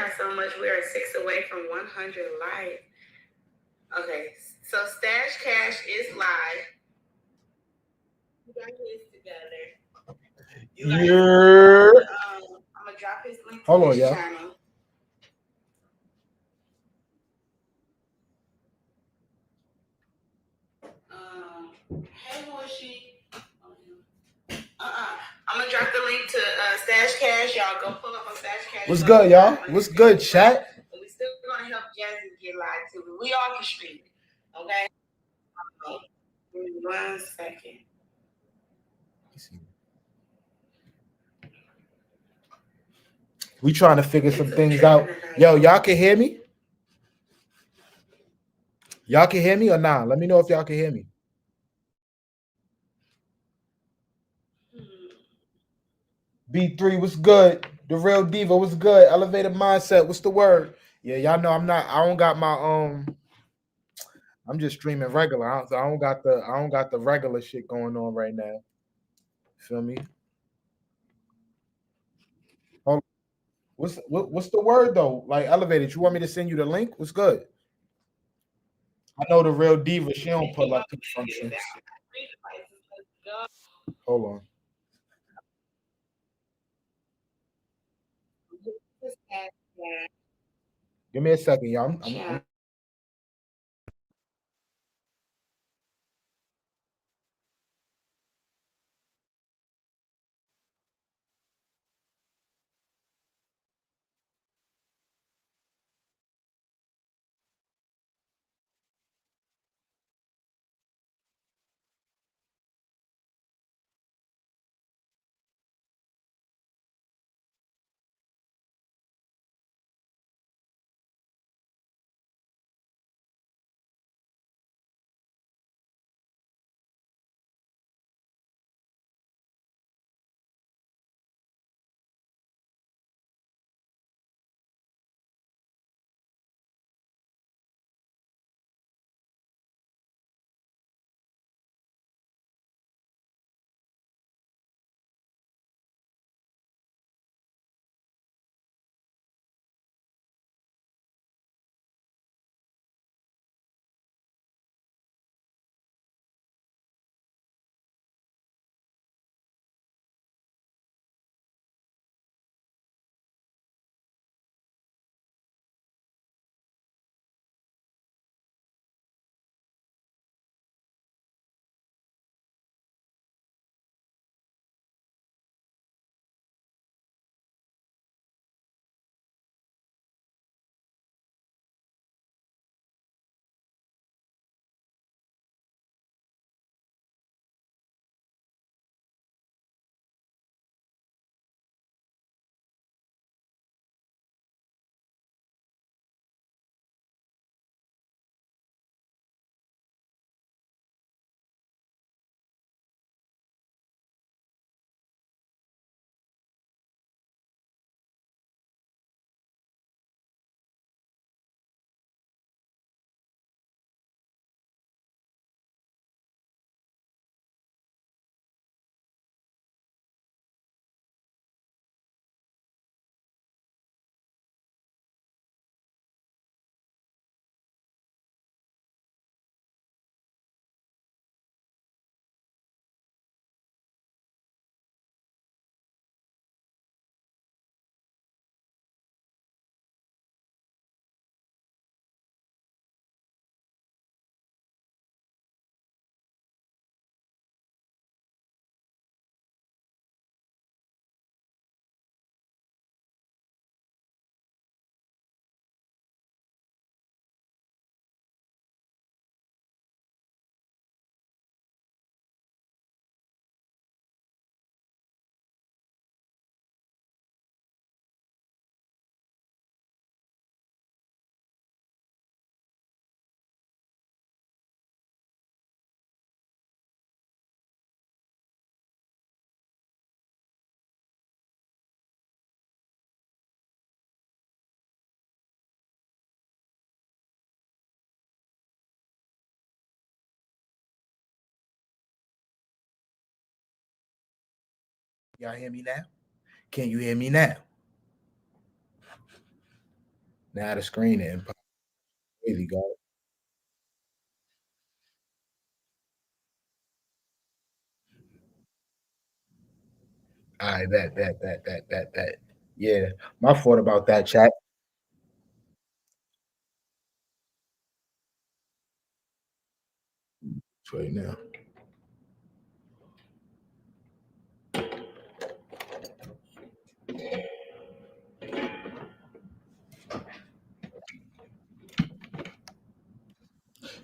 y'all so much. We are 6 away from 100 likes. Okay, so Stash Cash is live. You got his together. You guys, I'm gonna drop his link to his channel. Hey, Hoshi. I'm gonna drop the link to Stash Cash. Y'all go pull up on Stash Cash. What's good, y'all? What's good, chat? But we still gonna help Jazzy get live too. We all can stream it, okay? Give me 1 second. We trying to figure some things out. Yo, y'all can hear me? Y'all can hear me or not? Let me know if y'all can hear me. B3, what's good? The real diva, what's good? Elevated mindset, what's the word? Yeah, y'all know I don't got my I'm just streaming regular. I don't got the regular shit going on right now. Feel me? Hold on. What's the word though? Like elevated. You want me to send you the link? What's good? I know the real diva, she don't pull up to the functions. Hold on. Give me a second, y'all. Y'all hear me now? Can you hear me now? Now the screen in. Crazy, God. I that. Yeah, my fault about that, chat. Right now.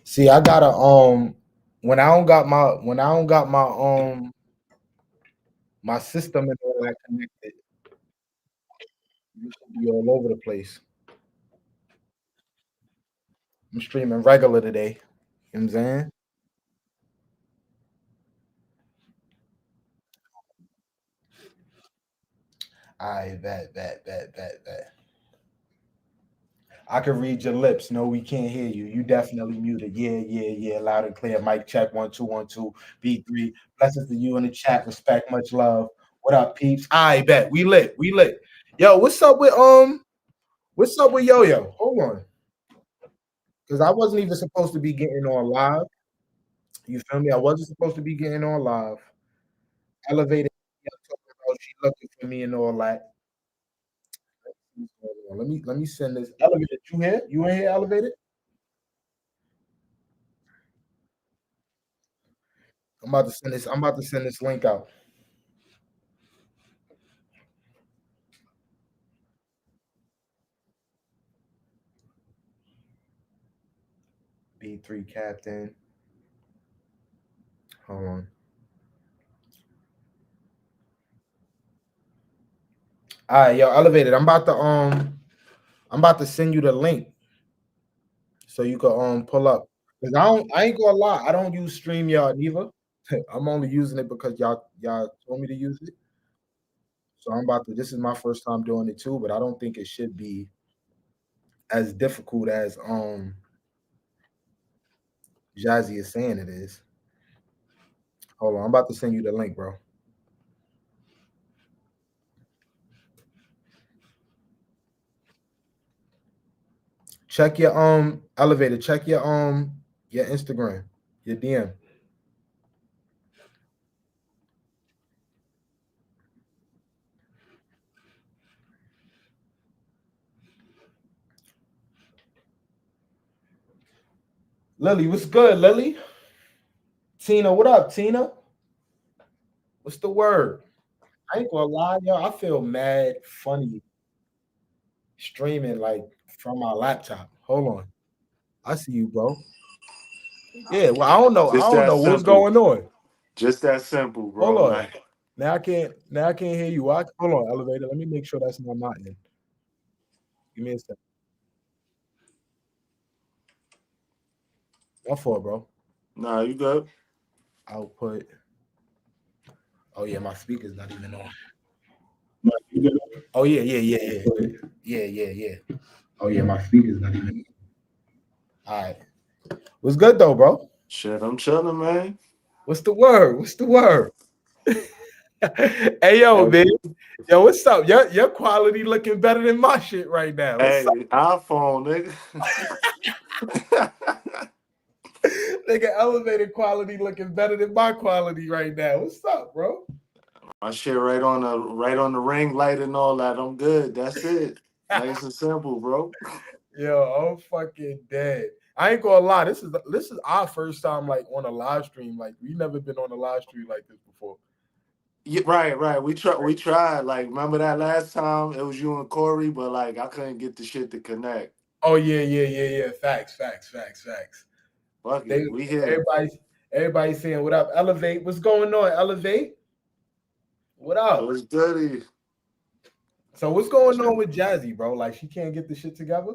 See, I gotta when I don't got my system and all that connected, you should be all over the place. I'm streaming regular today. You know what I'm saying? I that. I can read your lips. No, we can't hear you. You definitely muted. Yeah. Loud and clear. Mic check 1 2 1 2. B3. Blessings to you in the chat. Respect, much love. What up, peeps? I bet. We lit. We lit. Yo, what's up with Yoyo? Hold on. Because I wasn't even supposed to be getting on live. You feel me? I wasn't supposed to be getting on live. Elevated talking about she looking for me and all that. Let me send this. Elevated, you here? You in here, elevated? I'm about to send this link out. B3 captain. Hold on. All right, yo, elevated. I'm about to send you the link so you can pull up. Cause I ain't gonna lie, I don't use StreamYard neither. I'm only using it because y'all told me to use it. So I'm about to this is my first time doing it too, but I don't think it should be as difficult as Jazzy is saying it is. Hold on, I'm about to send you the link, bro. Check your elevator, check your Instagram, your DM. Lily, what's good, Lily? Tina, what up, Tina? What's the word? I ain't gonna lie, yo. I feel mad funny streaming like from my laptop. Hold on. I see you, bro. Yeah, well, I don't know. I Just don't that know what's simple. going on. Just that simple, Hold bro. on. Like, Now I can't hear you. Hold on, elevator. Let me make sure that's not my end. Give me a second. My fault, bro. nah, you good? Output. Oh yeah, my speaker's not even on. Oh yeah. Oh yeah, my speaker's not even. All right. What's good though, bro? Shit, I'm chilling, man. What's the word? What's the word? Hey yo, Hey, man. Yo, what's up? Your quality looking better than my shit right now. What's up? hey, iPhone, nigga. Nigga, elevated quality looking better than my quality right now. What's up, bro? My shit right on the ring light and all that. I'm good. That's it. Nice and simple, bro. Yo, I'm fucking dead. I ain't gonna lie. This is our first time like on a live stream. Like we never been on a live stream like this before. Yeah, right. We tried. Like, remember that last time? It was you and Corey, but like I couldn't get the shit to connect. Oh yeah. Facts. Fuck They it. We here. everybody saying what up? Elevate. What's going on? Elevate. What up? What's goody? So what's going on with Jazzy, bro? Like she can't get the shit together.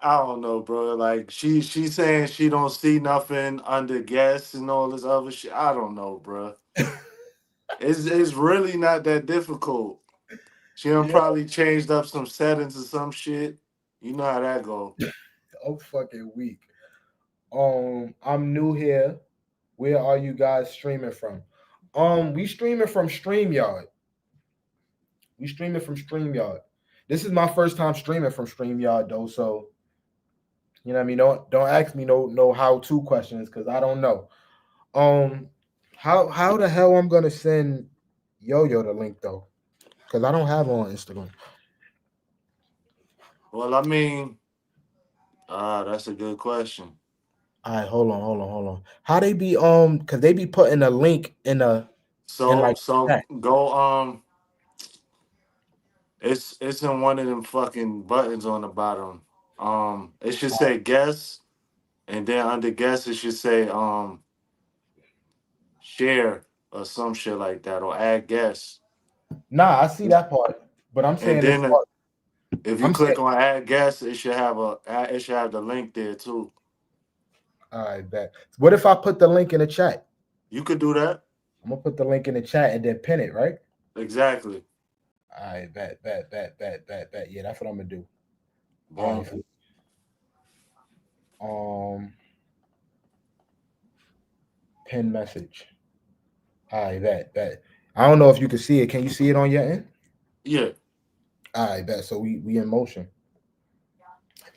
I don't know, bro. Like she's saying she don't see nothing under guests and all this other shit. I don't know, bro. It's really not that difficult. She done Yeah, probably changed up some settings or some shit. You know how that go. I'm fucking weak. I'm new here. Where are you guys streaming from? We streaming from StreamYard. We streaming from StreamYard. This is my first time streaming from StreamYard though, so you know what I mean. Don't ask me no how to questions because I don't know. Um, how the hell I'm gonna send Yoyo the link though? Because I don't have her on Instagram. Well, I mean, that's a good question. All right, hold on. How they be because they be putting a link in So like so chat. go it's in one of them fucking buttons on the bottom. It should say guest, and then under guest it should say share or some shit like that, or add guests. Nah, I see that part, but I'm And saying as then far if you I'm saying, click on add guests, it should have the link there too. all right, bet. What if I put the link in the chat? You could do that. I'm gonna put the link in the chat and then pin it, right? Exactly. All right, bet. Yeah, that's what I'm gonna do. All right, Boom. um, pin message. All right, bet. I don't know if you can see it. Can you see it on your end? Yeah. All right, bet. So we in motion.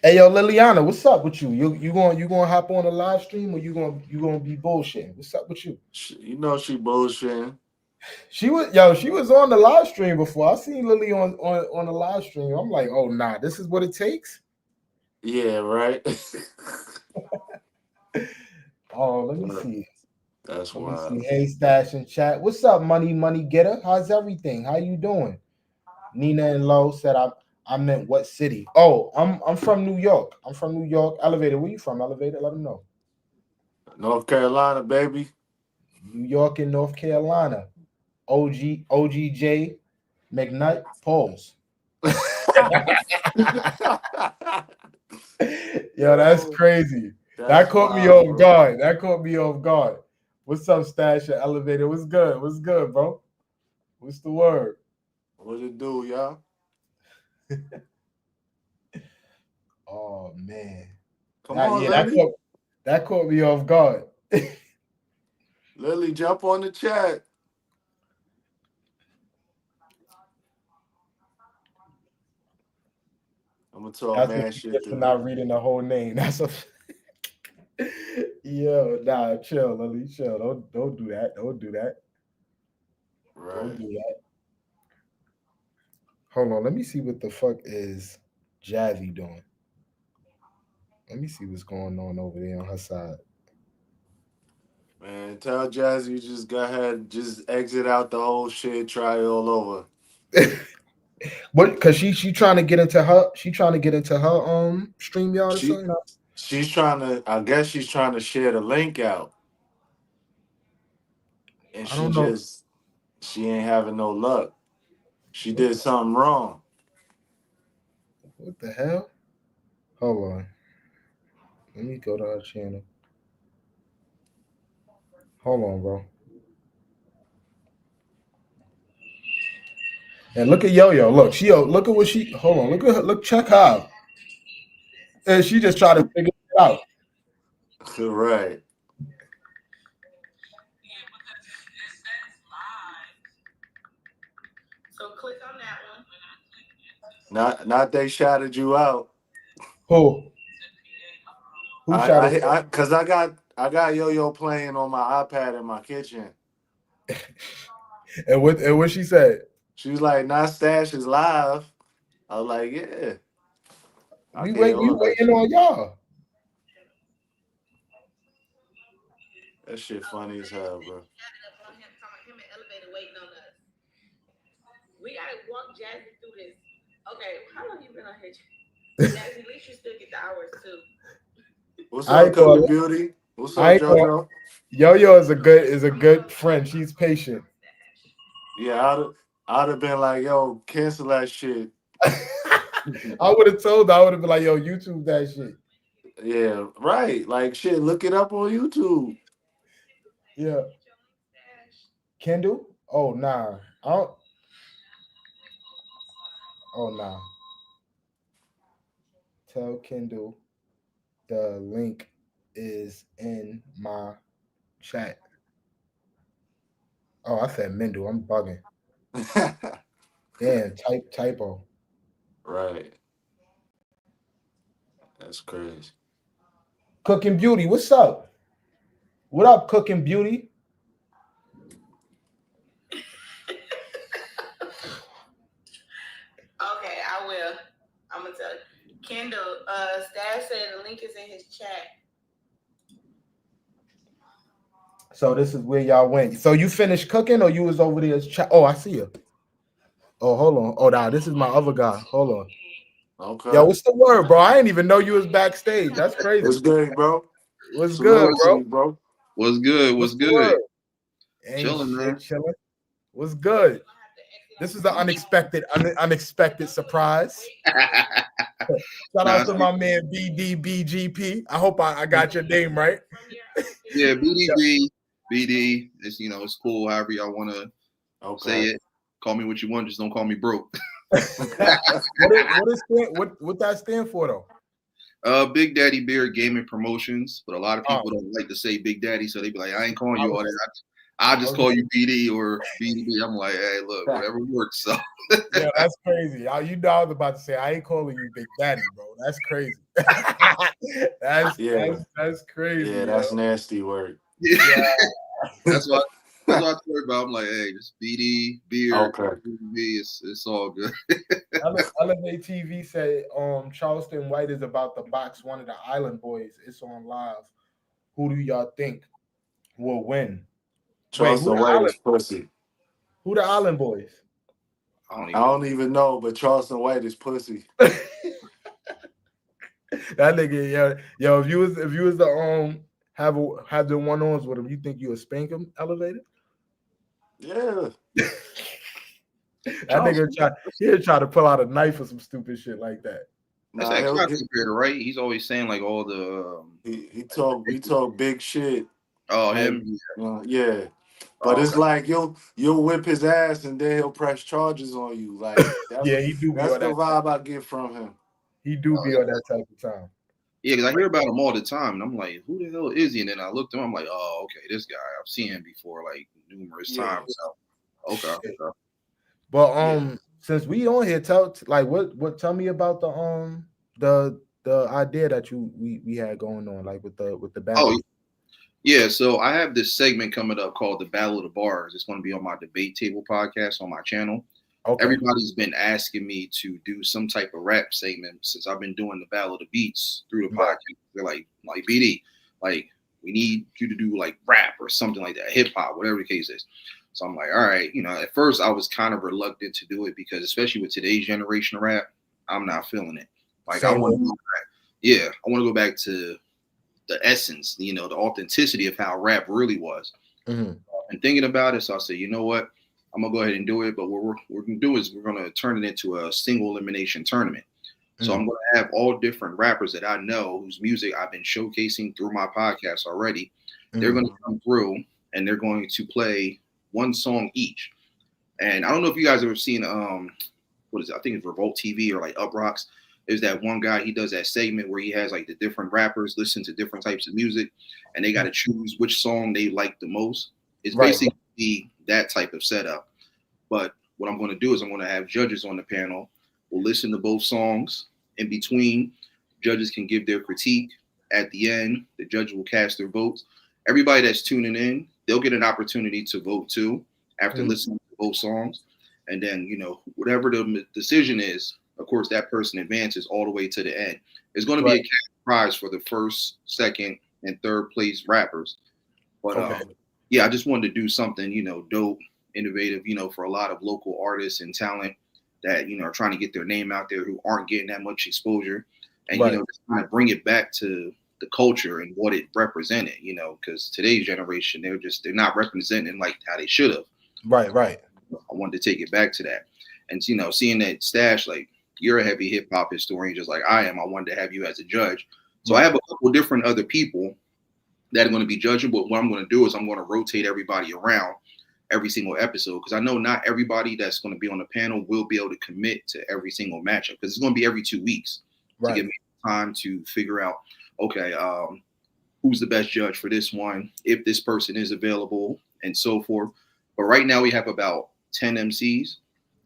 Hey yo, Liliana, what's up with you? You gonna hop on a live stream or you gonna be bullshitting? What's up with you? You know she bullshitting. She was on the live stream before. I seen Lily on the live stream. I'm like, oh nah, this is what it takes. Yeah, right. Oh, let me see. That's Let me wild. see. Hey, Stash and chat. What's up, money getter? How's everything? How you doing? Nina and Low said I'm in what city? Oh, I'm from New York. I'm from New York. Elevator. Where you from? Elevator. Let them know. North Carolina, baby. New York and North Carolina. OGJ McNutt. Pause. Yo, that's Yo, crazy. That that's caught me wild, off bro. guard. That caught me off guard. What's up, Stash and Elevator? What's good? What's good, bro? What's the word? What it do, y'all? Oh man. Come That on, yeah, Lily. that caught me off guard. Lily, jump on the chat. I'm gonna talk That's what mad you shit get to for her. not reading the whole name. That's a yo, nah, chill, Lily, chill. Don't do that. Don't do that. Don't Right. do that. Hold on, let me see what the fuck is Jazzy doing. Let me see what's going on over there on her side. Man, tell Jazzy you just go ahead, just exit out the whole shit, try it all over. What? Cause she trying to get into her stream yard or She something. she's trying to, I guess she's trying to share the link out, and I don't know she ain't having no luck. She what did something wrong. the hell. Hold on, let me go to her channel. Hold on, bro. And look at Yo-Yo. Look, look at what she. Hold on, look at her. Look, check her out. And she just tried to figure it out. Right. So click on that one. Not they shouted you out. Who? Who shot it? Cause I got Yo-Yo playing on my iPad in my kitchen. And what she said? She was like, "Not Stash is live." I was like, "Yeah, I We can hear wait. We all that waiting shit. on y'all. That shit funny as hell, bro." Him and Elevator waiting on us. We gotta walk Jazzy through this. Okay, how long you been on here? Jazzy, at least you still get the hours too. What's I up, ain't gonna. Cookie Beauty? What's I up, ain't gonna. JoJo? Yo-Yo is a good friend. She's patient. Yeah, I'd have been like, "Yo, cancel that shit." I would have told her. I would have been like, "Yo, YouTube that shit." Yeah, right. Like shit, look it up on YouTube. Yeah, Kendall. Oh nah. I don't. Oh nah. Tell Kendall the link is in my chat. Oh, I said Mendel. I'm bugging. Damn, typo. Right. That's crazy. Cooking Beauty, what's up? What up, Cooking Beauty? Okay, I will. I'm gonna tell you. Kendall, Stash said the link is in his chat. So this is where y'all went. So you finished cooking, or you was over there? Oh, I see you. Oh, hold on. Oh, nah, this is my other guy. Hold on. Yo, Okay. what's the word, bro? I didn't even know you was backstage. That's crazy. What's good, bro? What's good, Salute to bro? you, bro. What's good? What's What's the good? word? Ain't Chilling, shit, man. chilling. What's good? This is an unexpected surprise. Shout Nah, out to my man BDBGP. I hope I got your name right. yeah, BD. It's it's cool. However y'all want to say Okay. it. Call me what you want. Just don't call me broke. What that stand for though? Big Daddy Beer Gaming Promotions, but a lot of Oh, people don't like to say Big Daddy, so they be like, I ain't calling I you all was, that. I I just was call you BD or BDB. I'm like, hey, look, whatever works. So yeah, that's crazy. You know I was about to say I ain't calling you Big Daddy, bro. That's crazy. Yeah. That's crazy. Yeah, Yo. that's nasty work. yeah, Yeah. that's what I talk about. I'm like, hey, just BD Beer, Okay. BDB, it's all good. Elevate TV said Charleston White is about to box one of the Island Boys. It's on live. Who do y'all think will win? Wait, Charleston White is pussy. who the Island Boys? I don't I even. don't even know, but Charleston White is pussy. That nigga, yo, if you was the have the one ons with him, you think you would spank him elevated? Yeah. That nigga he'll try to pull out a knife or some stupid shit like that. That's Nah, X Content Creator, right? He's always saying like all the. he talk big shit. Oh, And, him. yeah. But Oh, it's okay. like you'll whip his ass and then he'll press charges on you. Like Yeah, he do be that's on the that. vibe I get from him. He do be on that type of time. Yeah, because I hear about him all the time, and I'm like, who the hell is he? And then I looked him, I'm like, oh, okay, this guy. I've seen him before, like numerous Yeah. times. So, okay. But since we on here, tell me about the idea that we had going on, like with the battle. Oh, yeah. So I have this segment coming up called the Battle of the Bars. It's going to be on my Debate Table podcast on my channel. Okay. Everybody's been asking me to do some type of rap segment since I've been doing the Battle of the Beats through the podcast. They're like BD, like we need you to do like rap or something like that, hip hop, whatever the case is. So I'm like, all right, at first I was kind of reluctant to do it because especially with today's generation of rap, I'm not feeling it. Like I want to go back. Yeah, I want to go back to the essence, the authenticity of how rap really was. Mm-hmm. And thinking about it, so I said, you know what? I'm gonna go ahead and do it, but what we're gonna do is we're gonna turn it into a single elimination tournament. So I'm gonna have all different rappers that I know whose music I've been showcasing through my podcast already. They're gonna come through and they're going to play one song each. And I don't know if you guys ever seen what is it? I think it's Revolt TV or like Up Rocks. There's that one guy, he does that segment where he has like the different rappers listen to different types of music and they got to choose which song they like the most. It's basically that type of setup. But what I'm going to do is I'm going to have judges on the panel. We'll listen to both songs. In between, judges can give their critique. At the end, the judge will cast their votes. Everybody that's tuning in, they'll get an opportunity to vote too after listening to both songs. And then, whatever the decision is, of course, that person advances all the way to the end. There's going to be a cash prize for the first, second, and third place rappers. But yeah, I just wanted to do something, dope, innovative, for a lot of local artists and talent that, are trying to get their name out there who aren't getting that much exposure. And, just kind of bring it back to the culture and what it represented, because today's generation, they're not representing like how they should have. Right. I wanted to take it back to that. And, seeing that Stash, like, you're a heavy hip hop historian, just like I am. I wanted to have you as a judge. So I have a couple different other people that are going to be judging. But what I'm going to do is I'm going to rotate everybody around every single episode because I know not everybody that's going to be on the panel will be able to commit to every single matchup because it's going to be every 2 weeks to give me time to figure out, okay, who's the best judge for this one, if this person is available, and so forth. But right now we have about 10 MCs.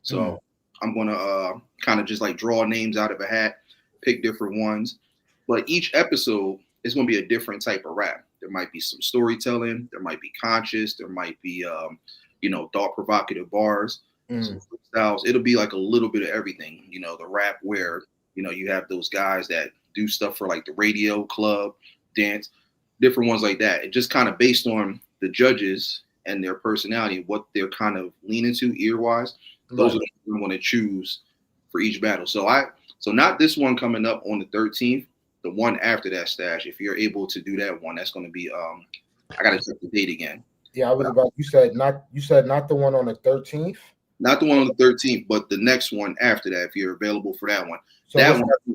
So I'm gonna kind of just like draw names out of a hat, pick different ones. But each episode is gonna be a different type of rap. There might be some storytelling, there might be conscious, there might be thought provocative bars, some freestyles. It'll be like a little bit of everything. The rap where you have those guys that do stuff for like the radio, club, dance, different ones like that. And just kind of based on the judges and their personality, what they're kind of leaning to ear wise. Those are the ones I'm going to choose for each battle. So not this one coming up on the 13th, the one after that, Stash. If you're able to do that one, that's going to be I got to check the date again. Yeah, I was about. You said not the one on the 13th. Not the one on the 13th, but the next one after that. If you're available for that one, so that one. The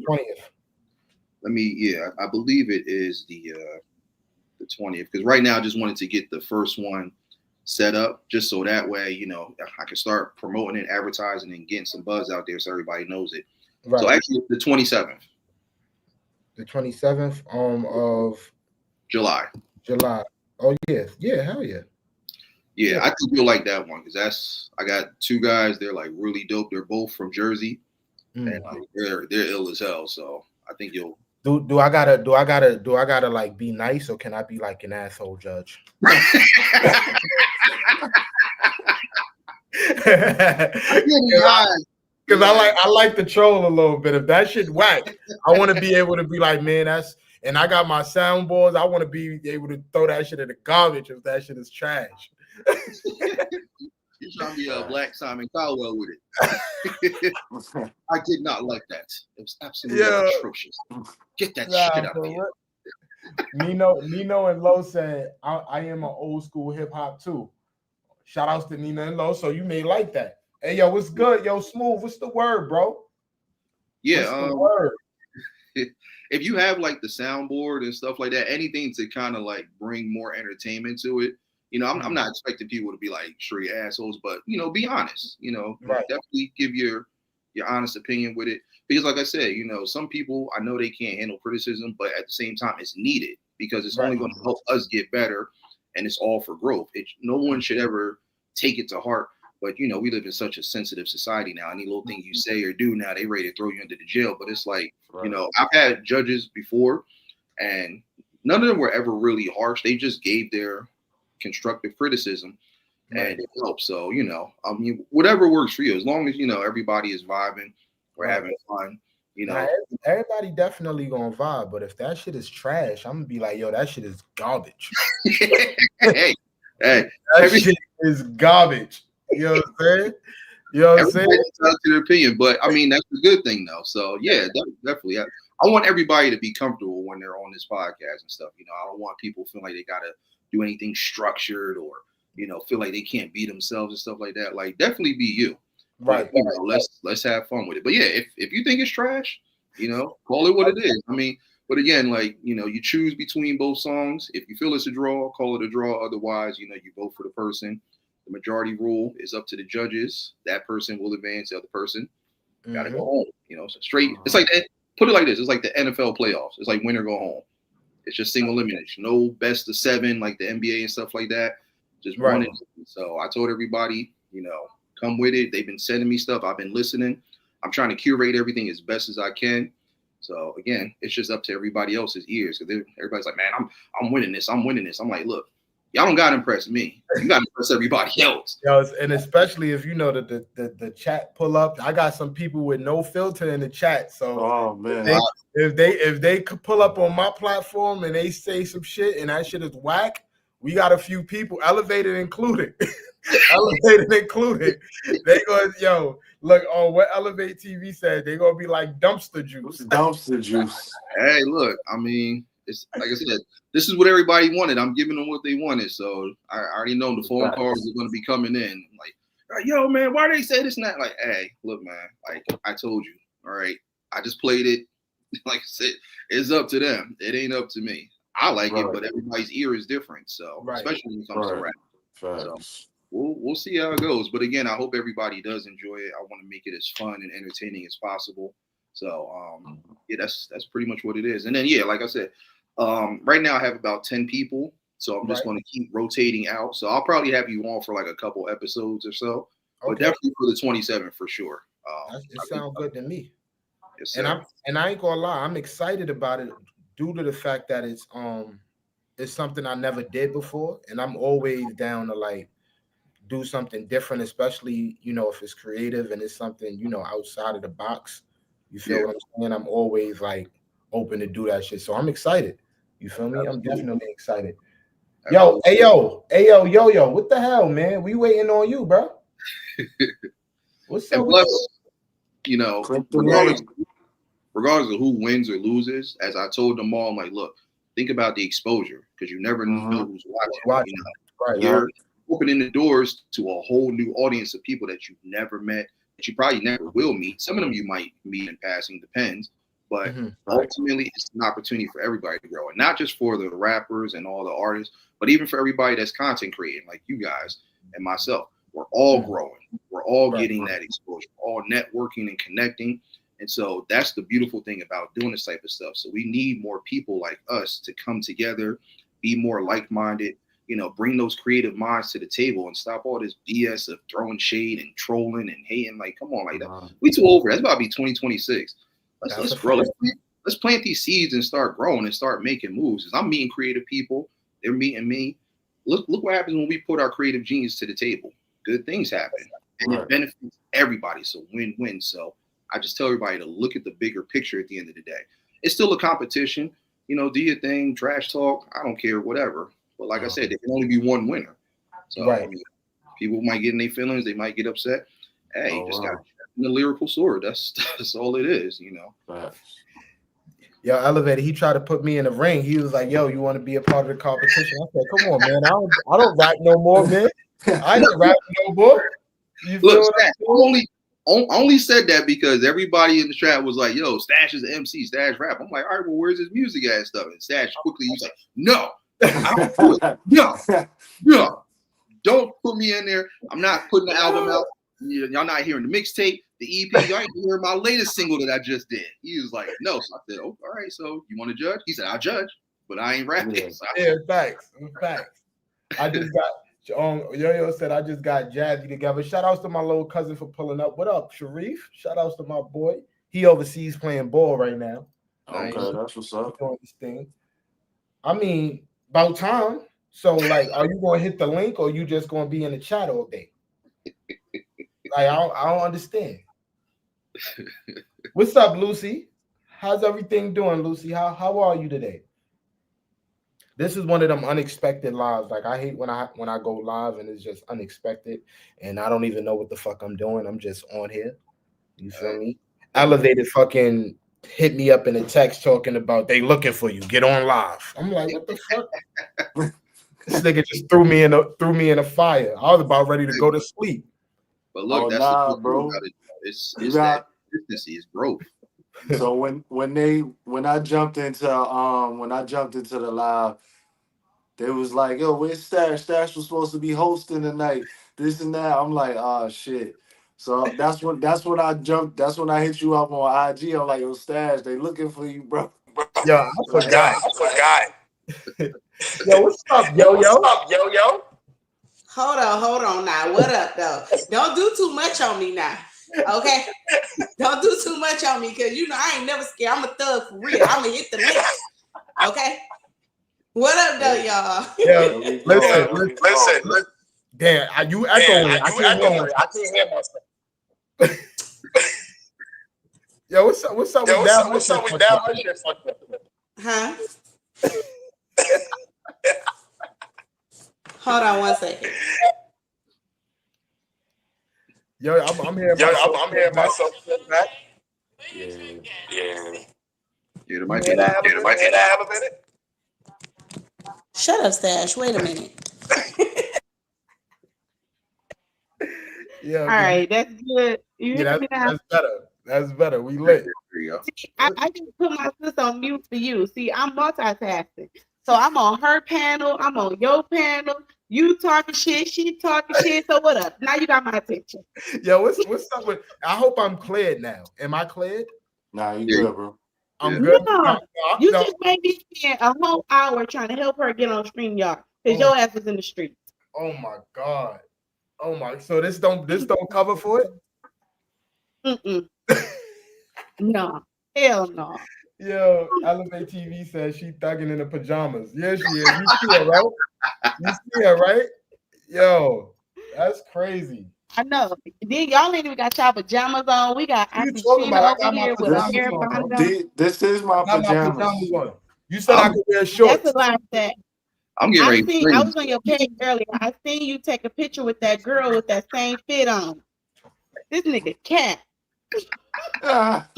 20th. I believe it is the 20th because right now I just wanted to get the first one set up just so that way I can start promoting it, advertising, and getting some buzz out there so everybody knows it. Right. So actually, the 27th. The 27th of July. Oh yeah, hell yeah. Yeah, I think you'll like that one because I got two guys. They're like really dope. They're both from Jersey, and they're ill as hell. So I think you'll. Do I gotta like be nice or can I be like an asshole judge? Because I like to troll a little bit. If that shit whack, I want to be able to be like, man, that's. And I got my soundboards. I want to be able to throw that shit in the garbage if that shit is trash. You're trying to be a Black Simon Cowell with it. I did not like that. It was absolutely atrocious. Get that shit out of here. Nino and Lo said, I am an old school hip hop too. Shout outs to Nina and Lo. So you may like that. Hey, yo, what's good? Yo, Smooth, what's the word, bro? Yeah. If you have like the soundboard and stuff like that, anything to kind of like bring more entertainment to it, I'm not expecting people to be like straight assholes, but be honest, right. Definitely give your honest opinion with it. Because like I said, some people, I know they can't handle criticism, but at the same time it's needed because it's only going to help us get better and it's all for growth. No one should ever take it to heart. But, we live in such a sensitive society now. Any little thing you say or do now, they ready to throw you into the jail. But it's like, I've had judges before and none of them were ever really harsh. They just gave their constructive criticism and it helps. So, whatever works for you, as long as, everybody is vibing, we're having fun, Now, everybody definitely going to vibe. But if that shit is trash, I'm going to be like, yo, that shit is garbage. hey, that shit is garbage. You know what I'm saying? You know what I'm saying? To their opinion, but I mean that's a good thing though. So yeah, definitely. I want everybody to be comfortable when they're on this podcast and stuff. I don't want people feeling like they gotta do anything structured or feel like they can't be themselves and stuff like that. Like definitely be you. Right. But, let's have fun with it. But yeah, if you think it's trash, call it what it is. I mean, but again, like you choose between both songs. If you feel it's a draw, call it a draw. Otherwise, you vote for the person. The majority rule is up to the judges. That person will advance. The other person gotta go home. So straight. It's like that. Put it like this. It's like the NFL playoffs. It's like win or go home. It's just single elimination. No best of 7 like the NBA and stuff like that. Just one. So I told everybody, come with it. They've been sending me stuff. I've been listening. I'm trying to curate everything as best as I can. So again, it's just up to everybody else's ears because everybody's like, man, I'm winning this. I'm winning this. I'm like, look. Y'all don't gotta impress me. You gotta impress everybody else. And especially if the chat pull up. I got some people with no filter in the chat. So if they could pull up on my platform and they say some shit and that shit is whack, we got a few people, elevated included. Elevated included. They go, look on what Elevate TV said, they gonna be like dumpster juice. Dumpster juice. Hey, look, I mean, it's like I said, this is what everybody wanted. I'm giving them what they wanted. So I already know the phone calls are going to be coming in. Like, yo, man, why they say this and that? Like, hey, look, man, like I told you, all right, I just played it. Like I said, it's up to them. It ain't up to me. I like it, but everybody's ear is different. So especially when it comes to rap. So we'll see how it goes. But again, I hope everybody does enjoy it. I want to make it as fun and entertaining as possible. So yeah, that's pretty much what it is. And then yeah, like I said. Right now I have about 10 people, so I'm just going to keep rotating out. So I'll probably have you on for like a couple episodes or so, but definitely for the 27th for sure. It sounds good to me. Yes, And sir. I ain't gonna lie, I'm excited about it due to the fact that it's something I never did before, and I'm always down to like do something different, especially if it's creative and it's something outside of the box. You feel Yeah, what I'm saying? I'm always like open to do that shit. So I'm excited. You feel me? I'm absolutely. definitely excited. Yo, Absolutely. yo, what the hell, man? We waiting on you, bro. What's up And with you? plus, Click the regardless name. regardless of who wins or loses, as I told them all, I'm like, look, think about the exposure because you never know who's watching. Watch, right? Yeah. You're opening the doors to a whole new audience of people that you've never met, that you probably never will meet. Some of them you might meet in passing, depends. But Mhm. ultimately, it's an opportunity for everybody to grow, and not just for the rappers and all the artists, but even for everybody that's content creating, like you guys and myself. We're all growing. We're all Right. getting that exposure, all networking and connecting. And so that's the beautiful thing about doing this type of stuff. So we need more people like us to come together, be more like-minded, bring those creative minds to the table and stop all this BS of throwing shade and trolling and hating. Like, come on, like that. We too old for that. That's about to be 2026. Let's grow. Let's plant these seeds and start growing and start making moves. As I'm meeting creative people, they're meeting me. Look what happens when we put our creative genius to the table. Good things happen. And it benefits everybody. So win-win. So I just tell everybody to look at the bigger picture at the end of the day. It's still a competition. Do your thing, trash talk. I don't care, whatever. But like I said, there can only be one winner. So Right. People might get in their feelings. They might get upset. Hey, just got the lyrical sword. That's all it is, Yo, Elevator, he tried to put me in the ring. He was like, yo, you want to be a part of the competition? I said, come on, man. I don't rap no more, man. I ain't rapping no more. You feel Look, I only said that because everybody in the chat was like, yo, Stash is the MC, Stash rap. I'm like, all right, well, where's his music at and stuff? And Stash quickly, he's like, no, I don't do it. No. Don't put me in there. I'm not putting the album out. Y'all not hearing the mixtape, the EP. Y'all ain't hearing my latest single that I just did. He was like, no. So I said, oh, all right. So you want to judge? He said, I'll judge, but I ain't rapping. Yeah, facts. I just got Yoyo said I just got Jazzy together. Shout outs to my little cousin for pulling up. What up, Sharif? Shout outs to my boy. He overseas playing ball right now. Okay, that's what's up. Doing this thing. I mean, about time. So, like, are you going to hit the link or you just going to be in the chat all day? Like, I don't understand. What's up, Lucy? How's everything doing, Lucy? How are you today? This is one of them unexpected lives. Like, I hate when I go live and it's just unexpected and I don't even know what the fuck I'm doing. I'm just on here. You feel me? Elevated fucking hit me up in a text talking about they looking for you. Get on live. I'm like, what the fuck? This nigga just threw me in a fire. I was about ready to go to sleep. But look, that's the thing bro. about it. It's that consistency, it's growth. So when I jumped into the live, they was like, yo, where's Stash? Stash was supposed to be hosting tonight. This and that. I'm like, oh shit. So that's when I jumped. That's when I hit you up on IG. I'm like, yo, Stash, they looking for you, bro. Yo, I forgot. Yo, what's up, Yo? Hold on now. What up, though? Don't do too much on me now. Okay? Don't do too much on me because I ain't never scared. I'm a thug for real. I'm gonna hit the link. Okay? What up, though, y'all? Yeah, listen. Damn, you echoing. I can't hear myself. Yo, what's up with that? What's up with that? Huh? Hold on one second. Yo, I'm here. I'm hearing myself. Yeah, there might be that elevated. Shut up, Stash. Wait a minute. Yeah. All right, that's good. That's better. That's better. We lit. There you go. I just put my sister on mute for you. See, I'm multitasking. So I'm on her panel. I'm on your panel. You talking shit. She talking shit. So what up? Now you got my attention. Yo, what's up with? I hope I'm cleared now. Am I cleared? Nah, you good, bro. I'm good. No, you just made me spend a whole hour trying to help her get on StreamYard because your ass was in the street. Oh my god. Oh my. So this don't cover for it? Mm-mm. No. Hell no. Yo, Elevate TV says she thugging in the pajamas. Yeah, she is. You see her, right? You see her, right? Yo, that's crazy. I know. Then y'all ain't even got y'all pajamas on. We got What you Auntie talking Sheena about? I over got my here with a pajamas This, hair on, bro. bonnet on. this is my I got my pajamas. pajamas on. You said I could wear shorts. That's a lie that I'm getting ready. I was on your page earlier. I seen you take a picture with that girl with that same fit on. This nigga cat. Ah,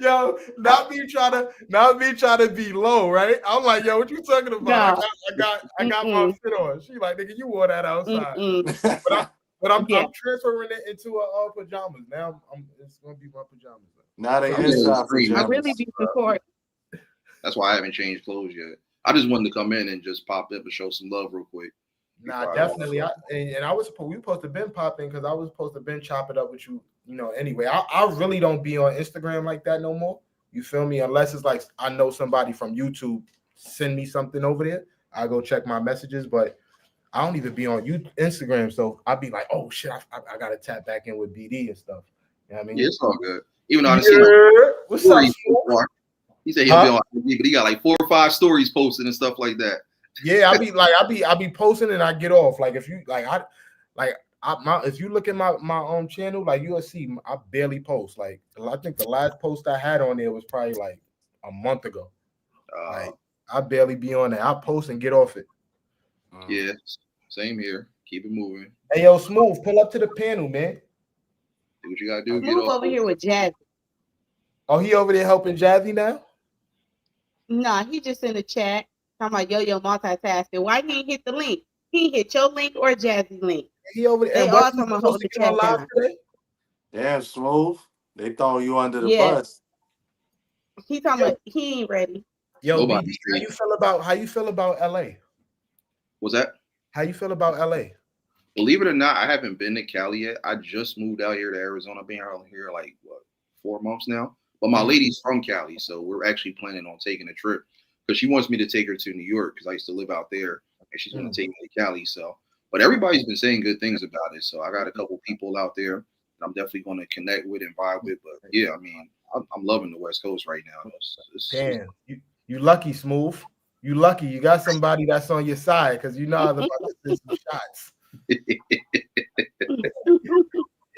Yo, not me trying to be low, right? I'm like, yo, what you talking about? No. I got my fit on. She like, nigga, you wore that outside. But Yeah. I'm transferring it into a pajamas. Now it's gonna be my pajamas. now they I'm getting inside extreme. I really pajamas. be support. That's why I haven't changed clothes yet. I just wanted to come in and just pop up and show some love real quick. Nah, definitely. I was we supposed to been popping because I was supposed to been chop it up with you. You know, anyway, I really don't be on Instagram like that no more. You feel me? Unless it's like I know somebody from YouTube send me something over there, I go check my messages. But I don't even be on Instagram, so I'd be like, oh shit, I gotta tap back in with BD and stuff. You know what I mean? Yeah, it's all good. Even though I didn't see like What's up? stories so far. He said he'll be on IG, but he got like 4 or 5 stories posted and stuff like that. Yeah, I be posting and I get off. Like if you if you look at my channel, like you'll see I barely post. Like I think the last post I had on there was probably like a month ago. Like I barely be on there. I post and get off it. Yeah, same here. Keep it moving. Hey yo, Smooth, pull up to the panel, man. Do what you gotta do. Move over here with Jazzy. Oh, he over there helping Jazzy now? Nah, he just in the chat talking about Yo-Yo multitasking. Why he ain't hit the link? He hit your link or Jazzy's link. He over there. They And all what talking he about supposed hold to the get on chat live down. today? Damn, Smooth. They throwing you under the Yeah. bus. He talking about he ain't ready. Yo, Nobody BD, how you feel about LA? What's that? How you feel about LA? Believe it or not, I haven't been to Cali yet. I just moved out here to Arizona. I've been out here like what 4 months now. But my lady's from Cali, so we're actually planning on taking a trip because she wants me to take her to New York because I used to live out there, and she's going to take me to Cali. So, but everybody's been saying good things about it. So I got a couple people out there I'm definitely going to connect with and vibe with. But yeah, I mean, I'm loving the West Coast right now. Damn, you lucky, Smooth. You lucky. You got somebody that's on your side because you know how about to send some shots.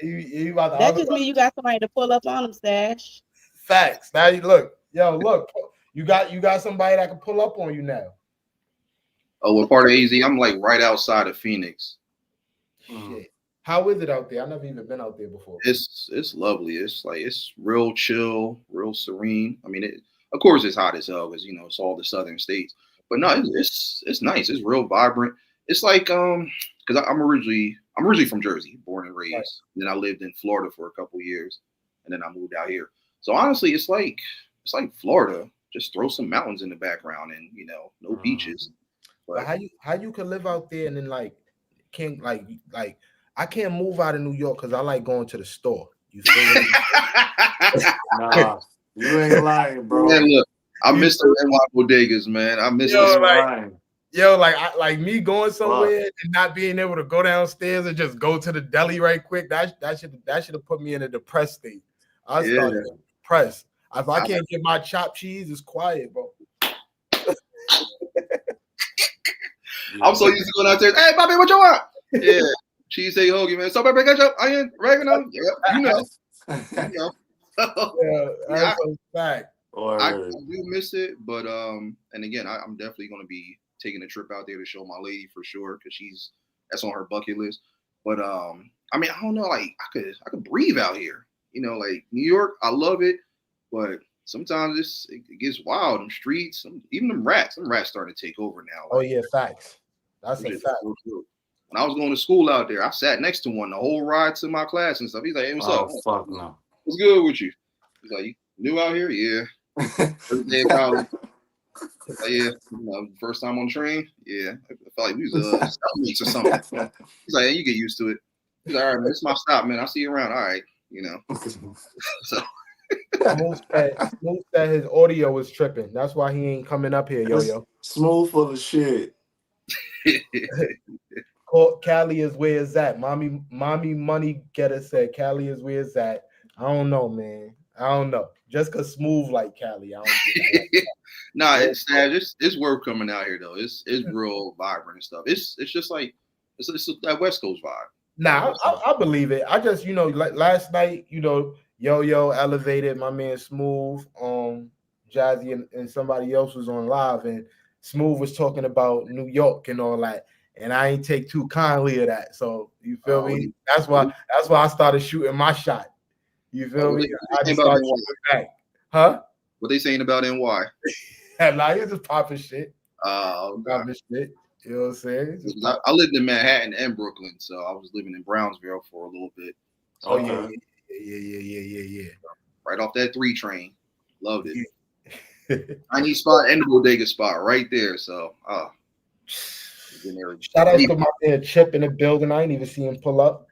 That just means you got somebody to pull up on him, Stash. Facts. Now you look, you got somebody that can pull up on you now. Oh, what part of AZ? I'm like right outside of Phoenix. Shit. How is it out there? I've never even been out there before. It's lovely. It's real chill, real serene. I mean, of course it's hot as hell because it's all the southern states. But no, it's nice. It's real vibrant. It's like because I'm originally from Jersey, born and raised. Right. And then I lived in Florida for a couple years, and then I moved out here. So honestly, it's like Florida. Just throw some mountains in the background and no beaches. But how you can live out there and then can't like I can't move out of New York because I like going to the store. You feel me? Nah, you ain't lying, bro. Man, look, I miss the NY bodegas, man. I miss like me going somewhere and not being able to go downstairs and just go to the deli right quick. That should have put me in a depressed state. I started depressed. If I can't get my chopped cheese, it's quiet, bro. I'm so used to going out there. Hey, Bobby, what you want? Yeah, cheese egg hoagie, man. So, baby, ketchup, onion, oregano. Yeah, you know. That's a fact. I do miss it, but and again, I'm definitely going to be taking a trip out there to show my lady for sure because that's on her bucket list. But I mean, I don't know, like I could breathe out here. Like New York, I love it, but sometimes it gets wild. Them streets, even them rats starting to take over now. Oh yeah, facts. That's a fact. When I was going to school out there, I sat next to one the whole ride to my class and stuff. He's like, "Hey, what's up? Fuck no. What's good with you?" He's like, "You new out here? Yeah." First day of college. Yeah. First time on the train. Yeah. I felt like we was cellmates or something. He's like, "Hey, you get used to it." He's like, "All right, man, this is my stop, man. I'll see you around." All right, So. Smooth said his audio was tripping. That's why he ain't coming up here, Yo-Yo. Smooth full of shit. Cali is where it's at. Mommy money getter said Cali is where it's at. I don't know, man. I don't know. Just cause smooth like Cali, I don't think I like Nah, that. it's worth coming out here though. It's real vibrant and stuff. It's just like it's that West Coast vibe. Nah, I believe it. I just, like last night, Yo elevated my man Smooth, Jazzy and somebody else was on live, and Smooth was talking about New York and all that, and I ain't take too kindly of that. So you feel me? That's why I started shooting my shot. You feel me? I just started shooting back. Huh? What they saying about NY? Nah, he's just popping shit. Okay. Popping shit. You know what I'm saying? I lived in Manhattan and Brooklyn, so I was living in Brownsville for a little bit. So, oh yeah. Right off that 3 train, loved it. Tiny spot and the bodega spot right there. So, shout out to my man Chip in the building. I ain't even see him pull up.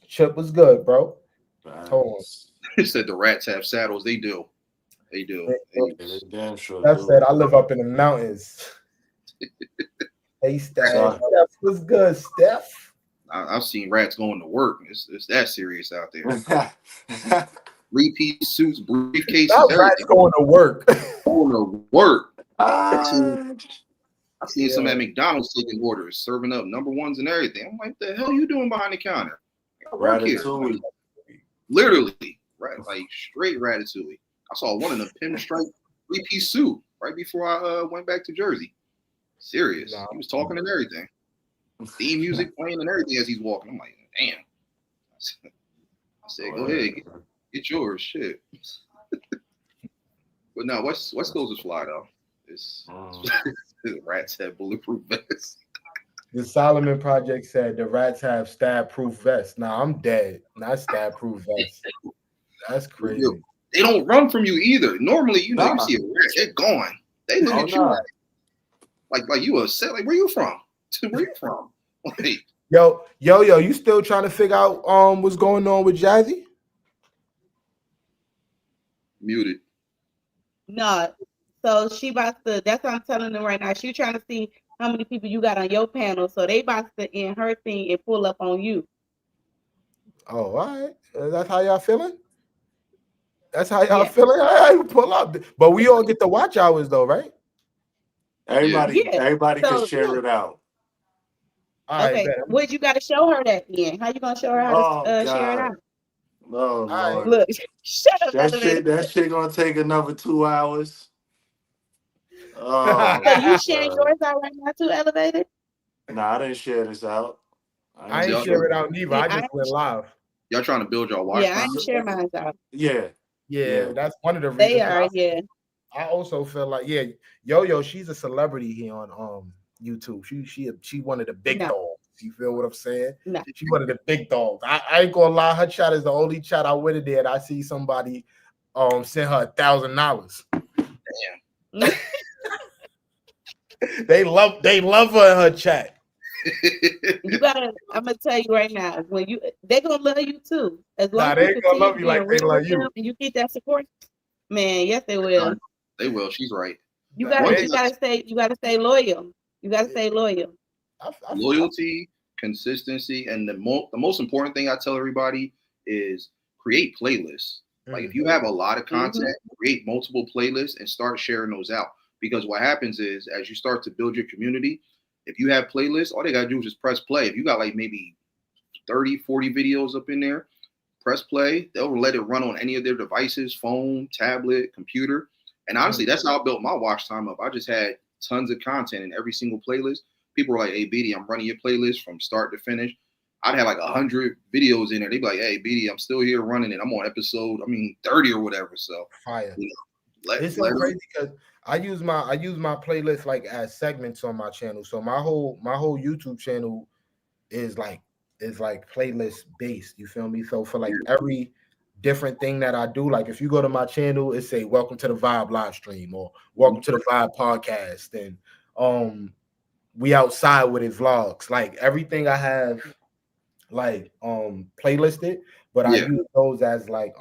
Chip was good, bro. Hold on. He said the rats have saddles. They do. They do. Damn sure. That said, I live up in the mountains. Hey, Steph. Steph was good, Steph. I've seen rats going to work. It's that serious out there. 3-piece suits, briefcases. Not rats going to work. Going to work. I've seen some at McDonald's taking orders, serving up number ones and everything. I'm like, the hell you doing behind the counter? Ratatouille. Literally, right? Like straight ratatouille. I saw one in a pinstripe 3-piece suit right before I went back to Jersey. Serious. He was talking and everything. Theme music playing and everything as he's walking. I'm like, damn. I said, go ahead, get yours. Shit. But no, West Coast is fly though. It's rats have bulletproof vests. The Solomon Project said the rats have stab-proof vests. Nah, I'm dead. Not stab-proof vests. That's crazy. They don't run from you either. Normally, you see a rat, they're gone. They look at you like you upset. Like, where you from? Where you from? Like, Yo, you still trying to figure out what's going on with Jazzy? Muted. No. So she about to, that's what I'm telling them right now. She trying to see how many people you got on your panel. So they about to end her thing and pull up on you. Oh, all right. That's how y'all feeling? That's how y'all feeling? All right, pull up. But we all get the watch hours though, right? Everybody can share it out. All right, What you got to show her that then? How you gonna show her how to share it out? No, Lord. Look, shut up. That shit gonna take another 2 hours. Oh, so you sharing yours out right now too, Elevated? Nah, I didn't share this out. I ain't share it out neither. I just went live. Y'all trying to build y'all watch time? I ain't share mine out. Yeah, that's one of the reasons. They are, I also feel like, Yoyo, she's a celebrity here on YouTube. She one of the big dogs. You feel what I'm saying? No. She one of the big dogs. I ain't gonna lie, her chat is the only chat I went in there and I see somebody send her $1,000. Damn. They love her in her chat. I'm gonna tell you right now, they're gonna love you too. As long as they ain't gonna love you like they love you. And you get that support, man. Yes, they will. They will. She's right. You gotta stay loyal. You gotta stay loyal. Loyalty, consistency, and the most important thing I tell everybody is create playlists. Like if you have a lot of content, create multiple playlists and start sharing those out. Because what happens is as you start to build your community, if you have playlists, all they gotta do is just press play. If you got like maybe 30, 40 videos up in there, press play. They'll let it run on any of their devices, phone, tablet, computer. And honestly, that's how I built my watch time up. I just had tons of content in every single playlist. People were like, hey, BD, I'm running your playlist from start to finish. I'd have like 100 videos in there. They'd be like, hey, BD, I'm still here running it. I'm on episode, 30 or whatever. So fire. It's so crazy because I use my playlist like as segments on my channel. So my whole YouTube channel is like playlist based. You feel me? So for like every different thing that I do, like if you go to my channel, it say welcome to the Vibe live stream or welcome to the Vibe podcast, and we outside with it vlogs. Like everything I have like playlisted, but I use those as like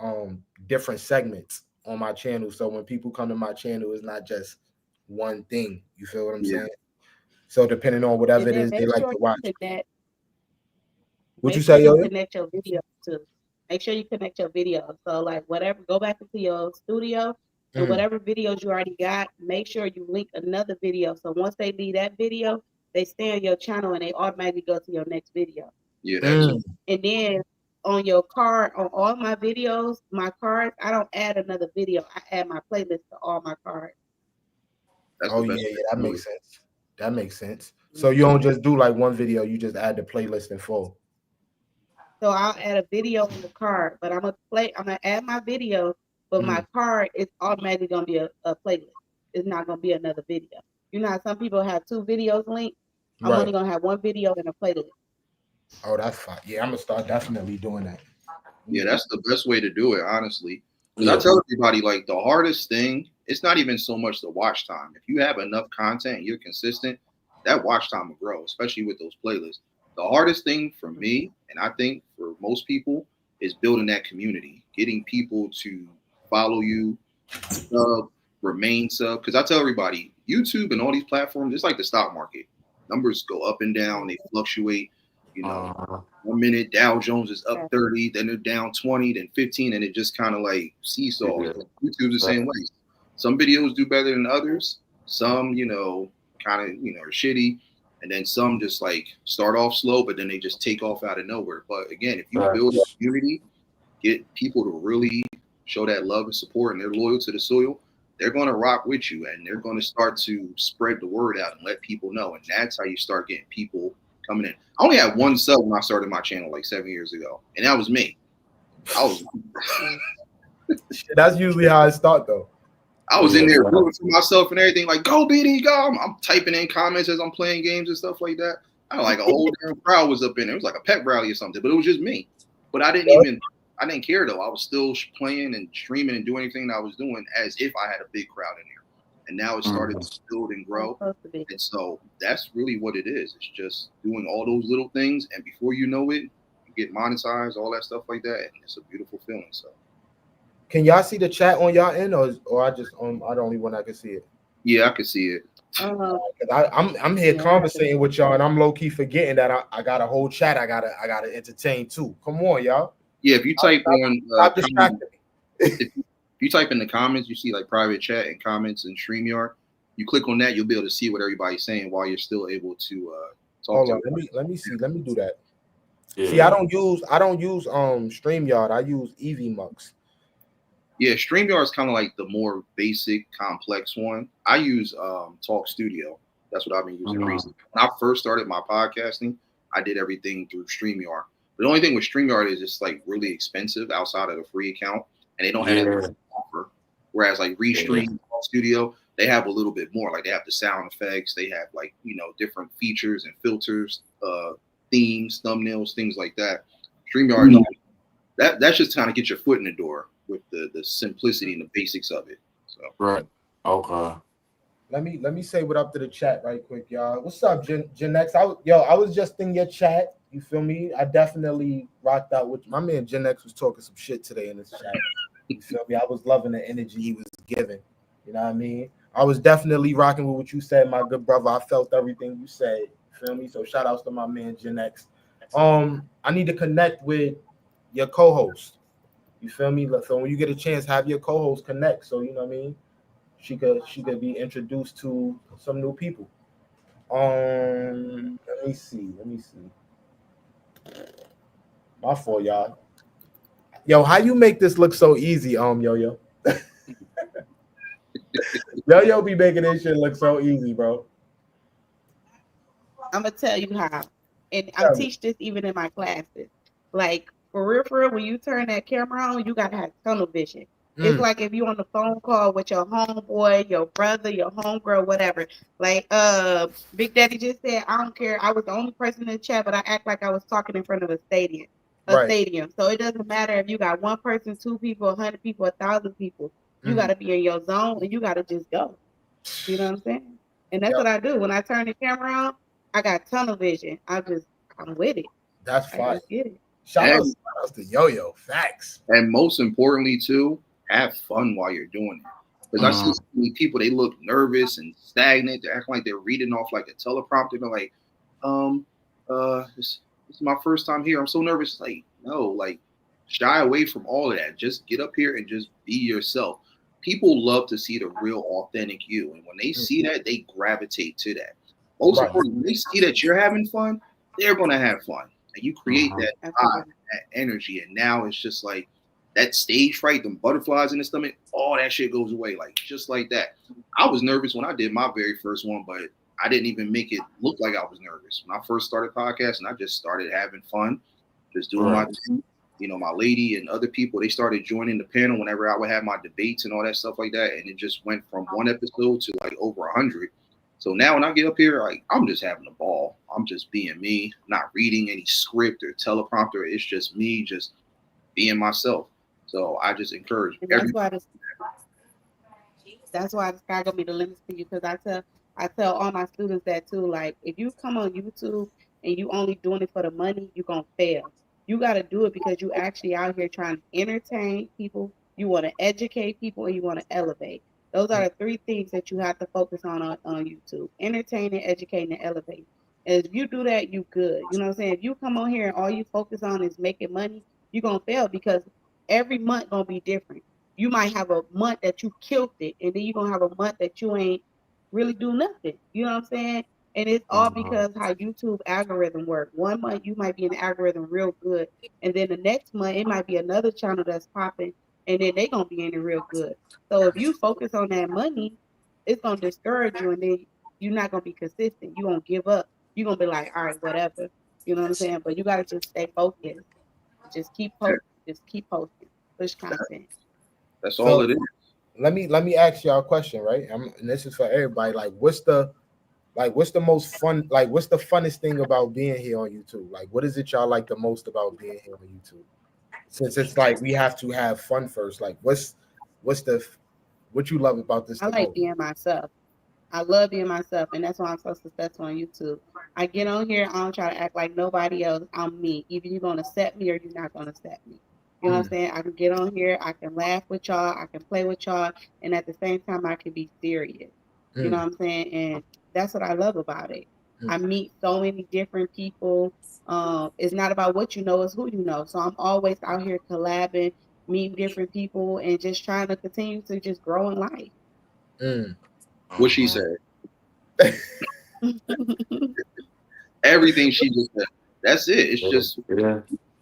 different segments on my channel. So when people come to my channel, it's not just one thing. You feel what I'm saying? So depending on whatever it is they like to watch. What you Make sure say, you Yoyo? connect your video to. Make sure you connect your video. So like whatever, go back into your studio and Mm. whatever videos you already got, make sure you link another video. So once they leave that video, they stay on your channel and they automatically go to your next video. Yeah, that's Mm. And then on your card, on all my videos, my cards, I don't add another video. I add my playlist to all my cards. Oh the best yeah, way yeah, to that do makes it. sense. That makes sense. So you don't just do like one video, you just add the playlist in full. So I'll add a video on the card, but I'm gonna add my video, but my card is automatically gonna be a playlist. It's not gonna be another video. You know how some people have two videos linked? I'm Right. only gonna have one video and a playlist. Oh, that's fine. Yeah, I'm gonna start definitely doing that. Yeah, that's the best way to do it, honestly. Because Yeah. I tell everybody, like, the hardest thing, it's not even so much the watch time. If you have enough content and you're consistent, that watch time will grow, especially with those playlists. The hardest thing for me, and I think for most people, is building that community, getting people to follow you, sub, remain sub. Because I tell everybody, YouTube and all these platforms, it's like the stock market. Numbers go up and down, they fluctuate. You know, Uh, 1 minute Dow Jones is up Yeah. 30, then they're down 20, then 15, and it just kind of like seesaws. Yeah. YouTube's the same way. Some videos do better than others. Some, kind of, are shitty. And then some just like start off slow, but then they just take off out of nowhere. But again, if you build a community, get people to really show that love and support and they're loyal to the soil, they're going to rock with you and they're going to start to spread the word out and let people know. And that's how you start getting people coming in. I only had one sub when I started my channel like 7 years ago, and that was me. That's usually how I start though. I was in there rooting for myself and everything, like, go BD, go. I'm typing in comments as I'm playing games and stuff like that. I like a whole damn crowd was up in there. It was like a pep rally or something, but it was just me. But I didn't care though. I was still playing and streaming and doing anything that I was doing as if I had a big crowd in there. And now it started to build and grow. And so that's really what it is. It's just doing all those little things. And before you know it, you get monetized, all that stuff like that. And it's a beautiful feeling. So can y'all see the chat on y'all end, or I just I the only one I can see it? Yeah, I can see it. I'm here conversating with y'all, and I'm low key forgetting that I got a whole chat. I gotta entertain too. Come on, y'all. Yeah, if you type on stop distracting me. If you type in the comments, you see like private chat and comments and StreamYard. You click on that, you'll be able to see what everybody's saying while you're still able to talk. Hold to on, let me see. Let me do that. Yeah. See, I don't use StreamYard. I use EVMux. Yeah, StreamYard is kind of like the more basic, complex one. I use Talk Studio. That's what I've been using recently. When I first started my podcasting, I did everything through StreamYard. But the only thing with StreamYard is it's like really expensive outside of the free account, and they don't have that offer. Whereas like Restream, Talk Studio, they have a little bit more. Like they have the sound effects, they have like different features and filters, themes, thumbnails, things like that. StreamYard, that's just kind of get your foot in the door with the simplicity and the basics of it. So right. Okay. Let me say what up to the chat right quick, y'all. What's up, Gen X? I was just in your chat. You feel me? I definitely rocked out with my man. Gen X was talking some shit today in this chat. You feel me? I was loving the energy he was giving. You know what I mean? I was definitely rocking with what you said, my good brother. I felt everything you said. You feel me? So shout outs to my man Gen X. I need to connect with your co-host. You feel me? So when you get a chance, have your co-host connect. So you know what I mean? She could be introduced to some new people. Let me see. My fault, y'all. Yo, how you make this look so easy, Yoyo? Yoyo be making this shit look so easy, bro. I'm gonna tell you how, and I teach this even in my classes. Like for real, when you turn that camera on, you gotta have tunnel vision. It's like if you on the phone call with your homeboy, your brother, your homegirl, whatever. Like Big Daddy just said, I don't care. I was the only person in the chat, but I act like I was talking in front of a stadium. Stadium. So it doesn't matter if you got one person, two people, 100 people, 1,000 people. You gotta be in your zone and you gotta just go. You know what I'm saying? And that's what I do. When I turn the camera on, I got tunnel vision. I'm with it. That's fine. Get it. Shout outs to Yoyo. Facts. And most importantly, too, have fun while you're doing it. Because I see so many people, they look nervous and stagnant. They're acting like they're reading off like a teleprompter. They're like, this is my first time here. I'm so nervous. Like, no, like shy away from all of that. Just get up here and just be yourself. People love to see the real authentic you. And when they see that, they gravitate to that. Most Right. importantly, when they see that you're having fun, they're gonna have fun. And you create that vibe, Absolutely. that energy. And now it's just like that stage fright, them butterflies in the stomach, all that shit goes away. Like just like that. I was nervous when I did my very first one, but I didn't even make it look like I was nervous. When I first started podcasting, I just started having fun, just doing my thing. You know, my lady and other people, they started joining the panel whenever I would have my debates and all that stuff like that. And it just went from one episode to like over 100. So now when I get up here, like I'm just having a ball. I'm just being me, not reading any script or teleprompter. It's just me, just being myself. So I just encourage And that's everybody. why the sky gonna be the limit for you. Because I tell all my students that too. Like, if you come on YouTube and you only doing it for the money, you're gonna fail. You got to do it because you actually out here trying to entertain people. You want to educate people, and you want to elevate. Those are the three things that you have to focus on YouTube: entertaining, educating, and elevating. And if you do that, you good. You know what I'm saying? If you come on here and all you focus on is making money, you're gonna fail because every month gonna be different. You might have a month that you killed it, and then you're gonna have a month that you ain't really do nothing. You know what I'm saying? And it's all because how YouTube algorithm work. One month you might be in the algorithm real good, and then the next month it might be another channel that's popping, and then they gonna be in it real good. So if you focus on that money, it's gonna discourage you, and then you're not gonna be consistent. You're gonna give up. You're gonna be like, all right, whatever. You know what I'm saying? But you gotta just stay focused. Just keep posting. Just keep posting. Push content. That's all it is. Let me ask y'all a question, right? And this is for everybody. Like, what's the most fun? Like, what's the funnest thing about being here on YouTube? Like, what is it y'all like the most about being here on YouTube? Since it's like we have to have fun first. Like, what you love about this? I like being myself. I love being myself, and that's why I'm so successful on YouTube. I get on here, I don't try to act like nobody else. I'm me. Either you're gonna accept me or you're not gonna accept me. You know what I'm saying? I can get on here, I can laugh with y'all, I can play with y'all, and at the same time I can be serious. You know what I'm saying? And that's what I love about it. I meet so many different people. It's not about what you know, it's who you know. So I'm always out here collabing, meeting different people, and just trying to continue to just grow in life. What she said. Everything she just said. That's it. It's just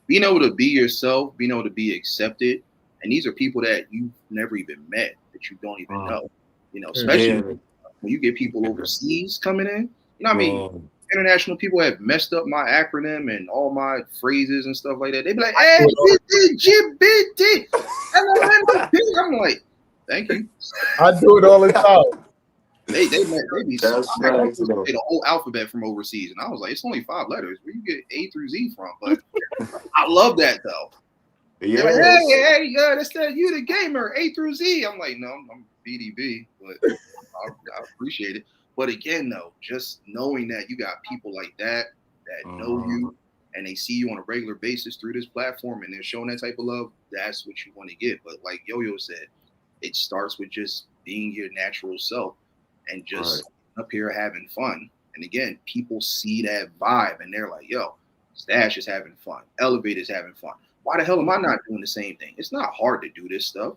being able to be yourself, being able to be accepted. And these are people that you've never even met, that you don't even know. You know, especially when you get people overseas coming in. You know what I mean? International people have messed up my acronym and all my phrases and stuff like that. They be like, hey, LGBT. I'm like, thank you. I do it all the time. They be so say the whole alphabet from overseas, and I was like, it's only 5 letters. Where you get A through Z from? But I love that though. Yeah, like, hey, that's that you the gamer A through Z. I'm like, no, I'm BDB, but I appreciate it. But again, though, just knowing that you got people like that know you and they see you on a regular basis through this platform and they're showing that type of love, that's what you want to get. But like Yo-Yo said, it starts with just being your natural self and just up here having fun. And again, people see that vibe and they're like, yo, Stash is having fun. Elevate is having fun. Why the hell am I not doing the same thing? It's not hard to do this stuff.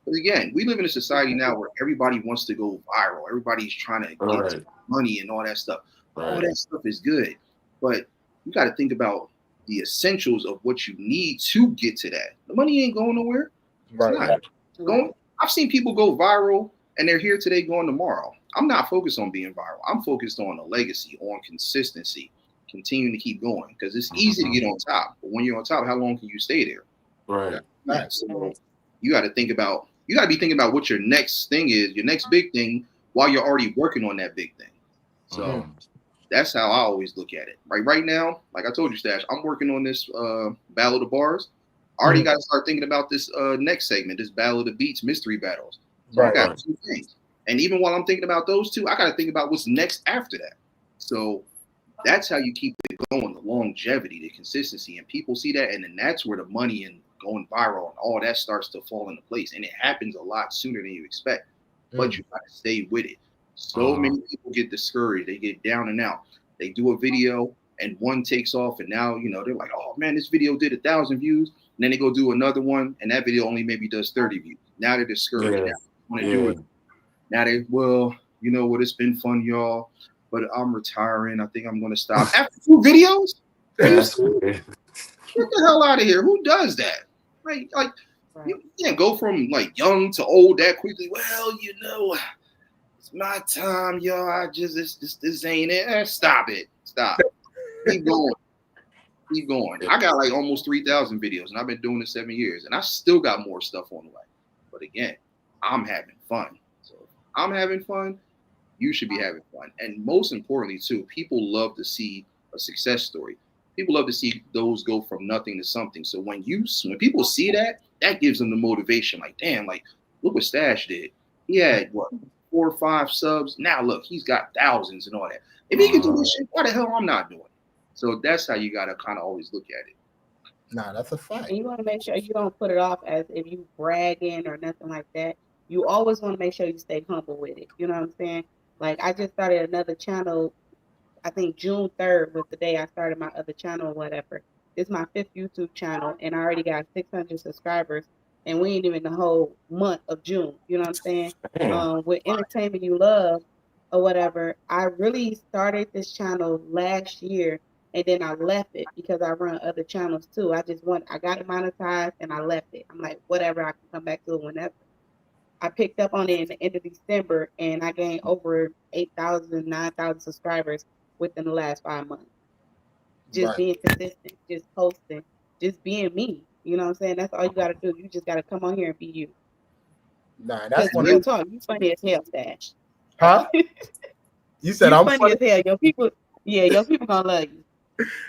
But again, we live in a society now where everybody wants to go viral. Everybody's trying to get money and all that stuff. All that stuff is good. But you got to think about the essentials of what you need to get to that. The money ain't going nowhere. It's not going. I've seen people go viral and they're here today, going tomorrow. I'm not focused on being viral. I'm focused on a legacy, on consistency, continuing to keep going because it's easy to get on top. But when you're on top, how long can you stay there? So you got to think about, you got to be thinking about what your next thing is, your next big thing, while you're already working on that big thing. So that's how I always look at it. Right now, like I told you, Stash, I'm working on this Battle of the Bars. I already got to start thinking about this next segment, this Battle of the Beats mystery battles. So I got 2 things. And even while I'm thinking about those 2, I got to think about what's next after that. So that's how you keep it going, the longevity, the consistency. And people see that. And then that's where the money and going viral and all that starts to fall into place. And it happens a lot sooner than you expect. But you got to stay with it. So many people get discouraged. They get down and out. They do a video and one takes off, and now they're like, oh man, this video did 1,000 views, and then they go do another one, and that video only maybe does 30 views. Now they're discouraged. Yeah. Now they want to do it. Now they, well, you know what? It's been fun, y'all, but I'm retiring. I think I'm going to stop after 2 videos. That's Get the hell out of here. Who does that? Like Right. you can't go from like young to old that quickly. Well, it's my time, y'all. I just this ain't it. Stop it. Stop. Keep going. Keep going. I got like almost 3,000 videos, and I've been doing this 7 years, and I still got more stuff on the way. But again, I'm having fun. So if I'm having fun, you should be having fun. And most importantly, too, people love to see a success story. People love to see those go from nothing to something. So when people see that, that gives them the motivation. Like, damn, like look what Stash did. He had what 4 or 5 subs. Now look, he's got thousands and all that. If he can do this shit, why the hell I'm not doing it? So that's how you gotta kind of always look at it. Nah, that's a fact. And you want to make sure you don't put it off as if you bragging or nothing like that. You always want to make sure you stay humble with it. You know what I'm saying? Like I just started another channel. I think June 3rd was the day I started my other channel or whatever. It's my 5th YouTube channel, and I already got 600 subscribers, and we ain't even the whole month of June. You know what I'm saying? With Entertainment You Love or whatever, I really started this channel last year, and then I left it because I run other channels too. I got it monetized, and I left it. I'm like, whatever, I can come back to it whenever. I picked up on it in the end of December, and I gained over 8,000, 9,000 subscribers within the last 5 months. Just being consistent, just posting, just being me. You know what I'm saying? That's all you got to do. You just got to come on here and be you. Nah, that's one. Real talk, you funny as hell, Stash. Huh? You said I'm funny as hell. Your people gonna love you.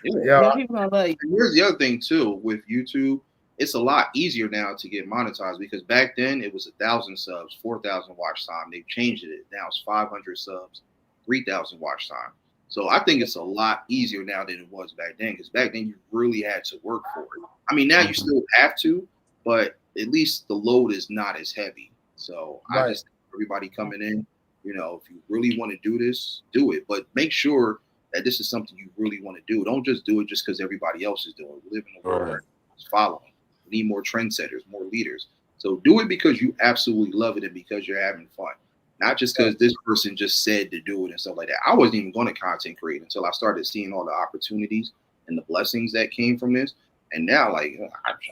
Yeah. Your people gonna love you. And here's the other thing too with YouTube. It's a lot easier now to get monetized because back then it was 1,000 subs, 4,000 watch time. They've changed it. Now it's 500 subs, 3,000 watch time. So I think it's a lot easier now than it was back then because back then you really had to work for it. I mean, now you still have to, but at least the load is not as heavy. So I just think everybody coming in, if you really want to do this, do it. But make sure that this is something you really want to do. Don't just do it just because everybody else is doing it. We live in a world where it's following. We need more trendsetters, more leaders. So do it because you absolutely love it and because you're having fun. Not just because this person just said to do it and stuff like that. I wasn't even going to content create until I started seeing all the opportunities and the blessings that came from this. And now, like,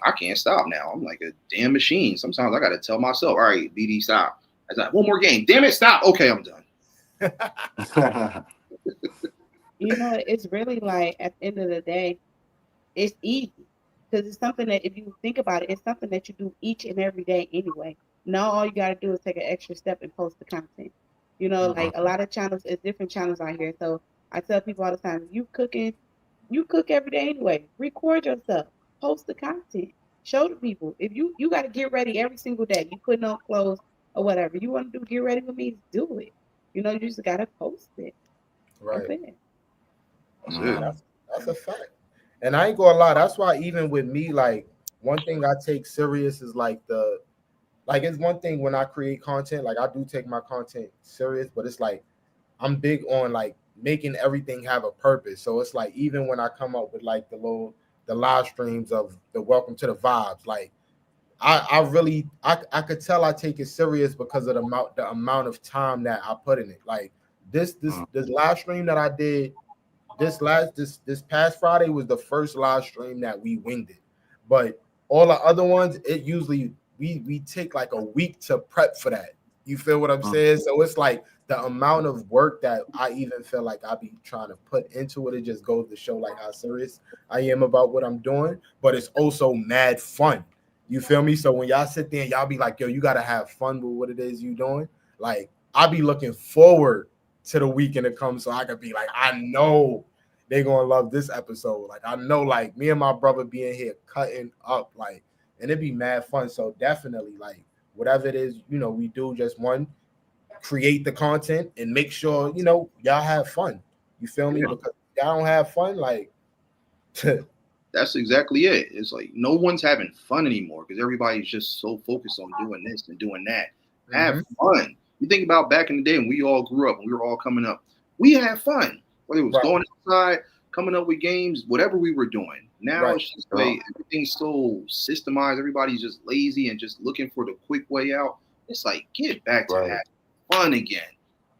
I can't stop now. I'm like a damn machine. Sometimes I got to tell myself, all right, BD, stop. I was like, one more game. Damn it, stop. Okay, I'm done. It's really like at the end of the day, it's easy. Because it's something that, if you think about it, it's something that you do each and every day anyway. Now all you got to do is take an extra step and post the content. Like a lot of channels, it's different channels out here. So I tell people all the time, you cook every day anyway. Record yourself. Post the content. Show the people. If you got to get ready every single day. You putting on clothes or whatever. You want to do, get ready with me, do it. You just got to post it. Right. That's it. That's a fact. And I ain't gonna lie, that's why even with me, like one thing I take serious is it's one thing when I create content, like I do take my content serious, but it's like I'm big on like making everything have a purpose. So it's like even when I come up with like the live streams of the Welcome to the Vibes, like I could tell I take it serious because of the amount of time that I put in it. Like this live stream that I did. This past Friday was the first live stream that we winged it, but all the other ones, it usually we take like a week to prep for that. You feel what I'm saying? So it's like the amount of work that I even feel like I be trying to put into it. It just goes to show like how serious I am about what I'm doing, but it's also mad fun. You feel me? So when y'all sit there and y'all be like, yo, you gotta have fun with what it is you doing. Like I be looking forward to the weekend to come so I could be like, I know they gonna love this episode. Like I know like me and my brother being here cutting up, like, and it'd be mad fun. So definitely like whatever it is, we do, just create the content and make sure, y'all have fun. You feel me? Because y'all don't have fun, like that's exactly it. It's like no one's having fun anymore because everybody's just so focused on doing this and doing that. Have fun. You think about back in the day when we all grew up and we were all coming up, we had fun. Whether it was going outside, coming up with games, whatever we were doing. Now Right. it's just like everything's so systemized. Everybody's just lazy and just looking for the quick way out. It's like, get back to having fun again.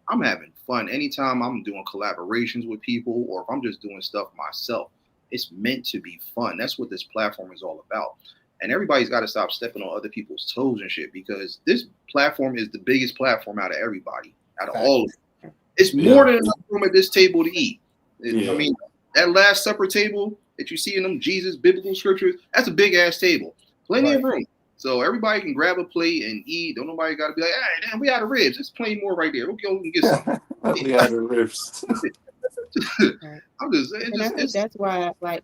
I'm having fun anytime I'm doing collaborations with people, or if I'm just doing stuff myself. It's meant to be fun. That's what this platform is all about. And everybody's got to stop stepping on other people's toes and shit, because this platform is the biggest platform out of everybody, out of all of them. It's more than enough room at this table to eat. I mean, that Last Supper table that you see in them Jesus biblical scriptures, that's a big ass table. Plenty of room. So everybody can grab a plate and eat. Don't nobody got to be like, hey, damn, we out of ribs. There's plenty more right there. We'll go and get some. We out of ribs. I'm just saying. And I think that's why, like,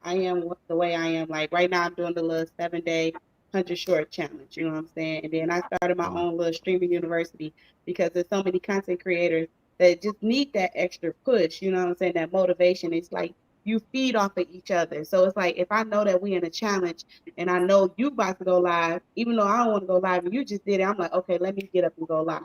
I am the way I am. Like, right now I'm doing the little 7-day 100 short challenge. You know what I'm saying? And then I started my own little streaming university, because there's so many content creators that just need that extra push. You know what I'm saying? That motivation. It's like you feed off of each other. So it's like, if I know that we in a challenge and I know you about to go live, even though I don't want to go live and you just did it, I'm like, okay, let me get up and go live.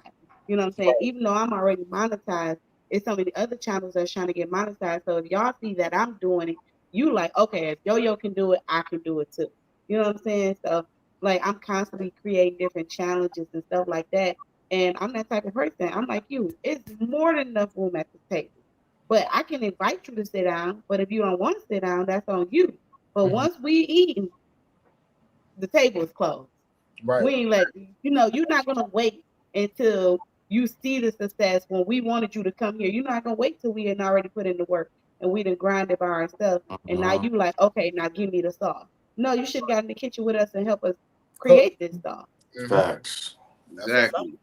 You know what I'm saying? Even though I'm already monetized, it's so many other channels that's trying to get monetized. So if y'all see that I'm doing it, you like, okay, if Yo-Yo can do it, I can do it too. You know what I'm saying? So like, I'm constantly creating different challenges and stuff like that. And I'm that type of person. I'm like you. It's more than enough room at the table. But I can invite you to sit down. But if you don't want to sit down, that's on you. But once we eat, the table is closed. Right. We ain't you're not gonna wait until you see the success when we wanted you to come here. You're not gonna wait till we had already put in the work and we done grinded by ourselves. And now you like, okay, now give me the sauce. No, you should have got in the kitchen with us and help us create this sauce. Facts. Exactly.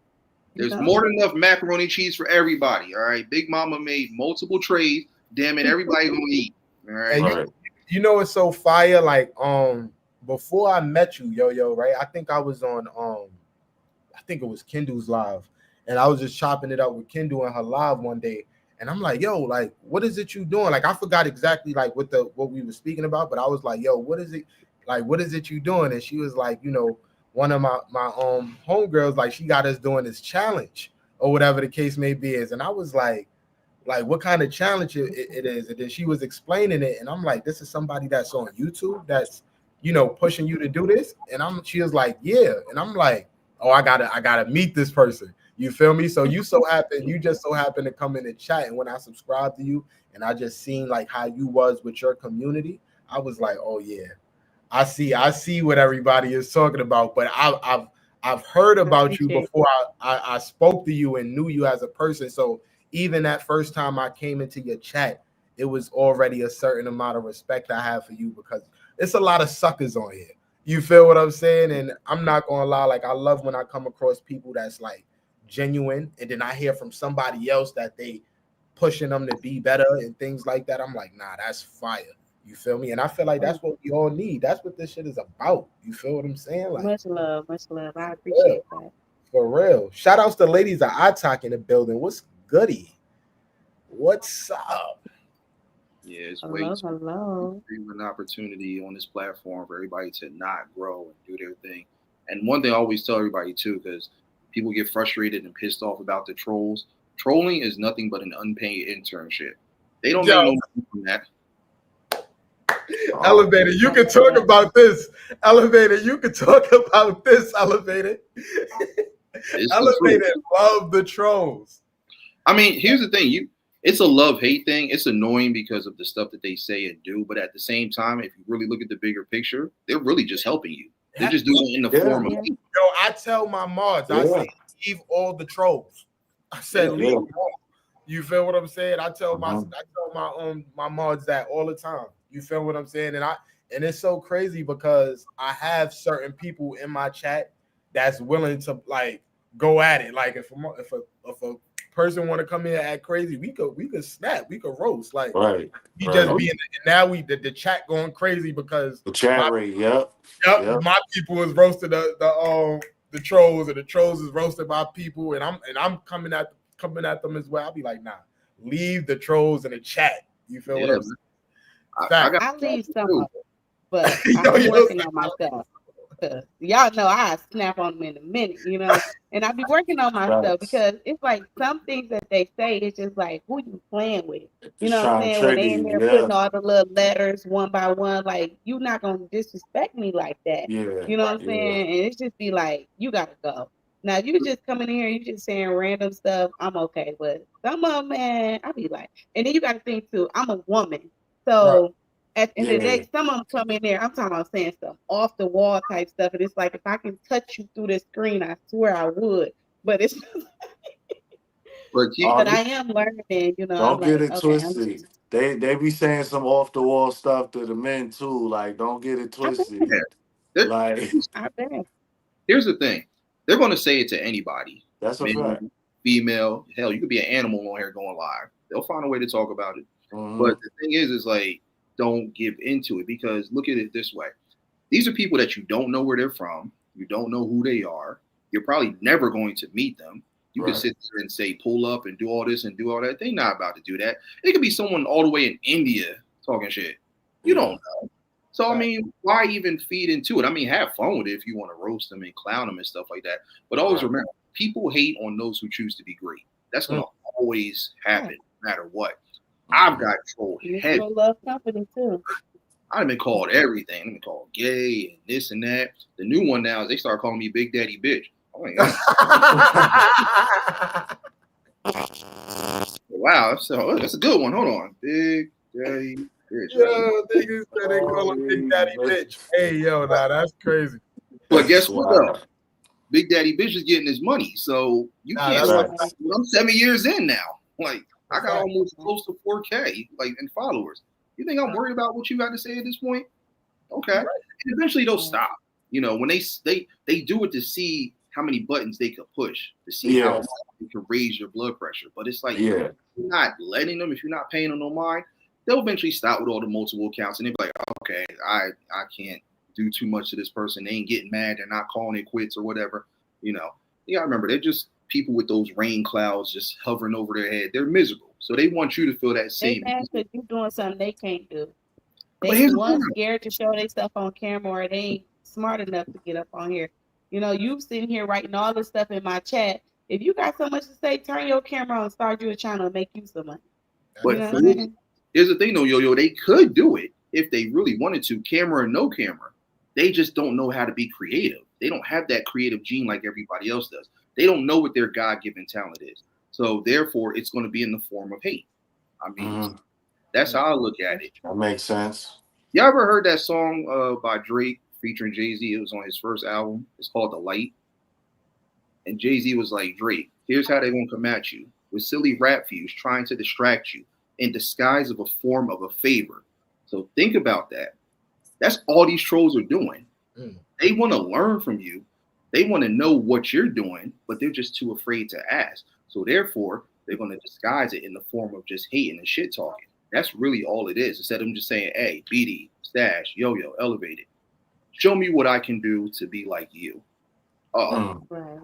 There's more than enough macaroni and cheese for everybody. All right. Big Mama made multiple trays. Damn it, everybody gonna eat. All right. And you know it's so fire. Like before I met you, Yo-Yo, right? I think I was on I think it was Kendall's live, and I was just chopping it up with Kendall and her live one day. And I'm like, yo, like, what is it you doing? Like, I forgot exactly like what we were speaking about, but I was like, yo, what is it? Like, what is it you doing? And she was like, you know, one of my homegirls, like, she got us doing this challenge or whatever the case may be is. And I was like, what kind of challenge it is? And then she was explaining it, and I'm like, this is somebody that's on YouTube that's, you know, pushing you to do this. And she was like, yeah. And I'm like, oh, I gotta meet this person. You feel me? So you just so happen to come in the chat, and when I subscribed to you and I just seen like how you was with your community, I was like, oh yeah, I see what everybody is talking about. But I've heard about you before I spoke to you and knew you as a person. So even that first time I came into your chat, it was already a certain amount of respect I have for you, because it's a lot of suckers on here. You feel what I'm saying? And I'm not gonna lie, like, I love when I come across people that's like genuine, and then I hear from somebody else that they pushing them to be better and things like that. I'm like, nah, that's fire. You feel me? And I feel like that's what we all need. That's what this shit is about. You feel what I'm saying? Like, much love. I appreciate that. For real. Shout outs to ladies at iTalk in the building. What's goody? What's up? Yeah, it's hello. An opportunity on this platform for everybody to not grow and do their thing. And one thing I always tell everybody too, because people get frustrated and pissed off about the trolls. Trolling is nothing but an unpaid internship. They don't make no money from that. Elevator, you can talk about this. Elevator, you can talk about this. Elevator. Elevator love the trolls. I mean, here's the thing. It's a love-hate thing. It's annoying because of the stuff that they say and do. But at the same time, if you really look at the bigger picture, they're really just helping you. They're just doing it in the form of. Yo, I tell my mods, I say, leave all the trolls. I said, leave them all. You feel what I'm saying? I tell my mods that all the time. You feel what I'm saying? And it's so crazy because I have certain people in my chat that's willing to like go at it. Like if a person want to come in and act crazy, we could snap, we could roast. Like just being now the chat going crazy because the chat rate, yep. My people is roasting the trolls, and the trolls is roasting my people, and I'm coming at them as well. I'll be like, nah, leave the trolls in the chat. You feel what I'm saying? I leave some of it, but I'm working on myself. Y'all know I snap on them in a minute, you know. And I be working on myself Facts. because it's like some things that they say, it's just like, who you playing with? You Just know what I'm trying to saying? When trigger they in you. there putting all the little letters one by one, like, you not going to disrespect me like that. Yeah. You know what I'm Yeah. saying? And it's just be like, you got to go. Now, if you just coming in here, you just saying random stuff, I'm okay. But some of them, man, I be like, and then you got to think too, I'm a woman. So at the end of the Yeah. day, some of them come in there, I'm talking about saying some off the wall type stuff. And it's like, if I can touch you through the screen, I swear I would. But it's But but I am learning, you know. I'm Don't get like, it okay, twisted. They be saying some off the wall stuff to the men too. Like, don't get it I bet, twisted. there- Like, I bet. here's the thing: they're going to say it to anybody, that's a male, fact. female. Hell, you could be an animal on here going live. They'll find a way to talk about it. Mhm. But the thing is like, don't give into it, because look at it this way: these are people that you don't know where they're from. You don't know who they are. You're probably never going to meet them. You can Right. sit there and say, pull up and do all this and do all that. They're not about to do that. It could be someone all the way in India talking shit. You Yeah. don't know. So, I Right. mean, why even feed into it? I mean, have fun with it if you want to roast them and clown them and stuff like that. But always Right. remember, people hate on those who choose to be great. That's going to always happen, no matter what. I've got trolled You heavy. still love company too. I've been called everything. I've been called gay and this and that. The new one now is they start calling me Big Daddy Bitch. Oh my God. Wow, so that's a good one. Hold on. Big Daddy Bitch. Yo, niggas said they call him Big Daddy Bitch. Hey, yo, nah, that's crazy. But guess what Wow. though? Big Daddy Bitch is getting his money. So you Nah, can't that's Right. a I'm 7 years in now. Like I got fact. almost close to 4K in followers. You think I'm worried about what you got to say at this point? Okay. And eventually they'll stop. You know, when they do it to see how many buttons they could push, to see how Yeah. much you can raise your blood pressure. But it's like, Yeah. if you're not letting them, if you're not paying them no mind, they'll eventually stop with all the multiple accounts and they'll be like, okay, I can't do too much to this person. They ain't getting mad, they're not calling it quits or whatever. You know, you gotta remember, they're just people with those rain clouds just hovering over their head. They're miserable. So they want you to feel that They same. mad because you doing something they can't do. But They here's the one thing. scared to show their stuff on camera, or they ain't smart enough to get up on here. You know, you sitting here writing all this stuff in my chat. If you got so much to say, turn your camera on and start you a channel and make you some money. But You know what I'm saying? here's the thing though, Yo-Yo, they could do it if they really wanted to, camera or no camera. They just don't know how to be creative. They don't have that creative gene like everybody else does. They don't know what their God-given talent is. So therefore, it's going to be in the form of hate. I mean, Mhm. that's how I look at it. That makes sense. Y'all ever heard that song by Drake featuring Jay-Z? It was on his first album. It's called The Light. And Jay-Z was like, Drake, here's how they're going to come at you with silly rap views trying to distract you in disguise of a form of a favor. So think about that. That's all these trolls are doing. They want to learn from you. They want to know what you're doing, but they're just too afraid to ask. So therefore, they're going to disguise it in the form of just hating and shit talking. That's really all it is. Instead of them just saying, hey, BD, Stash, Yo-Yo, Elevated, show me what I can do to be like you. Oh, Right.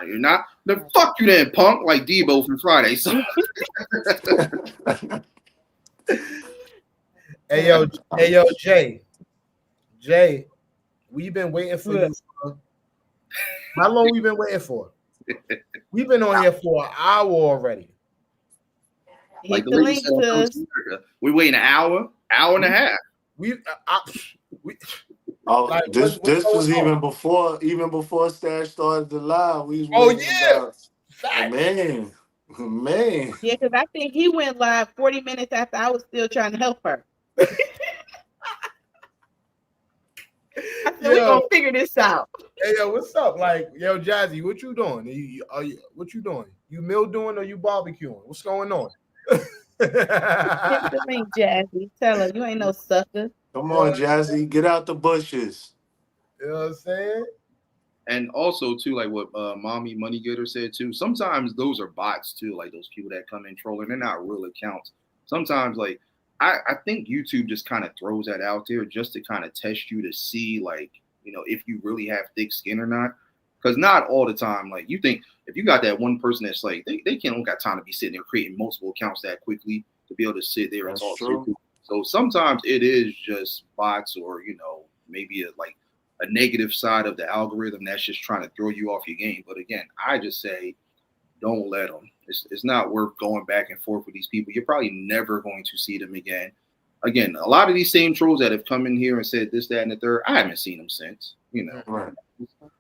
you're not? Then fuck you then, punk, like Debo from Friday. So Hey, yo, Jay, we've been waiting for you. How long we been waiting for? We've been on here for an hour already. like Hit the the lady link said on to Coach America, we waiting an hour and a half. We Oh, like this what's was going on? even before Stash started the live. We was Oh waiting yeah, about facts. man. Yeah, because I think he went live 40 minutes after I was still trying to help her. I said, we're Yo, gonna figure this out. hey yo, what's up? Like, yo, Jazzy, what you doing? What you doing? You meal doing or you barbecuing? What's going on? Hit the link, Jazzy. Tell her you ain't no sucker. Come on, Jazzy, get out the bushes. You know what I'm saying? And also too, like what Mommy Money Getter said too. Sometimes those are bots too, like those people that come in trolling. They're not real accounts. Sometimes, like I think YouTube just kind of throws that out there just to kind of test you to see, like, you know, if you really have thick skin or not. Because not all the time, like you think if you got that one person that's like they can't don't got time to be sitting there creating multiple accounts that quickly to be able to sit there and That's talk true. shit. So sometimes it is just bots or, you know, maybe a negative side of the algorithm that's just trying to throw you off your game. But again, I just say don't let them. It's not worth going back and forth with these people. You're probably never going to see them again. Again, a lot of these same trolls that have come in here and said this, that, and the third, I haven't seen them since, Right.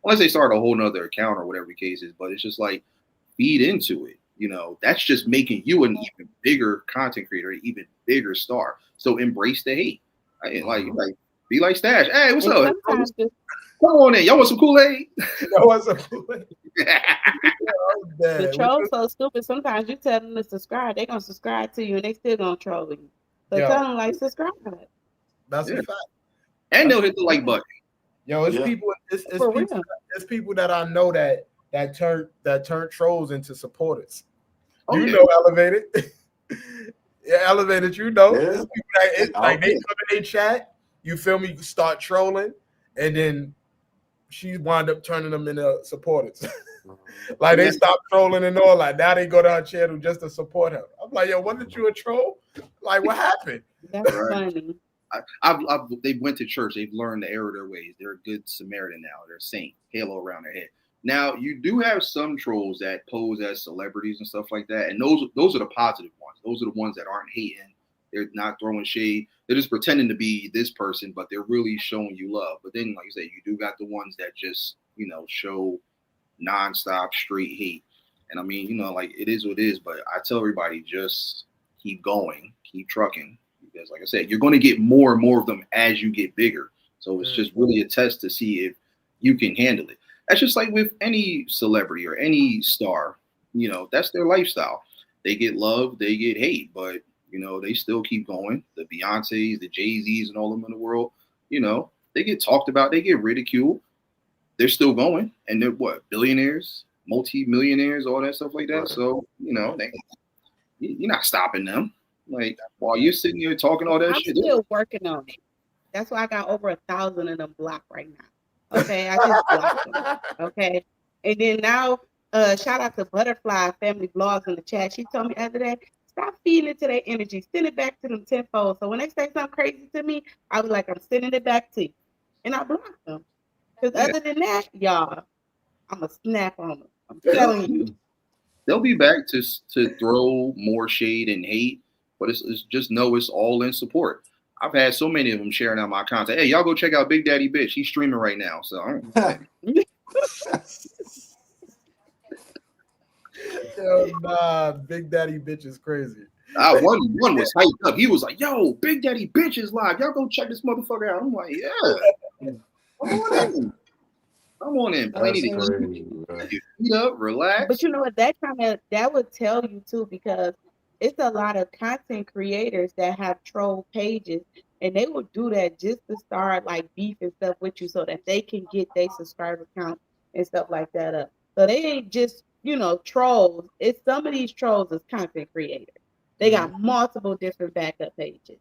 unless they start a whole nother account or whatever the case is. But it's just like, feed into it. That's just making you an even bigger content creator, an even bigger star. So embrace the hate. Like be like Stash. Hey, what's And up? sometimes Come on in. Y'all want some Kool-Aid? That was a the trolls so stupid. Sometimes you tell them to subscribe, they're gonna subscribe to you, and they still gonna troll you. So Yo. tell them like subscribe. That's Yeah. a fact. And they'll hit the like button. Yo, it's Yeah. people. It's For people. real. It's people that I know that turn trolls into supporters. Oh, You yeah. know, Elevated. Yeah, Elevated. You know, Yeah. it's people that it's like they come in their chat. You feel me? Start trolling, and then she wind up turning them into supporters. Like they stop trolling and all. Like now they go to her channel just to support her. I'm like, yo, wasn't you a troll? Like, what happened? That's Right. funny. They went to church. They've learned the error of their ways. They're a good Samaritan now. They're a saint. Halo around their head. Now you do have some trolls that pose as celebrities and stuff like that, and those are the positive ones. Those are the ones that aren't hating. They're not throwing shade. They're just pretending to be this person, but they're really showing you love. But then, like I said, you do got the ones that just show nonstop straight hate. And I mean, like it is what it is. But I tell everybody, just keep going, keep trucking. Because like I said, you're going to get more and more of them as you get bigger. So it's just really a test to see if you can handle it. That's just like with any celebrity or any star, that's their lifestyle. They get love, they get hate, but they still keep going. The Beyoncés, the Jay-Z's and all of them in the world, they get talked about, they get ridiculed. They're still going. And they're billionaires, multi-millionaires, all that stuff like that. Right. So, you're not stopping them. Like while you're sitting here talking all that I'm shit. I'm still working on it. That's why I got over 1,000 of them blocked right now. Okay, I just blocked them. Okay, and then now, shout out to Butterfly Family Blogs in the chat. She told me the other day, stop feeding into their energy, send it back to them tenfold. So when they say something crazy to me, I was like, I'm sending it back to you, and I blocked them. Because other than that, y'all, I'm gonna snap on them. I'm telling you. They'll be back to throw more shade and hate, but it's just know it's all in support. I've had so many of them sharing out my content. Hey, y'all go check out Big Daddy Bitch. He's streaming right now. So Yo, nah, Big Daddy Bitch is crazy. One was hyped up. He was like, yo, Big Daddy Bitch is live. Y'all go check this motherfucker out. I'm like, yeah. Come on in. Plenty to keep your feet up, relax. But you know what? That would tell you too, because it's a lot of content creators that have troll pages, and they will do that just to start like beef and stuff with you, so that they can get their subscriber count and stuff like that up. So they ain't just trolls. It's some of these trolls is content creators. They got multiple different backup pages.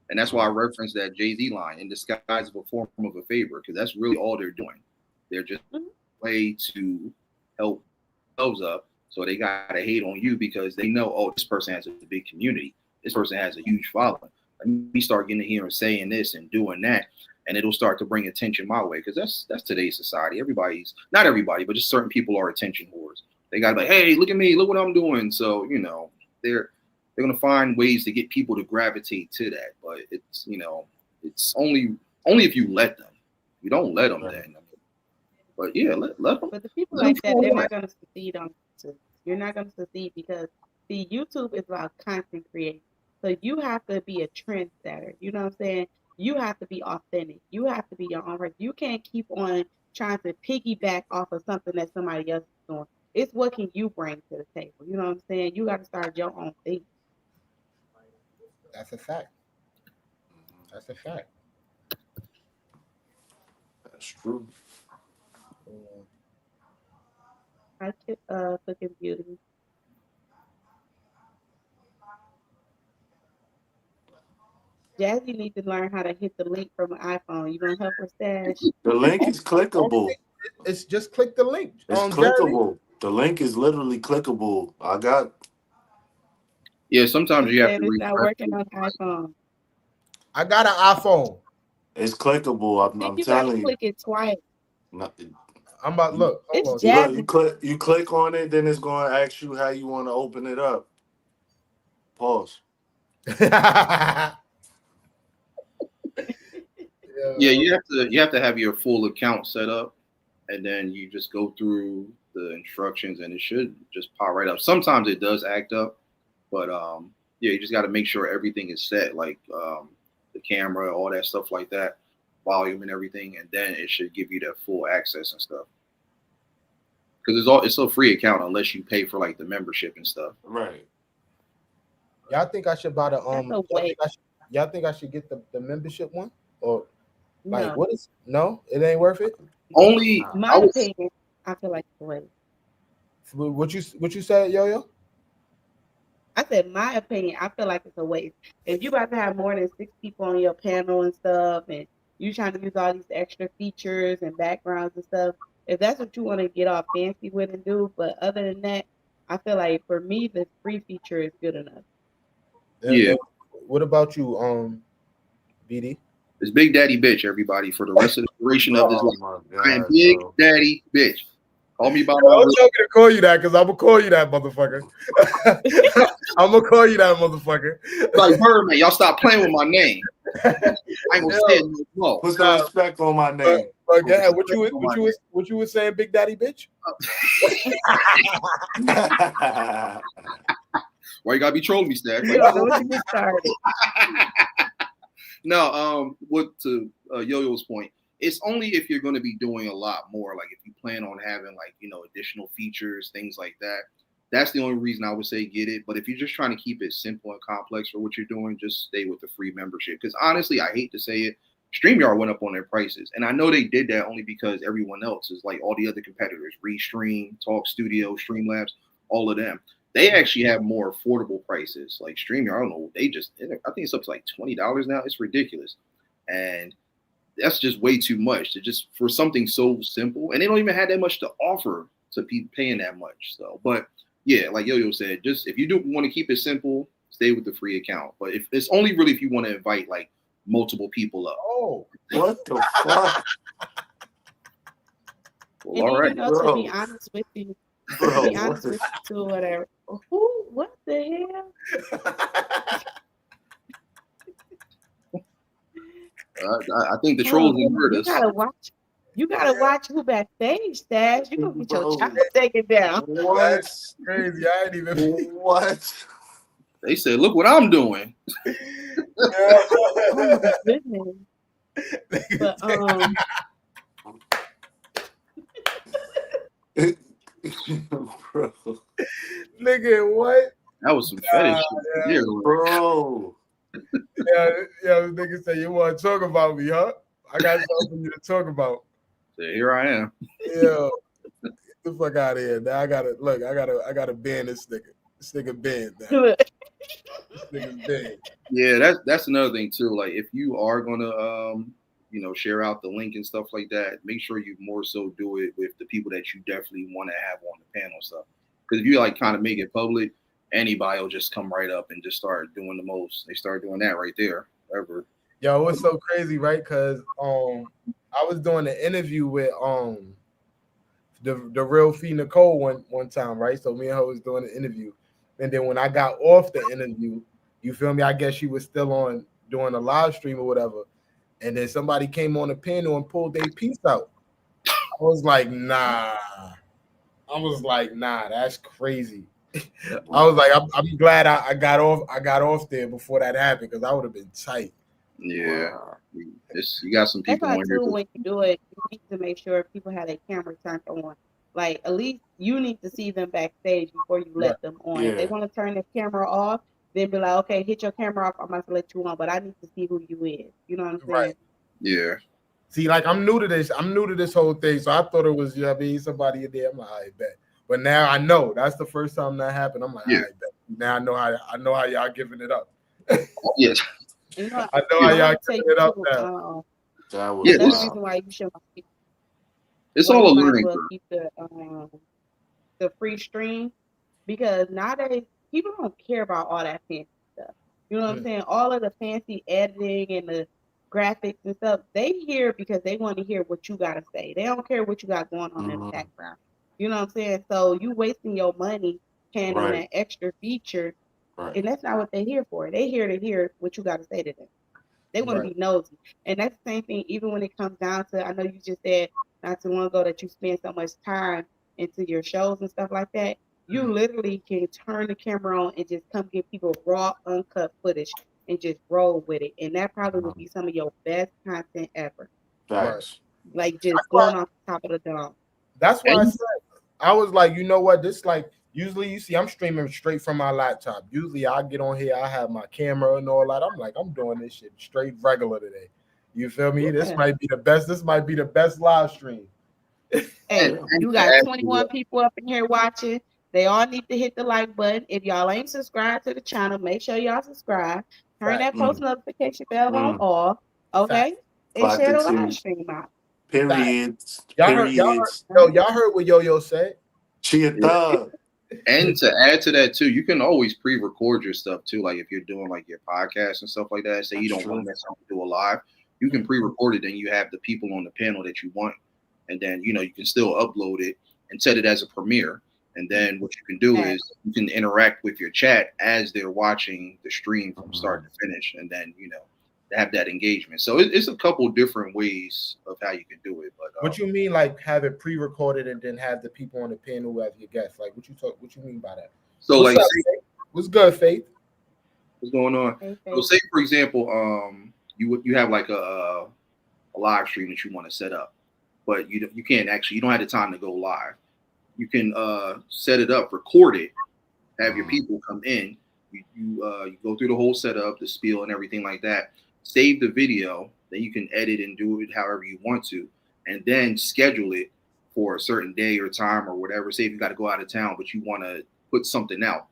And that's why I referenced that Jay-Z line, in disguise of a form of a favor, because that's really all they're doing. They're just a way to help themselves up. So they got to hate on you because they know, oh, this person has a big community. This person has a huge following. Let me start getting in here and saying this and doing that. And it'll start to bring attention my way, because that's today's society. Not everybody, but just certain people are attention whores. They got to be like, hey, look at me. Look what I'm doing. So, they're going to find ways to get people to gravitate to that. But it's, it's only if you let them. If you don't let them, then. But yeah, let them. But the people like that, they're not going to succeed on YouTube. You're not going to succeed because, see, YouTube is about content creation. So you have to be a trendsetter. You know what I'm saying? You have to be authentic. You have to be your own person. You can't keep on trying to piggyback off of something that somebody else is doing. It's what can you bring to the table. You know what I'm saying? You got to start your own thing. That's a fact. That's a fact. That's true. I Cooking Beauty. Jazzy needs to learn how to hit the link from an iPhone. You gonna help her, Stash? The link is clickable. It's just click the link. It's clickable. The link is literally clickable. Yeah, sometimes you have to It's not working on iPhone. I got an iPhone. It's clickable. Then I'm you gotta telling you. click it twice. No, I'm about look. It's Hold You on. look, jazzy. you click on it, then it's going to ask you how you want to open it up. Pause. Yeah, you have to have your full account set up, and then you just go through the instructions, and it should just pop right up. Sometimes it does act up, but yeah, you just got to make sure everything is set, like the camera, all that stuff like that, volume and everything, and then it should give you that full access and stuff. Because it's a free account unless you pay for like the membership and stuff. Right. Y'all think I should buy the That's a Y'all think waste. y'all think I should get the membership one, or like No. what is no? It ain't worth it. Only Nah. I My was opinion, I feel like it's a waste. What you said, Yo-Yo? I said my opinion, I feel like it's a waste. If you about to have more than 6 people on your panel and stuff, and you trying to use all these extra features and backgrounds and stuff, if that's what you want to get all fancy with and do, but other than that, I feel like for me the free feature is good enough. Yeah. What about you, BD? it's Big Daddy Bitch, everybody, for the rest of the duration of this Oh life. my I am god, Big bro. Daddy Bitch. Call me by my Don't real. tell me to call you that, because I'm gonna call you that, motherfucker. I'm gonna call you that, motherfucker. Like Birdman, y'all stop playing with my name. I ain't gonna say it no more. Put some respect on my name. But go ahead. Put some respect on my name. What you was saying, Big Daddy bitch? Why you gotta be trolling me, Stack? You don't know what you just started. No, what to Yo-Yo's point, it's only if you're going to be doing a lot more. Like if you plan on having like additional features, things like that. That's the only reason I would say get it. But if you're just trying to keep it simple and complex for what you're doing, just stay with the free membership. Because honestly, I hate to say it, StreamYard went up on their prices, and I know they did that only because everyone else is like all the other competitors, Restream, Talk Studio, Streamlabs, all of them. They actually have more affordable prices. Like StreamYard, I don't know, I think it's up to like $20 now. It's ridiculous, and that's just way too much to just for something so simple. And they don't even have that much to offer to people paying that much. So, but yeah, like Yo-Yo said, just if you do want to keep it simple, stay with the free account. But if it's only really if you want to invite like multiple people up. Oh, What the fuck? Well, And all then, right. to be honest with you, Bro, to be honest with you too, whatever. Who? What the hell? I think the trolls didn't hurt You us. gotta watch. You gotta watch who backstage, Stash. You gonna get your Bro. child taken down. What? crazy. I ain't even. What? They said, "Look what I'm doing." Oh my goodness. But Bro. Nigga, what? That was some fetish shit. Yeah, Bro. Yeah, nigga say you want to talk about me, huh? I got something for you to talk about. so here I am. Yeah, get the fuck out of here. Now I gotta ban this nigga. This nigga banned now. This nigga's banned. Yeah, that's another thing too. Like if you are gonna share out the link and stuff like that, make sure you more so do it with the people that you definitely want to have on the panel stuff. Because if you like kind of make it public, anybody will just come right up and just start doing the most. They start doing that right there. Ever. Yo, it was so crazy, right? Because I was doing an interview with the real Fee Nicole one time, right? So me and her was doing an interview, and then when I got off the interview, you feel me? I guess she was still on doing a live stream or whatever, and then somebody came on the panel and pulled their piece out. I was like, nah. That's crazy. I was like, I'm glad I got off there before that happened, because I would have been tight. Yeah, you got some that's people why on here. too. When you do it, you need to make sure people have their camera turned on. Like at least you need to see them backstage before you let them on. Yeah. If they want to turn their camera off, then be like, okay, hit your camera off. I'm about to let you on, but I need to see who you is. You know what I'm saying? Right. Yeah. See, like I'm new to this whole thing, so I thought it was somebody in there. I'm like, I bet, but now I know that's the first time that happened. I'm like, Yeah. I bet. Now I know how y'all giving it up. Yes. You know, I know how y'all giving it up now. That was Yeah, another wild. reason why you should. It's Why all a you might as learning well curve. keep the free stream, because nowadays people don't care about all that fancy stuff. You know what I'm saying? All of the fancy editing and the graphics and stuff, they hear because they want to hear what you gotta say. They don't care what you got going on in the Mhm. background. You know what I'm saying? So you wasting your money paying on Right, that extra feature, right. and that's not what they're here for. They here to hear what you gotta say to them. They want to Right. be nosy. And that's the same thing, even when it comes down to, I know you just said not too long ago that you spend so much time into your shows and stuff like that. You Mhm. literally can turn the camera on and just come give people raw, uncut footage and just roll with it. And that probably would Mhm. be some of your best content ever. Right. Facts. Like just That's why. going off the top of the dome. That's why I And said I was like, you know what? This like usually you see I'm streaming straight from my laptop. Usually I get on here, I have my camera and all that. I'm like, I'm doing this shit straight regular today. You feel me? This Yeah. might be the best. This might be the best live stream. Hey, Yeah. you to got add to 21 people up in here watching. They all need to hit the like button. If y'all ain't subscribed to the channel, make sure y'all subscribe. Turn Fact. that post Mm, notification bell on mm. all, Fact. okay? And Clock share the the live T. stream out. Fact. Periods. Y'all heard, Periods. yo, Huh? y'all heard what Yo-Yo said? She a yeah. thug. And to add to that too, you can always pre-record your stuff too. Like if you're doing like your podcast and stuff like that, say you That's don't want true. to necessarily do a live, you can pre-record it. Then you have the people on the panel that you want, and then you can still upload it and set it as a premiere. And then what you can do Hey, is you can interact with your chat as they're watching the stream from start Mhm. to finish, and then have that engagement. So it's a couple different ways of how you can do it. But What you mean, like have it pre-recorded and then have the people on the panel as your guests? Like what you talk? What you mean by that? so What's like, up, say, Faith? What's good, Faith? what's going on? hey, So Faith. say for example, you have like a live stream that you want to set up, but you can't actually you don't have the time to go live. You can set it up, record it, have your Mhm. people come in. You go through the whole setup, the spiel, and everything like that. Save the video, then you can edit and do it however you want to, and then schedule it for a certain day or time or whatever. Say if you got to go out of town, but you want to put something out,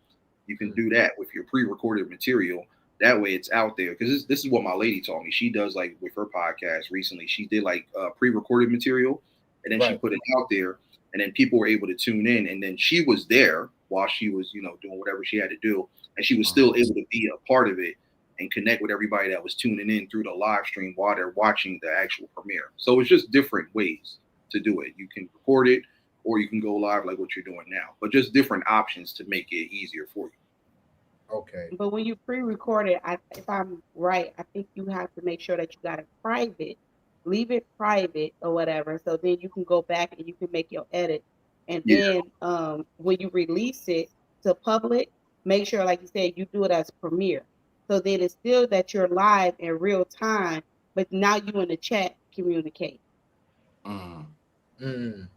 you can do that with your pre-recorded material. That way, it's out there because this is what my lady told me. She does like with her podcast recently. She did like pre-recorded material, and then she Right. put it out there, and then people were able to tune in, and then she was there while she was doing whatever she had to do, and she was still Mhm. able to be a part of it and connect with everybody that was tuning in through the live stream while they're watching the actual premiere. So it's just different ways to do it. You can record it or you can go live like what you're doing now, but just different options to make it easier for you. Okay. But when you pre-record it, if I'm right, I think you have to make sure that you got it private, leave it private or whatever. So then you can go back and you can make your edit. And Yeah, then when you release it to public, make sure, like you said, you do it as premiere. So then it's still that you're live in real time, but now you in the chat communicate. Mm. Mm.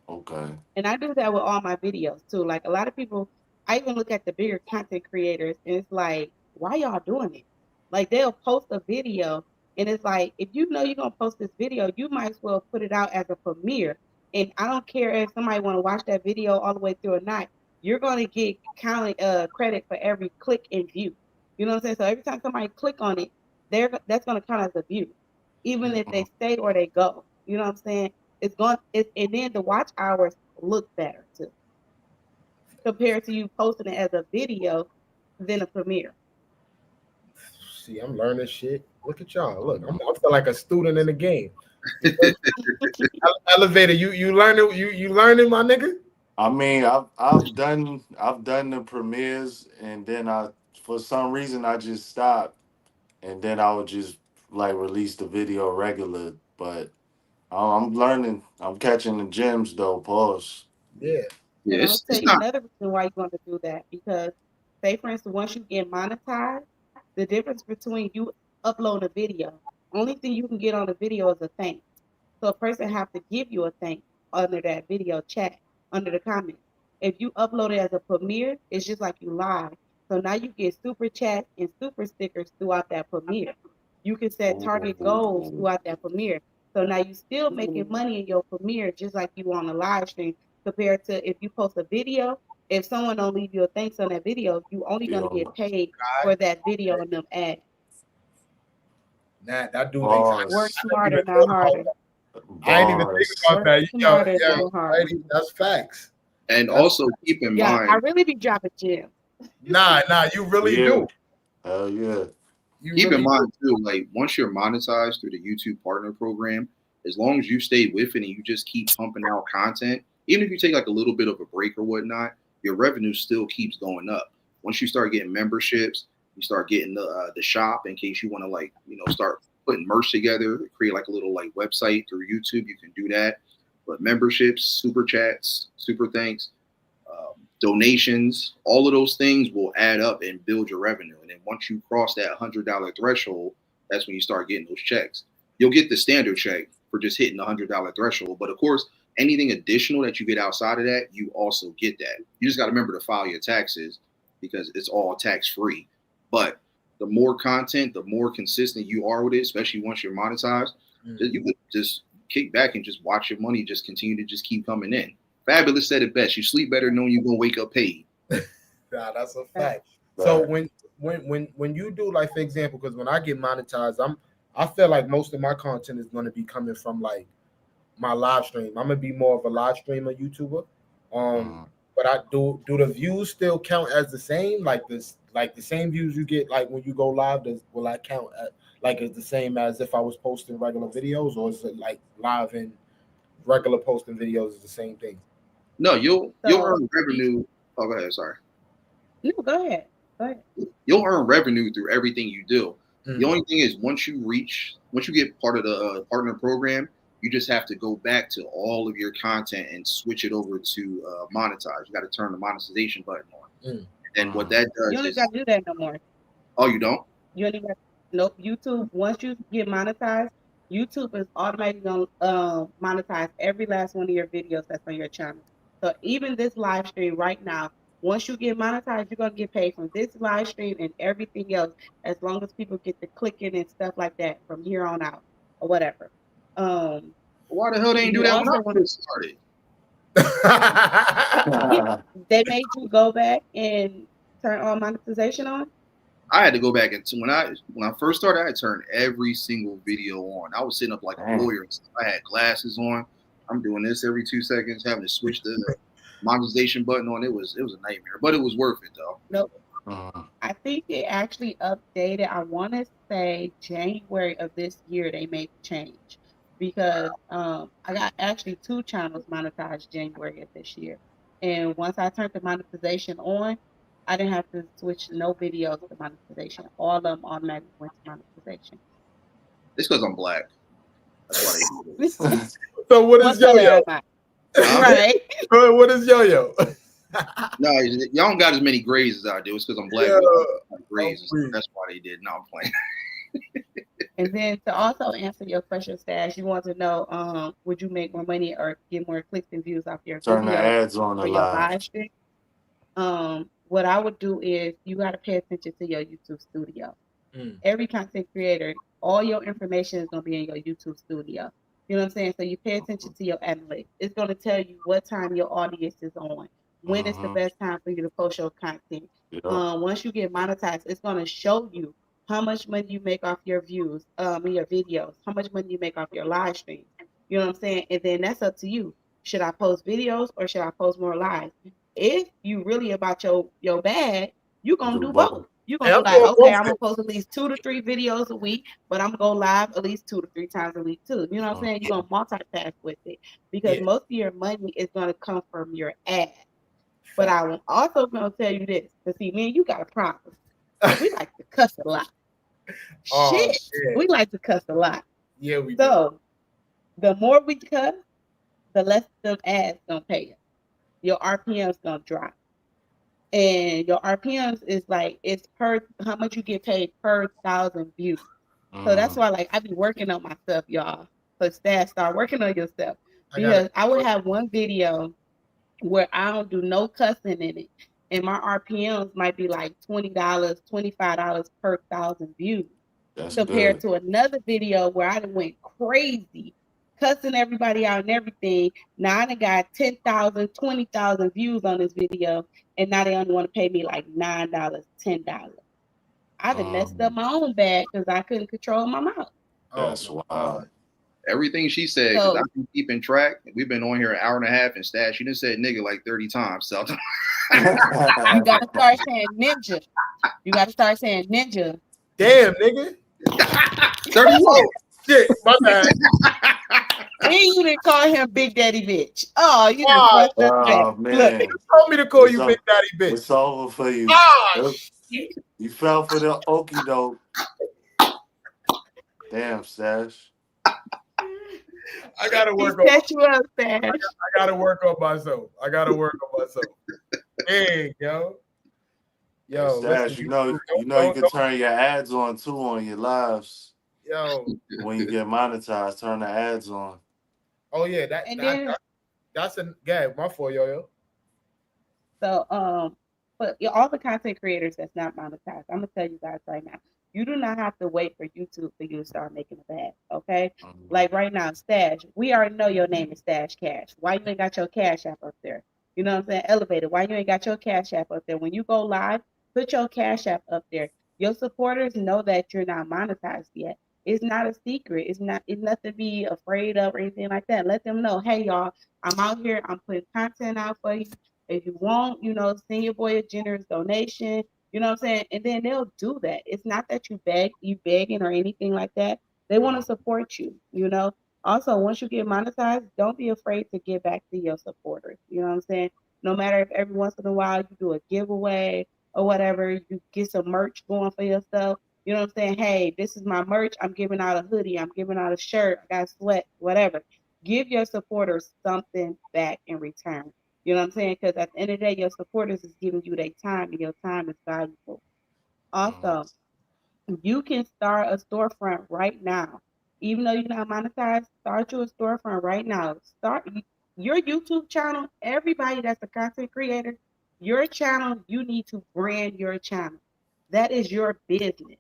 Okay. And I do that with all my videos too. Like a lot of people, I even look at the bigger content creators and it's like, why y'all doing it? Like they'll post a video and it's like, if you know you're gonna post this video, you might as well put it out as a premiere. And I don't care if somebody want to watch that video all the way through or not, you're gonna get counted credit for every click and view. You know what I'm saying? So every time somebody click on it, that's gonna count as a view, even if they Mhm. stay or they go. You know what I'm saying? And then the watch hours look better too, compared to you posting it as a video than a premiere. See, I'm learning shit. Look at y'all. Look, I feel like a student in the game. You feel me? Elevator, you learning you learning, my nigga? I mean, I've done the premieres, and then I for some reason I just stopped, and then I would just like release the video regular. But I'm learning. I'm catching the gems though. Pause. Yeah. And yeah, I'm gonna tell it's you not. another reason why you want to do that, because say for instance, once you get monetized, the difference between you upload a video, only thing you can get on the video is a thanks. So a person have to give you a thanks under that video chat, under the comments. If you upload it as a premiere, it's just like you live. So now you get super chat and super stickers throughout that premiere. You can set target goals Ooh. throughout that premiere. So now you still making money in your premiere just like you on a live stream, compared to if you post a video. If someone don't leave you a thanks on that video, you only gonna get Yo, paid God. for that video and them ads. Nah, that dude ain't. Work pause. I didn't even smarter, not thought about harder. that. I ain't even think Bars. about Work that. smarter Yo, than harder. that's facts. And That's also keep in Yeah, I mind, really be dropping gems. nah. You really Yeah. do. Hell yeah. Keep in mind too, like once you're monetized through the YouTube Partner Program, as long as you stay with it and you just keep pumping out content, even if you take like a little bit of a break or whatnot, your revenue still keeps going up. Once you start getting memberships, you start getting the shop in case you want to like start putting merch together, create like a little like website through YouTube. You can do that. But memberships, super chats, super thanks, donations, all of those things will add up and build your revenue. And then once you cross that $100 threshold, that's when you start getting those checks. You'll get the standard check for just hitting the $100 threshold. But of course, anything additional that you get outside of that, you also get that. You just got to remember to file your taxes because it's all tax free. But the more content, the more consistent you are with it, especially once you're monetized, you could just kick back and just watch your money just continue to just keep coming in. Fabulous said it best. You sleep better knowing you're gonna wake up paid. Nah, that's a fact. So when you do, like, for example, because when I get monetized, I feel like most of my content is gonna be coming from like my live stream. I'm gonna be more of a live streamer YouTuber. But I do the views still count as the same? Like the same views you get like when you go live, will I count at like it's the same as if I was posting regular videos, or is it like live and regular posting videos is the same thing? No, you'll earn revenue. Oh, go ahead. Sorry. No, go ahead. You'll earn revenue through everything you do. The only thing is once you get part of the partner program, you just have to go back to all of your content and switch it over to monetize. You got to turn the monetization button on. And what that does, you don't got to do that no more. Oh, you don't? You don't even. Nope. YouTube. Once you get monetized, YouTube is automatically gonna monetize every last one of your videos that's on your channel. So even this live stream right now, once you get monetized, you're gonna get paid from this live stream and everything else, as long as people get the clicking and stuff like that from here on out or whatever. Why the hell they ain't do that when I first started? They made you go back and turn on monetization on. I had to go back and when I first started, I had turned every single video on. I was sitting up like a lawyer. I had glasses on. I'm doing this every 2 seconds, having to switch the monetization button on. It was a nightmare, but it was worth it though. Nope. I think it actually updated. I want to say January of this year they made the change because I got actually 2 channels monetized January of this year, and once I turned the monetization on, I didn't have to switch no videos to monetization. All of them automatically went to monetization. It's because I'm black. That's why they do it. So what is Yoyo? Right. What is Yoyo? No, y'all don't got as many grades as I do. It's because I'm black. Grades. That's why they did. No, I'm playing. And then to also answer your question, Stash, you want to know, would you make more money or get more clicks and views off your turn the ads on the live stream? What I would do is you got to pay attention to your YouTube studio. Every content creator, all your information is going to be in your YouTube studio. You know what I'm saying? So you pay attention to your analytics. It's going to tell you what time your audience is on, when is the best time for you to post your content. Once you get monetized, it's going to show you how much money you make off your views, in your videos, how much money you make off your live streams. You know what I'm saying? And then that's up to you. Should I post videos or should I post more live? If you really about your bag, you're going to do both. You're going to be like, okay, I'm going to post at least 2 to 3 videos a week, but I'm going to go live at least 2 to 3 times a week too. You know what I'm saying? You're going to multitask with it because most of your money is going to come from your ads. But I'm also going to tell you this, because see, man, you got a problem. We like to cuss a lot. Shit. We like to cuss a lot. Yeah, we do. The more we cuss, the less them ads going to pay us. Your RPM's going to drop. And your RPMs is like, it's per how much you get paid per 1,000 views. So that's why, like, I be working on myself, y'all. So Stash, start working on yourself. Because I would have one video where I don't do no cussing in it. And my RPMs might be like $20, $25 per 1,000 views. That's compared to another video where I went crazy, cussing everybody out and everything. Now I done got 10,000, 20,000 views on this video, and now they only want to pay me like $9, $10. I done messed up my own bag because I couldn't control my mouth. That's wild. Everything she said, because I've been keeping track. We've been on here an hour and a half and Stash. She done said nigga like 30 times. So you gotta start saying ninja. You gotta start saying ninja Damn, nigga. 31. Shit, my bad. And you didn't call him Big Daddy bitch. Oh, you just Ah, fucked us back. Oh Look, man, told me to call it's, you o- Big Daddy bitch. it's over for you. Ah, Yep. shit. You fell for the okie doke. Damn, Stash. I gotta he work on. set you up, Stash. I gotta work on myself. Hey, yo, Hey, Stash, listen, you can turn your ads on too on your lives. yo. When you get monetized, turn the ads on. Oh yeah, And then that's a my fault, yo. so but all the content creators that's not monetized, I'm gonna tell you guys right now, you do not have to wait for YouTube for you to start making a bag. Okay. Like right now, Stash, we already know your name is Stash Cash. Why you ain't got your Cash App up there? You know what I'm saying? Elevated. Why you ain't got your Cash App up there? When you go live, put your Cash App up there. Your supporters know that you're not monetized yet. It's not a secret. It's nothing to be afraid of or anything like that. Let them know, hey y'all, I'm out here, I'm putting content out for you. If you want, send your boy a generous donation. You know what I'm saying? And then they'll do that. It's not that you begging or anything like that. They want to support you. Also, once you get monetized, don't be afraid to give back to your supporters. You know what I'm saying? No matter if every once in a while you do a giveaway or whatever, you get some merch going for yourself. You know what I'm saying? Hey, this is my merch. I'm giving out a hoodie. I'm giving out a shirt. I got sweat, whatever. Give your supporters something back in return. You know what I'm saying? Because at the end of the day, your supporters is giving you their time, and your time is valuable. Also, you can start a storefront right now. Even though you're not monetized, start you a storefront right now. Start your YouTube channel. Everybody that's a content creator, your channel, you need to brand your channel. That is your business.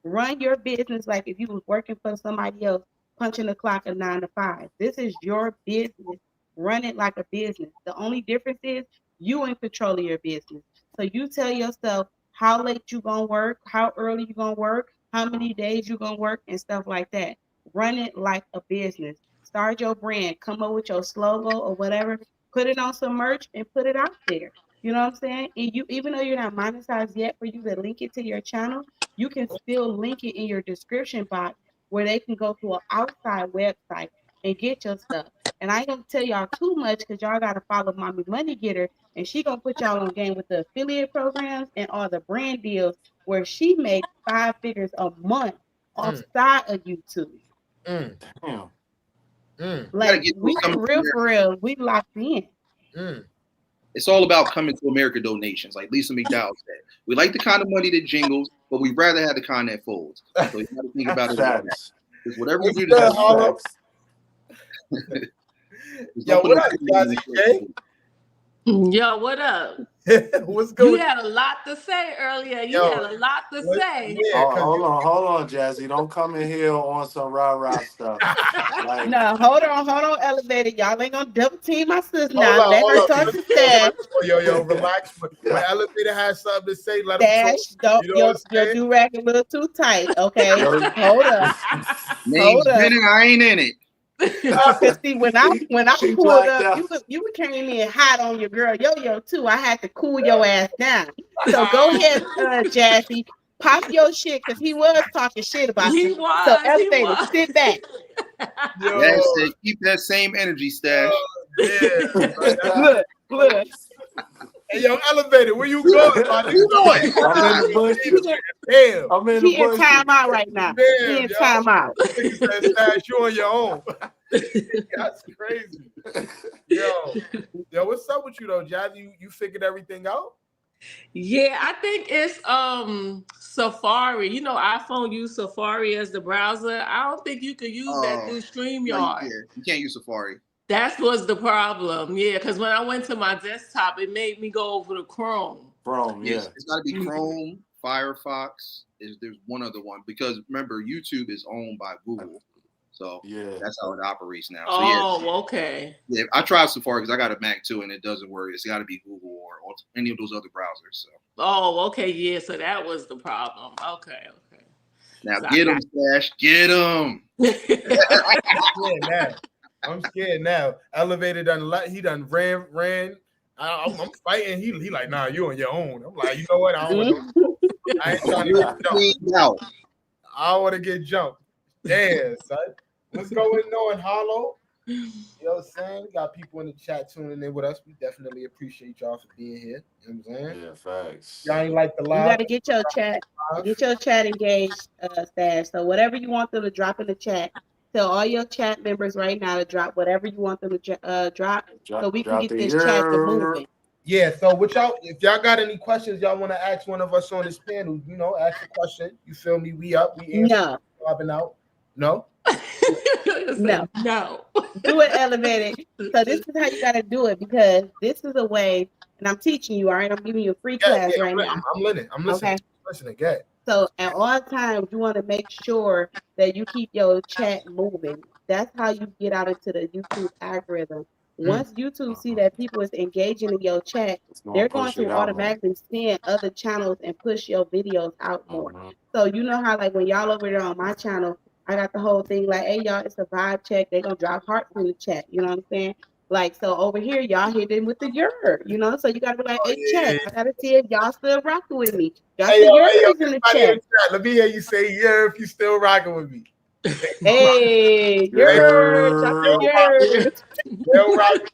Run your business like if you was working for somebody else, punching the clock at 9 to 5. This is your business. Run it like a business. The only difference is you in control of your business. So you tell yourself how late you gonna work, how early you gonna work, how many days you gonna work, and stuff like that. Run it like a business. Start your brand. Come up with your slogan or whatever. Put it on some merch and put it out there. You know what I'm saying? And you, even though you're not monetized yet, for you to link it to your channel, you can still link it in your description box where they can go to an outside website and get your stuff. And I ain't gonna tell y'all too much because y'all gotta follow Mommy Money Getter, and she gonna put y'all on game with the affiliate programs and all the brand deals where she makes 5 figures a month offside of YouTube. Damn. Like we for real, we locked in. It's all about coming to America donations, like Lisa McDowell said. We like the kind of money that jingles, but we'd rather have the kind that folds. So you got to think about it like that. Because whatever you do to Yo, what up, Jazzy J? Yo, what up? What's good? You had a lot to say earlier. You had a lot to say. Yeah, hold on, Jazzy. Don't come in here on some rah-rah stuff. Like, no, hold on, Elevator. Y'all ain't gonna double team my sister now. Let her talk to Stash. Yo, relax. When Elevator has something to say, let him talk. Don't, your do-rag a little too tight, okay? Hold up. Name's Bennett, I ain't in it. Cause see, when I pulled up, you came in hot on your girl Yoyo too. I had to cool your ass down. So go ahead, Jazzy, pop your shit because he was talking shit about you. So Elevator, sit back. That's it. Keep that same energy, Stash. Look. Hey, yo, Elevator, where you going? I'm in the bushes. Damn. I'm in the bushes. He in timeout right now. Damn, he in timeout. Stash, you on your own. That's crazy. Yo, what's up with you though, Jazzy? You figured everything out? Yeah, I think it's Safari. You know, iPhone use Safari as the browser. I don't think you could use that through StreamYard. You can't use Safari. That was the problem. Yeah, because when I went to my desktop, it made me go over to Chrome. Yeah. It's got to be Chrome, Firefox. There's one other one because remember, YouTube is owned by Google. So that's how it operates now. So, okay. Yeah, I tried Safari because I got a Mac too, and it doesn't work. It's got to be Google or any of those other browsers. So. Okay, yeah. So that was the problem. Okay. Now so get him, Stash. Get him. I'm scared now. Elevator he done ran. I'm fighting. He like, nah, you on your own. I'm like, you know what? I don't want no I ain't trying to get jumped. Cleaned out. I don't want to get jumped. Yeah, son. What's going on, Hollow? You know what I'm saying? We got people in the chat tuning in with us. We definitely appreciate y'all for being here. You know what I'm saying? Yeah, facts. Y'all ain't like the You live. got to get your chat engaged, Stash. So whatever you want them to drop in the chat, tell all your chat members right now to drop whatever you want them to drop, so we can get this chat to moving. Yeah, so what y'all, if y'all got any questions y'all want to ask one of us on this panel, you know, ask a question. You feel me? We up, we answer, popping out. No? No. Do it elevated. So this is how you got to do it, because this is a way, and I'm teaching you, all right? I'm giving you a free class right now. I'm listening. I'm listening. Okay. Listening again. So at all times, you want to make sure that you keep your chat moving. That's how you get out into the YouTube algorithm. Once YouTube see that people is engaging in your chat, they're going to automatically send other channels and push your videos out more. So you know how, like, when y'all over there on my channel, I got the whole thing like, hey, y'all, it's a vibe check. They're going to drop hearts in the chat. You know what I'm saying? Like, so over here, y'all hit them with the yur, you know? So you got to be like, hey, chat, I got to see if y'all still rocking with me. Y'all see yurs in the chat. Let me hear you say yur if you still rocking with me. Hey, yur, drop the yurs. They'll rock.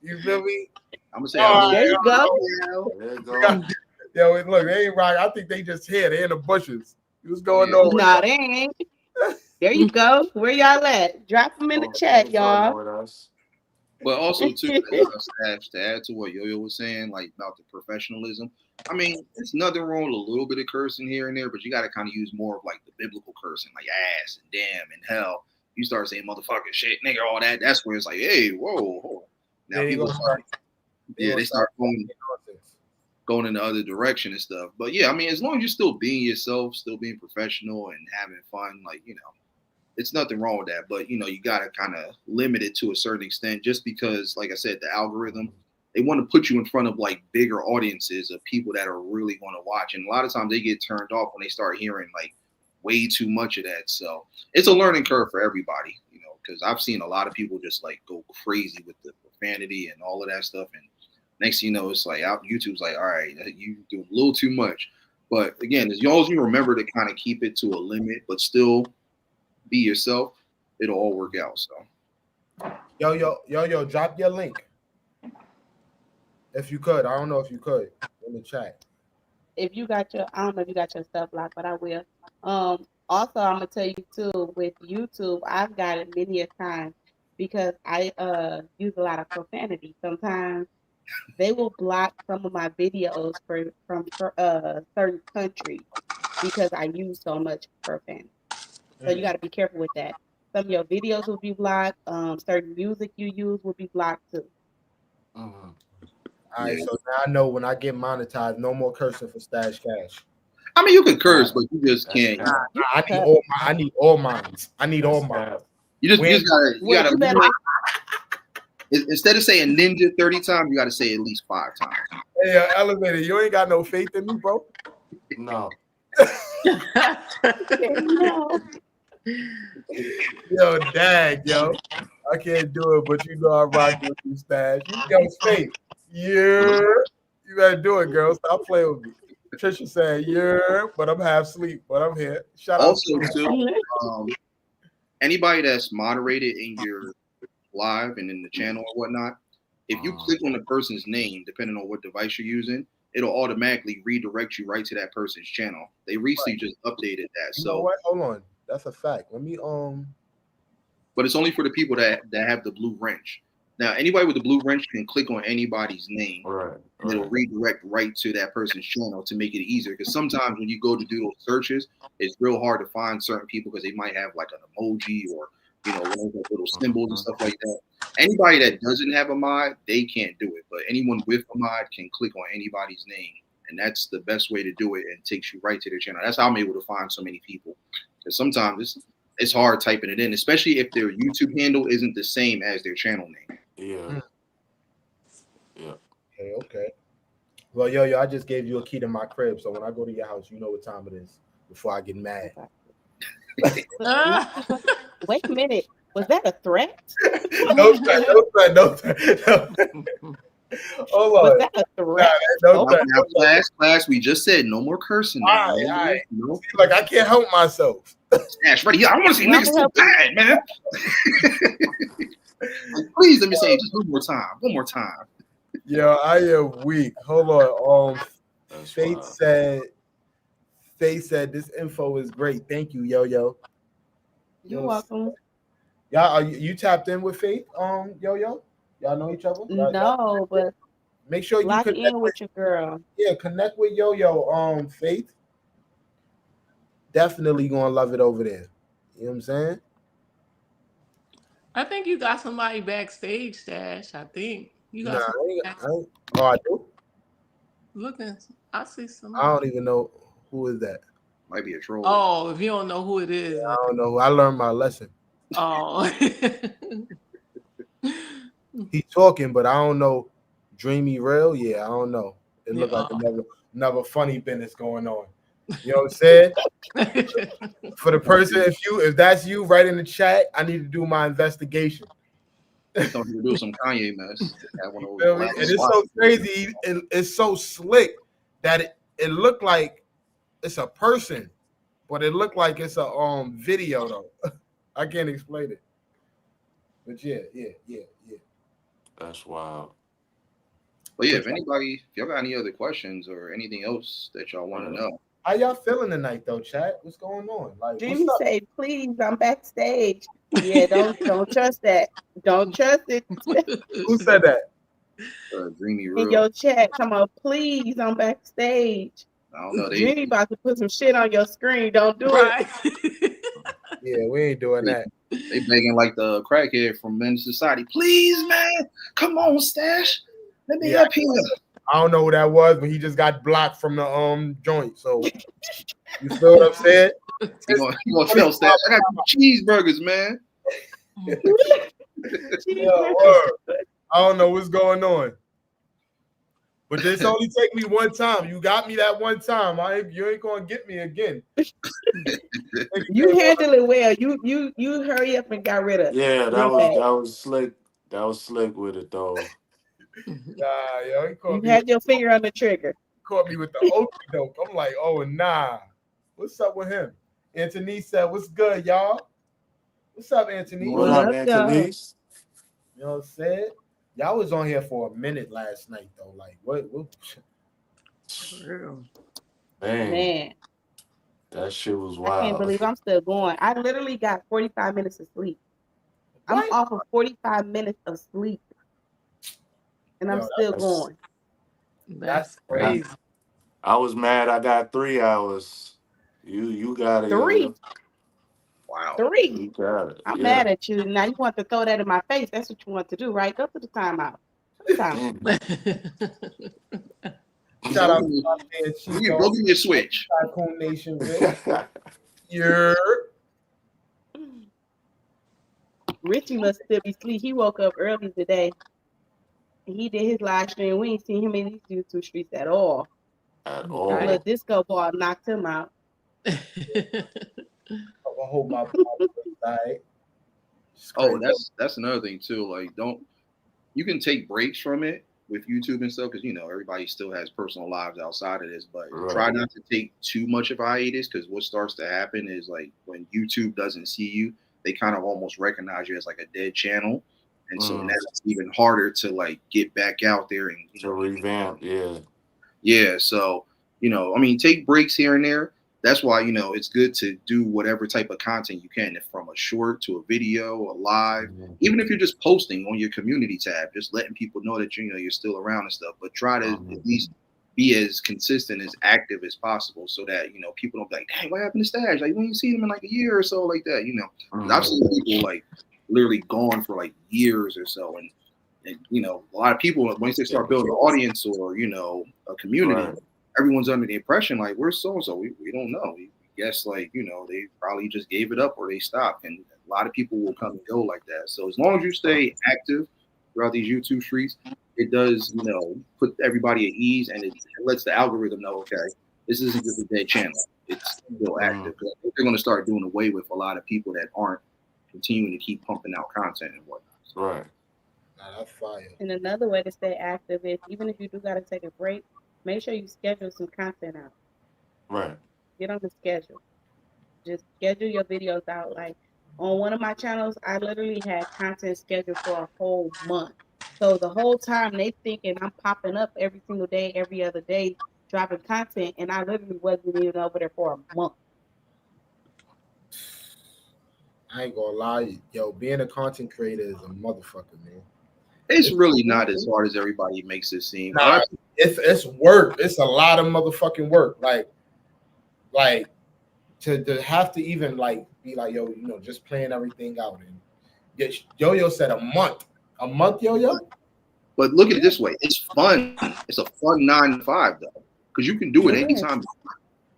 You feel me? I'm going to say, there you go. There you go. Yo, look, they ain't rock. I think they just here. They in the bushes. What's going on? Nah, they ain't. There you go. Where y'all at? Drop them in the chat, y'all. But also, too, to add to what Yoyo was saying, like about the professionalism, I mean, there's nothing wrong with a little bit of cursing here and there, but you got to kind of use more of like the biblical cursing, like ass and damn and hell. You start saying motherfucker, shit, nigga, all that. That's where it's like, hey, whoa. Now people start, they start going in the other direction and stuff. But yeah, I mean, as long as you're still being yourself, still being professional and having fun, like, you know, it's nothing wrong with that. But, you know, you got to kind of limit it to a certain extent, just because, like I said, the algorithm, they want to put you in front of like bigger audiences of people that are really going to watch. And a lot of times they get turned off when they start hearing like way too much of that. So it's a learning curve for everybody, you know, because I've seen a lot of people just like go crazy with the profanity and all of that stuff. And next thing you know, it's like YouTube's like, all right, you do a little too much. But again, as long as you remember to kind of keep it to a limit, but still be yourself, it'll all work out. So yo, drop your link if you could. I don't know if you could in the chat. If you got your, I don't know if you got your stuff locked, but I will. Also, I'm gonna tell you too, with YouTube, I've got it many a time because I use a lot of profanity. Sometimes they will block some of my videos from certain countries because I use so much profanity. So you got to be careful with that. Some of your videos will be blocked. Certain music you use will be blocked too. All right, so now I know when I get monetized, no more cursing for Stash Cash. I mean, you can curse, but you just can't. I need all mines. I need all mines. You just gotta. Instead of saying ninja 30 times, you got to say at least 5 times. Hey, Elevator, you ain't got no faith in me, bro? No. Yo, dag, yo. I can't do it, but you know I rock with you, Stash. You got faith. Yeah. You better do it, girl. Stop playing with me. Trisha said, yeah, but I'm half asleep, but I'm here. Shout out to anybody that's moderated in your live and in the channel or whatnot, if you click on the person's name, depending on what device you're using, it'll automatically redirect you right to that person's channel. They recently just updated that. You know what? Hold on. That's a fact. Let me but it's only for the people that have the blue wrench. Now, anybody with the blue wrench can click on anybody's name. Right. And it'll redirect right to that person's channel to make it easier. Because sometimes when you go to do those searches, it's real hard to find certain people because they might have like an emoji or, you know, one of those little symbols and stuff like that. Anybody that doesn't have a mod, they can't do it. But anyone with a mod can click on anybody's name. And that's the best way to do it, and it takes you right to their channel. That's how I'm able to find so many people. Because sometimes it's hard typing it in, especially if their YouTube handle isn't the same as their channel name. Yeah. Okay. Well, yo, I just gave you a key to my crib, so when I go to your house, you know what time it is before I get mad. Wait a minute. Was that a threat? No threat. Hold Was on. that a Nah, threat? no, Okay. no. Class, we just said no more cursing now. All right. No. See, like I can't help myself. Stash, ready? Yeah, I want to see Well, niggas I'm so helping. bad, man. Like, please let me say it just one more time. One more time. Yo, I am weak. Hold on. That's Faith wild. said this info is great. Thank you, Yo. You're welcome. Y'all, are you tapped in with Faith? Yo. Y'all know each other? No, but Make sure you lock connect in with your girl. connect with Yo. Faith. Definitely gonna love it over there. You know what I'm saying? I think you got somebody backstage, Stash. I think you Nah, got somebody oh, I do. looking. I see I somebody. don't even know who is that. Might be a troll. Oh, if you don't know who it is. I don't know. I learned my lesson. Oh. He talking, but I don't know. Dreamy real? Yeah, I don't know. It looked like Yeah. another funny business going on. You know what I'm saying? For the person, if that's you, write in the chat. I need to do my investigation. Thought he would do some Kanye mess. Have one of those Feel me? black And it's spots. so crazy. It's so slick that it looked like it's a person, but it looked like it's a video though. I can't explain it. But yeah. That's wild. But yeah, if y'all got any other questions or anything else that y'all want to know. How y'all feeling tonight though, chat? What's going on? Like, Dreamy what's up? say, please, I'm backstage. Yeah, don't trust that. Don't trust it. Who said that? Dreamy In real. your chat, come on, please, I'm backstage. I don't know. Dreamy about to put some shit on your screen. Don't do Right. Yeah, we ain't doing that. They begging like the crackhead from Men's Society. Please, man, come on, Stash. Let me up here. I don't know who that was, but he just got blocked from the joint. So you feel what I'm saying? He gonna tell Stash, I got cheeseburgers, man. Yeah, word. I don't know what's going on. But this only take me one time. You got me that one time. You ain't gonna get me again. You handle it well. You hurry up and got rid of. Yeah, that real fast. was slick. That was slick with it though. Nah, yo, he You had your finger on the trigger. caught me with the okey doke. I'm like, oh nah. What's up with him? Anthony said, what's good, y'all? What's up, Anthony? What What up, up, Anthony? You know what I'm saying? Y'all was on here for a minute last night though. Like, what? Man, that shit was I can't wild. believe I'm still going. I literally got 45 minutes of sleep. I'm What? off of 45 minutes of sleep. And I'm still going. That's crazy. I was mad. I got 3 hours. You got it. 3. Yo. Wow. 3. You got it. I'm mad at you. Now you want to throw that in my face. That's what you want to do, right? Go to the timeout. Shout out to Go my man Chico. give me a switch. Tycoon Nation, yeah. Richie must still be asleep. He woke up early today. He did his live stream. We ain't seen him in these YouTube streets at all. At The all. little disco ball knocked him out. I'll hold my side. Oh, that's another thing too. Like, you can take breaks from it with YouTube and stuff because everybody still has personal lives outside of this. But try not to take too much of a hiatus because what starts to happen is like when YouTube doesn't see you, they kind of almost recognize you as like a dead channel, and so now it's even harder to like get back out there and revamp. Yeah. So take breaks here and there. That's why, it's good to do whatever type of content you can, from a short to a video, a live, even if you're just posting on your community tab, just letting people know that, you're still around and stuff, but try to at least be as consistent, as active as possible so that, people don't be like, dang, what happened to Stash? Like, we ain't seen him in like a year or so like that, 'Cause I've seen people like literally gone for like years or so. And a lot of people, once they start building an audience or, a community, everyone's under the impression like, where's so-and-so? We don't know. We guess like, they probably just gave it up or they stopped. And a lot of people will come and go like that. So as long as you stay active throughout these YouTube streets, it does, put everybody at ease, and it lets the algorithm know, okay, this isn't just a dead channel. It's still active. I think they're going to start doing away with a lot of people that aren't continuing to keep pumping out content and whatnot. Right. Nah, that's fire. And another way to stay active is even if you do got to take a break, make sure you schedule some content out. Right. Get on the schedule. Just schedule your videos out. Like on one of my channels, I literally had content scheduled for a whole month. So the whole time they thinking I'm popping up every single day, every other day, dropping content, and I literally wasn't even over there for a month. I ain't gonna lie, yo, being a content creator is a motherfucker, man. It's really not as hard as everybody makes it seem. Nah, it's work. It's a lot of motherfucking work. Like to have to even like be like, yo, you know, just playing everything out. And Yoyo said a month. A month, Yoyo? But look at it this way: it's fun. It's a fun 9 to 5 though, because you can do it anytime.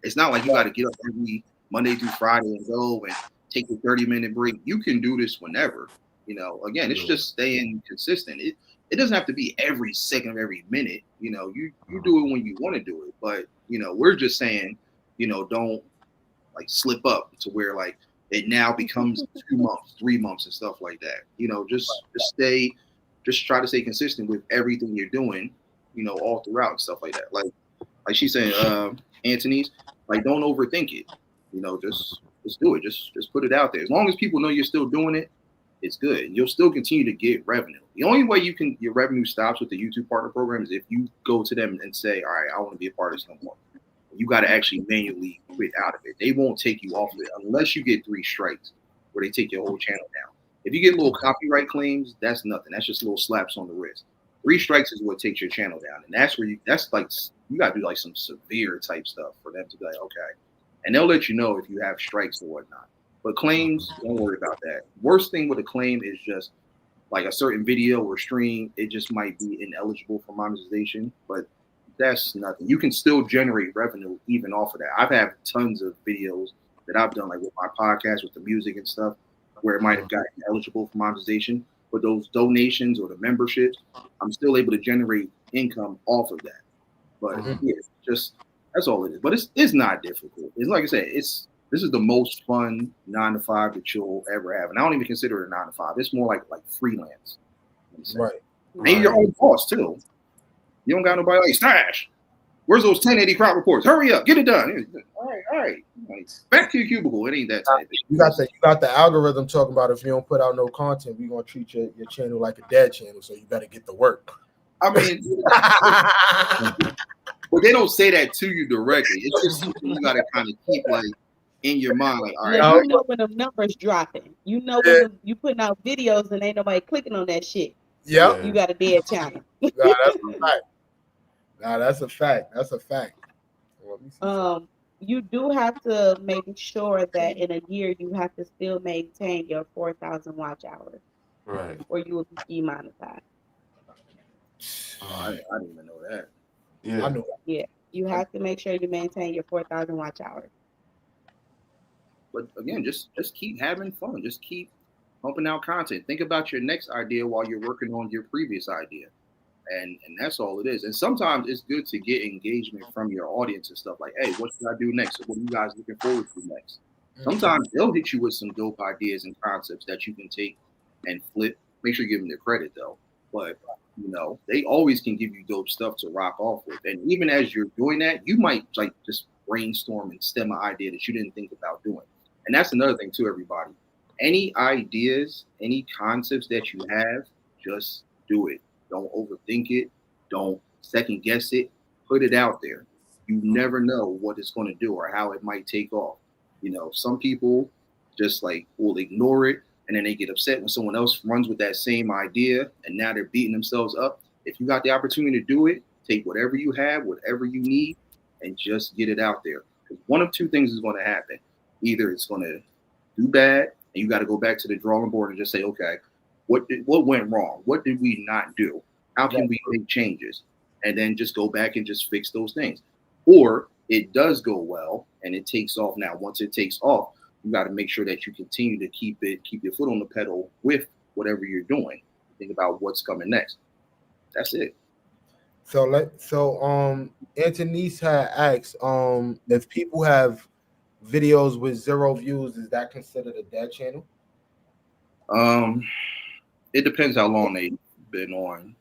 It's not like you got to get up every Monday through Friday and go and take a 30-minute break. You can do this whenever. You know, again, it's just staying consistent. It doesn't have to be every second of every minute. You know, you do it when you want to do it. But you know, we're just saying, you know, don't like slip up to where like it now becomes 2 months, 3 months, and stuff like that. You know, just try to stay consistent with everything you're doing. You know, all throughout and stuff like that. Like she's saying, Anthony's like, don't overthink it. You know, just do it. Just put it out there. As long as people know you're still doing it, it's good. You'll still continue to get revenue. The only way your revenue stops with the YouTube partner program is if you go to them and say, all right, I want to be a part of this no more. You got to actually manually quit out of it. They won't take you off of it unless you get 3 strikes where they take your whole channel down. If you get little copyright claims, that's nothing. That's just little slaps on the wrist. 3 strikes is what takes your channel down. And that's where you got to do like some severe type stuff for them to be like, okay. And they'll let you know if you have strikes or whatnot. But claims, don't worry about that. Worst thing with a claim is just like a certain video or stream, it just might be ineligible for monetization, but that's nothing. You can still generate revenue even off of that. I've had tons of videos that I've done, like with my podcast, with the music and stuff, where it might have gotten eligible for monetization. But those donations or the memberships, I'm still able to generate income off of that. But yeah, just that's all it is. But it's not difficult. It's like I said, this is the most fun 9 to 5 that you'll ever have. And I don't even consider it a 9 to 5. It's more like freelance. Right. And you're your own boss too. You don't got nobody like Stash. Where's those 1080 crowd reports? Hurry up, get it done. All right. Back to your cubicle. It ain't that type. You got the algorithm talking about if you don't put out no content, we're gonna treat your channel like a dead channel. So you better get to work. I mean, but they don't say that to you directly. It's just something you gotta kind of keep like in your mind, like, all right. Yeah, you know when the numbers dropping. You know when you putting out videos and ain't nobody clicking on that shit. Yeah. You got a dead channel. That's a fact. That's a fact. You do have to make sure that in a year you have to still maintain your 4,000 watch hours. Right. Or you will be demonetized. I didn't even know that. Yeah. I know. Yeah. You have to make sure you maintain your 4,000 watch hours. But again, just keep having fun. Just keep pumping out content. Think about your next idea while you're working on your previous idea. And that's all it is. And sometimes it's good to get engagement from your audience and stuff like, hey, what should I do next? What are you guys looking forward to next? Sometimes they'll hit you with some dope ideas and concepts that you can take and flip. Make sure you give them their credit though. But you know, they always can give you dope stuff to rock off with. And even as you're doing that, you might like just brainstorm and stem an idea that you didn't think about doing. And that's another thing too, everybody. Any ideas, any concepts that you have, just do it. Don't overthink it. Don't second guess it. Put it out there. You never know what it's going to do or how it might take off. You know, some people just like will ignore it and then they get upset when someone else runs with that same idea and now they're beating themselves up. If you got the opportunity to do it, take whatever you have, whatever you need, and just get it out there. Because one of 2 things is going to happen. Either it's going to do bad and you got to go back to the drawing board and just say, okay, what went wrong? What did we not do? How can we make changes? And then just go back and just fix those things. Or it does go well and it takes off. Now, once it takes off, you got to make sure that you continue to keep your foot on the pedal with whatever you're doing. Think about what's coming next. That's it. So Antonice had asked, if people have videos with 0 views, is that considered a dead channel? It depends how long they've been on.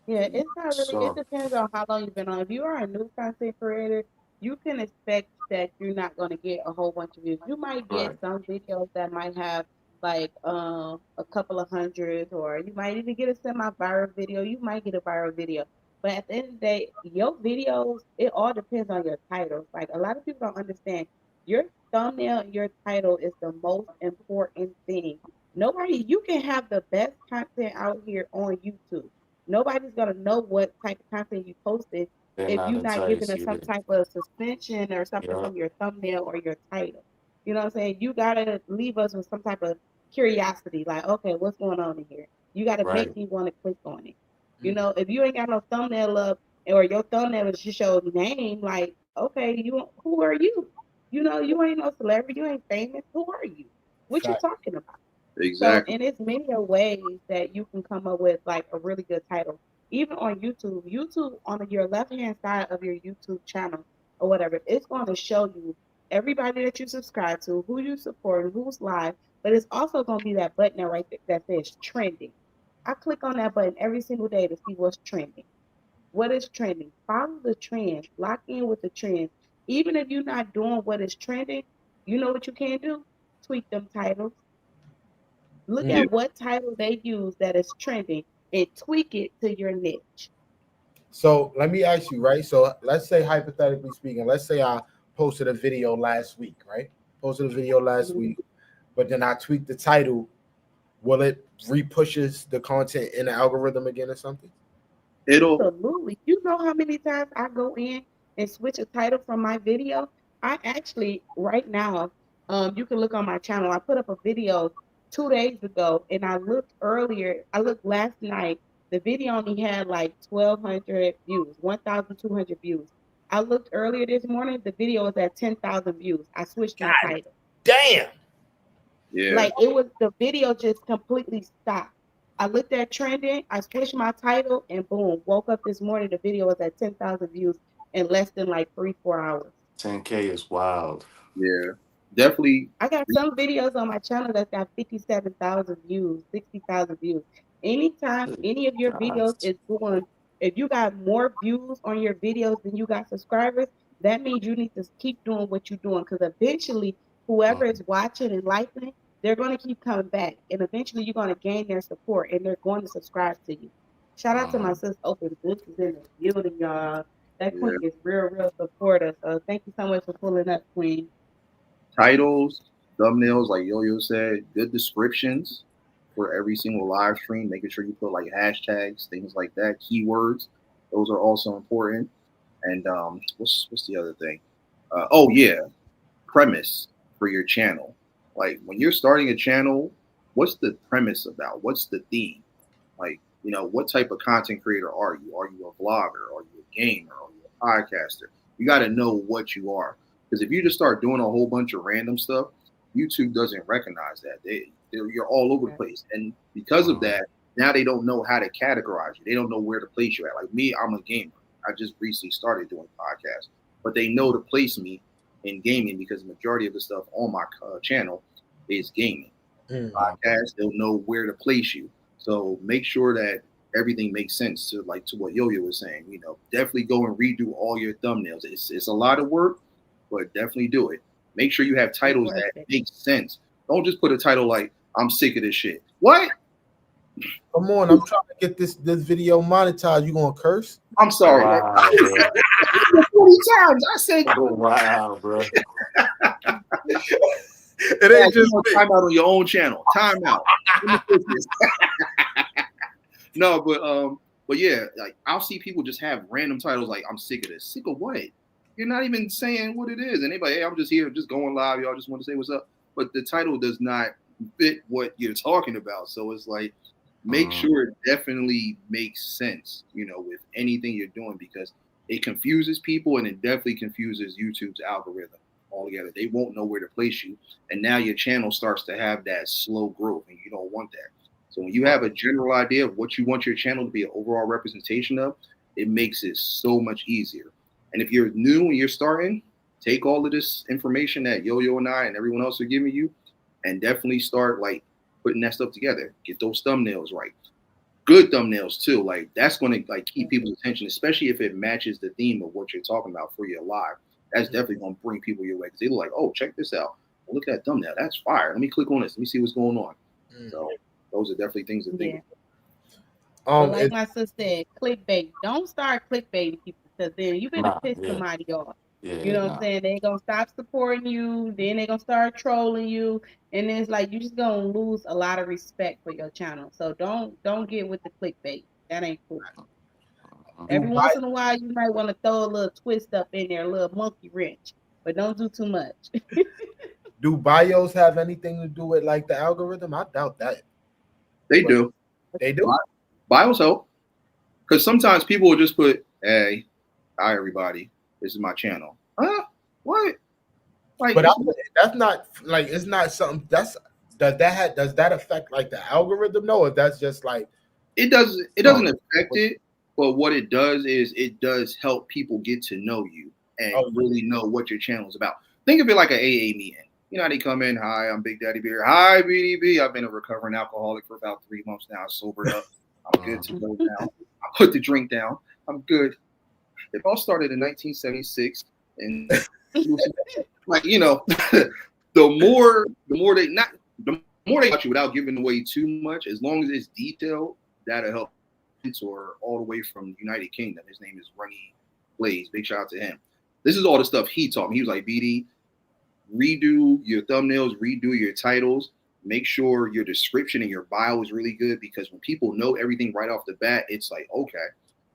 Yeah, it's not really. It So depends on how long you've been on. If you are a new content creator, you can expect that you're not going to get a whole bunch of views. You might get right, some videos that might have like a couple of hundreds, or you might even get a semi-viral video. You might get a viral video, but at the end of the day, your videos, it all depends on your title. Like a lot of people don't understand, your thumbnail and your title is the most important thing. Nobody, you can have the best content out here on YouTube. Nobody's gonna know what type of content you posted they're if not you're not giving enticed. us some You, type of suspension or something yeah, from your thumbnail or your title. You know what I'm saying? You gotta leave us with some type of curiosity, like, okay, what's going on in here? You gotta right. make me want to click on it. You know, if you ain't got no thumbnail up or your thumbnail is just your name, like, okay, who are you? You know, you ain't no celebrity, you ain't famous. Who are you? What you Fact. talking about? So, Exactly. and it's many a ways that you can come up with like a really good title. Even on YouTube, YouTube on your left hand side of your YouTube channel or whatever, it's going to show you everybody that you subscribe to, who you support, and who's live. But it's also going to be that button there right there that says trending. I click on that button every single day to see what's trending. What is trending? Follow the trends. Lock in with the trends. Even if you're not doing what is trending, you know what you can do? Tweak them titles. Look Yeah. at what title they use that is trending and tweak it to your niche. So let me ask you, right? So let's say hypothetically speaking, let's say I posted a video last week, right? Posted a video last Mhm. week, but then I tweaked the title. Will it repushes the content in the algorithm again or something? It'll. Absolutely. You know how many times I go in and switch a title from my video? I actually, right now, you can look on my channel. I put up a video 2 days ago and I looked earlier, I looked last night. The video only had like 1,200 views, 1,200 views. I looked earlier this morning, the video was at 10,000 views. I switched my God title. damn. Yeah. Like it was the video just completely stopped. I looked at trending, I switched my title, and boom, woke up this morning. The video was at 10,000 views in less than like 3, 4 hours. 10K is wild. Yeah. Definitely. I got some videos on my channel that's got 57,000 views, 60,000 views. Anytime any of your videos Gosh. is doing, if you got more views on your videos than you got subscribers, that means you need to keep doing what you're doing because eventually, whoever Mm, is watching and liking, they're going to keep coming back. And eventually, you're going to gain their support and they're going to subscribe to you. Shout out to my mm. sis, Open Books, is in the building, y'all. That Yeah. queen is real, real supportive. So thank you so much for pulling up, queen. Titles, thumbnails, like Yo-Yo said, good descriptions for every single live stream, making sure you put like hashtags, things like that, keywords. Those are also important. And what's the other thing? Oh yeah, premise for your channel. Like when you're starting a channel, what's the premise about? What's the theme? Like, what type of content creator are you? Are you a vlogger? Are you a gamer? Are you a podcaster? You got to know what you are. Because if you just start doing a whole bunch of random stuff, YouTube doesn't recognize that. You're all over the place. And because of Mm, that, now they don't know how to categorize you. They don't know where to place you at. Like me, I'm a gamer. I just recently started doing podcasts, but they know to place me in gaming because the majority of the stuff on my channel is gaming. mm. Podcast, they'll know where to place you. So make sure that everything makes sense to what Yo-Yo was saying. Definitely go and redo all your thumbnails. It's a lot of work, but definitely do it. Make sure you have It's titles worth that it. make sense. Don't just put a title like "I'm sick of this shit." What? Come on, I'm trying to get this video monetized. You gonna curse? I'm sorry. Wow, bro. 40 times I said, Oh, wow, bro. It "Yeah, ain't just me. time out on your own channel. Time out." No, but yeah, like I'll see people just have random titles like "I'm sick of this." Sick of what? You're not even saying what it is. And anybody, hey, I'm just here, just going live. Y'all just want to say what's up. But the title does not fit what you're talking about. So it's like, make Mm, sure it definitely makes sense, with anything you're doing because it confuses people and it definitely confuses YouTube's algorithm altogether. They won't know where to place you. And now your channel starts to have that slow growth and you don't want that. So when you have a right. general idea of what you want your channel to be an overall representation of, it makes it so much easier. And if you're new and you're starting, take all of this information that Yo-Yo and I and everyone else are giving you and definitely start like putting that stuff together. Get those thumbnails right. Good thumbnails too. Like that's going to like keep people's attention, especially if it matches the theme of what you're talking about for your live. That's definitely going to bring people your way because they look like, oh, check this out. Look at that thumbnail. That's fire. Let me click on this. Let me see what's going on. So those are definitely things to think. But like my sister said, clickbait. Don't start clickbaiting people because then you're gonna piss somebody off. You know what I'm saying? They're gonna stop supporting you, then they're gonna start trolling you, and then it's like you're just gonna lose a lot of respect for your channel. So don't get with the clickbait. That ain't cool. Every once in a while you might want to throw a little twist up in there, a little monkey wrench, but don't do too much. Do bios have anything to do with like the algorithm? I doubt that. They do. They do. Bios help. Because sometimes people will just put, hey, hi everybody, this is my channel. What? Like, but that's not like it's not something does that affect like the algorithm? No, or that's just like it doesn't affect it, but what it does is it does help people get to know you and really know what your channel is about. Think of it like an AA meeting. You know how they come in, hi, I'm Big Daddy Beer. Hi, BDB. I've been a recovering alcoholic for about 3 months now. I sobered up. I'm good to go now. I put the drink down. I'm good. It all started in 1976, and like the more they got you without giving away too much, as long as it's detailed, that'll help. Mentor all the way from the United Kingdom. His name is Runny Blaze. Big shout out to him. This is all the stuff he taught me. He was like, BD, redo your thumbnails, redo your titles. Make sure your description and your bio is really good because when people know everything right off the bat, it's like, okay,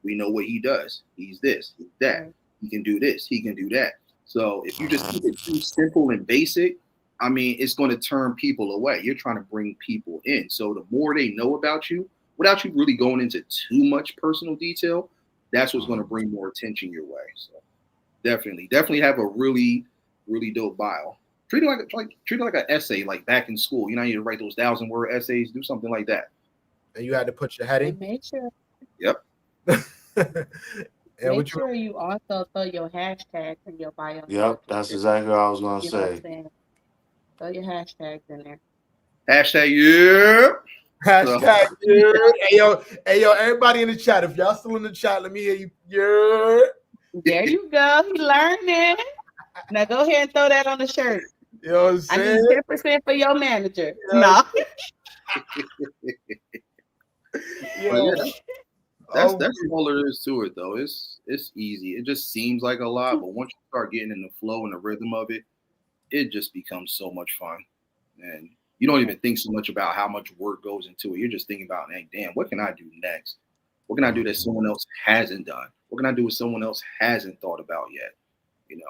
we know what he does. He's this, he's that. He can do this, he can do that. So if you just keep it too simple and basic, I mean, it's going to turn people away. You're trying to bring people in. So the more they know about you, without you really going into too much personal detail, that's what's going to bring more attention your way. So definitely have a really, really dope bio. Treat it like an essay, like back in school. You know, you need to write those 1,000-word essays. Do something like that. And you had to put your heading. Make sure. Yep. Make sure you also throw your hashtags in your bio. Yep, that's exactly what I was gonna say. Throw your hashtags in there. Hashtag yeah. Hashtag yeah. Hey yo, everybody in the chat. If y'all still in the chat, let me hear you. Yeah. There you go. He learning. Now go ahead and throw that on the shirt. You know what I'm saying? I need 10% for your manager. No. That's all there is to it, though. It's easy. It just seems like a lot, but once you start getting in the flow and the rhythm of it, it just becomes so much fun. And you don't even think so much about how much work goes into it. You're just thinking about, hey, damn, what can I do next? What can I do that someone else hasn't done? What can I do that someone else hasn't thought about yet? You know,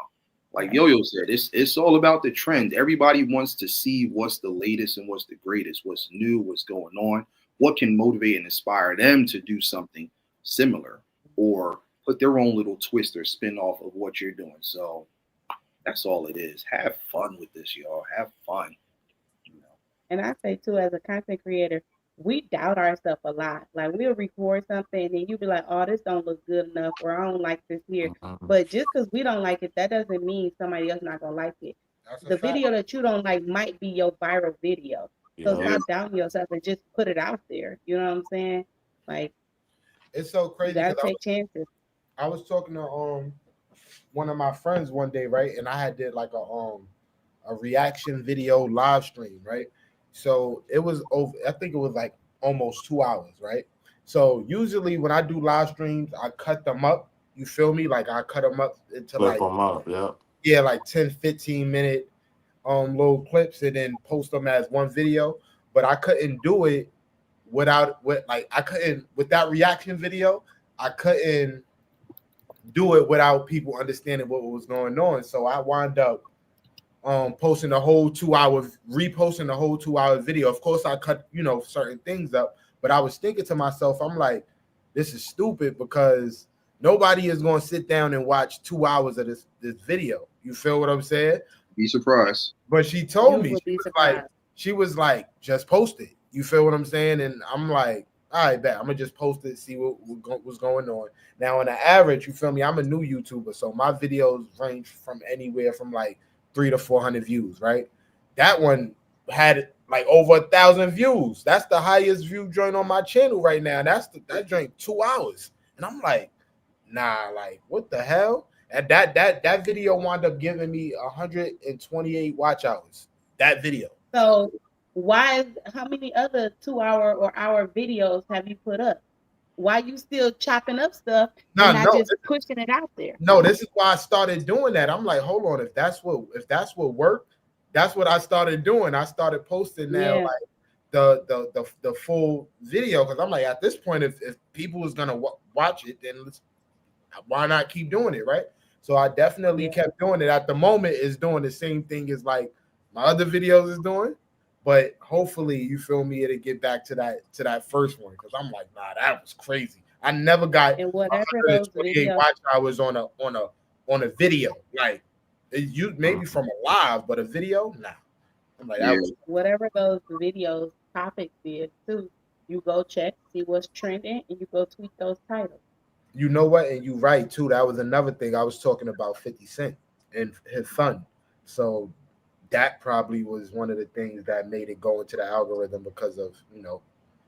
like Yoyo said, it's all about the trend. Everybody wants to see what's the latest and what's the greatest, what's new, what's going on, what can motivate and inspire them to do something similar or put their own little twist or spin off of what you're doing. So that's all it is. Have fun with this, y'all. Have fun. And I say too, as a content creator, we doubt ourselves a lot. Like we'll record something and you'll be like, oh, this don't look good enough, or I don't like this here. But just because we don't like it, that doesn't mean somebody else not gonna like it. The video that you don't like might be your viral video. So stop doubting yourself and just put it out there. You know what I'm saying? Like it's so crazy. You gotta take chances. I was talking to one of my friends one day, right? And I had did like a reaction video live stream, right? So it was over, I think it was like almost 2 hours, right? So usually when I do live streams, I cut them up. You feel me? Like I cut them up into Flip them up, yeah, like 10, 15 minute little clips and then post them as one video. But I couldn't do it with that reaction video, I couldn't do it without people understanding what was going on. So I wound up posting the whole 2 hours, reposting the whole 2 hour video. Of course, I cut, certain things up, but I was thinking to myself, I'm like, this is stupid because nobody is going to sit down and watch 2 hours of this video. You feel what I'm saying? Be surprised. But she told me, she was like, just post it. You feel what I'm saying? And I'm like, all right, bet. I'm going to just post it, see what's going on. Now, on the average, you feel me? I'm a new YouTuber, so my videos range from anywhere from like 300 to 400 views, right? That one had like over 1,000 views. That's the highest view joint on my channel right now. That joint 2 hours, and I'm like, nah, like what the hell? And that video wound up giving me 128 watch hours. That video. So how many other 2 hour or hour videos have you put up? Why you still chopping up stuff and not just pushing it out there? No, this is why I started doing that. I'm like, hold on, if that's what worked, that's what I started doing. I started posting now like the full video, because I'm like, at this point, if people is gonna watch it, then why not keep doing it, right? So I definitely kept doing it. At the moment, it's doing the same thing as like my other videos is doing, but hopefully, you feel me, it'll get back to that first one, because I'm like, nah, that was crazy. I never got 128 watch hours on a video. Like you maybe from a live, but a video, nah. I'm like, whatever those videos topics is too, you go check, see what's trending, and you go tweet those titles. You know what? And you right too. That was another thing I was talking about, 50 Cent and his fun. So that probably was one of the things that made it go into the algorithm, because of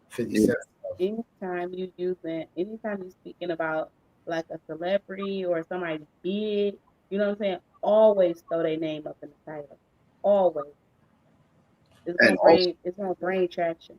50 Cent. Anytime you're speaking about like a celebrity or somebody big, you know what I'm saying? Always throw their name up in the title. Always. It's gonna bring traction.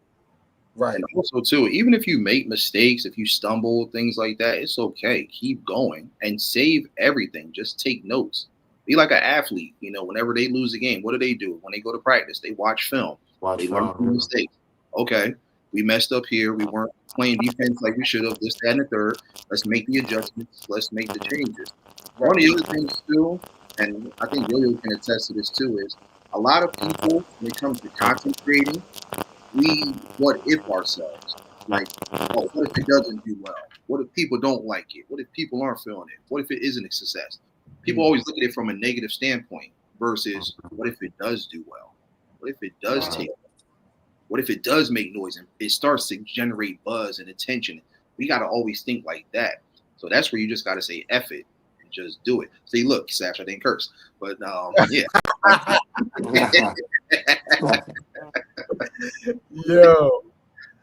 Right. And also too, even if you make mistakes, if you stumble, things like that, it's okay. Keep going and save everything. Just take notes. Be like an athlete. Whenever they lose a game, what do? When they go to practice, they watch film. They learn from mistakes. Okay, we messed up here. We weren't playing defense like we should have. This, that, and the third. Let's make the adjustments. Let's make the changes. One of the other things too, and I think Yoyo can attest to this too, is a lot of people, when it comes to content creating, we what if ourselves. Like, oh, what if it doesn't do well? What if people don't like it? What if people aren't feeling it? What if it isn't a success? People always look at it from a negative standpoint versus what if it does do well? What if it does take off? What if it does make noise and it starts to generate buzz and attention? We got to always think like that. So that's where you just got to say F it and just do it. See, look, Sash, I didn't curse. But yeah. Yo.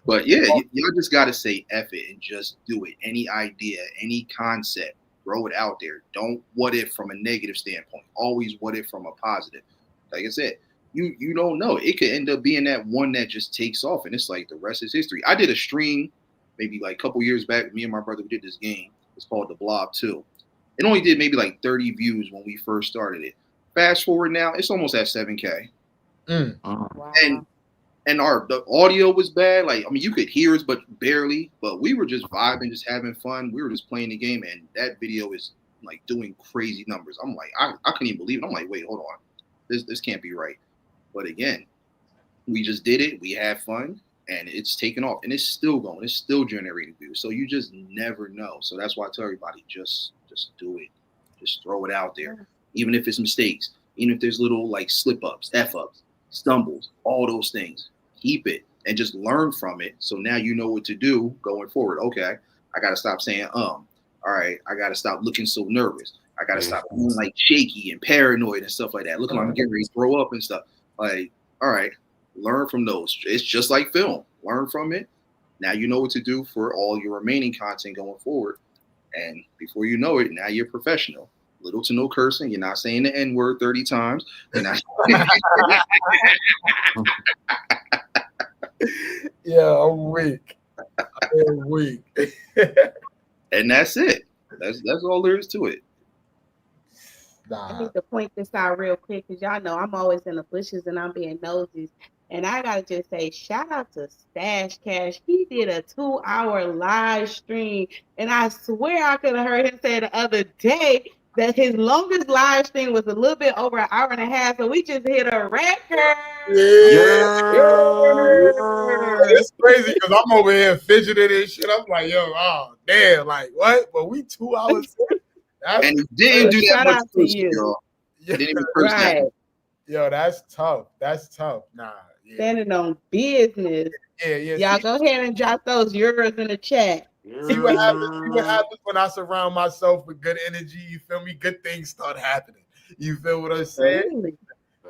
But yeah, y'all just got to say F it and just do it. Any idea, any concept, throw it out there. Don't what if from a negative standpoint. Always what if from a positive. Like I said, you don't know. It could end up being that one that just takes off, and it's like the rest is history. I did a stream maybe like a couple years back. Me and my brother, we did this game. It's called The Blob 2. It only did maybe like 30 views when we first started it. Fast forward now, it's almost at 7K. Wow. And the audio was bad. Like, I mean, you could hear us, but barely. But we were just vibing, just having fun. We were just playing the game, and that video is like doing crazy numbers. I'm like, I couldn't even believe it. I'm like, wait, hold on, this can't be right. But again, we just did it. We had fun, and it's taken off, and it's still going. It's still generating views. So you just never know. So that's why I tell everybody, just do it. Just throw it out there, even if it's mistakes, even if there's little like slip ups, f ups, stumbles, all those things. Keep it and just learn from it. So now you know what to do going forward. Okay, I got to stop saying all right, I got to stop looking so nervous. I got to stop being like shaky and paranoid and stuff like that. Looking like I'm getting ready to throw up and stuff. Like, all right, learn from those. It's just like film. Learn from it. Now you know what to do for all your remaining content going forward. And before you know it, now you're professional. Little to no cursing. You're not saying the N-word 30 times. You're not. Yeah, I'm weak. I'm weak. And that's it. That's all there is to it. I need to point this out real quick because y'all know I'm always in the bushes and I'm being nosy. And I gotta just say, shout out to Stash Cash. He did a 2-hour live stream, and I swear I could have heard him say the other day that his longest live stream was a little bit over an hour and a half. So we just hit a record. Yeah. It's crazy because I'm over here fidgeting and shit. I'm like, yo, oh damn, like what? But we 2 hours. And he didn't do that much cursing, y'all. Yeah. Didn't even curse that. Yo, that's tough. That's tough. Nah. Yeah. Standing on business. Yeah. Y'all go ahead and drop those euros in the chat. See what happens when I surround myself with good energy. You feel me? Good things start happening. You feel what I'm saying?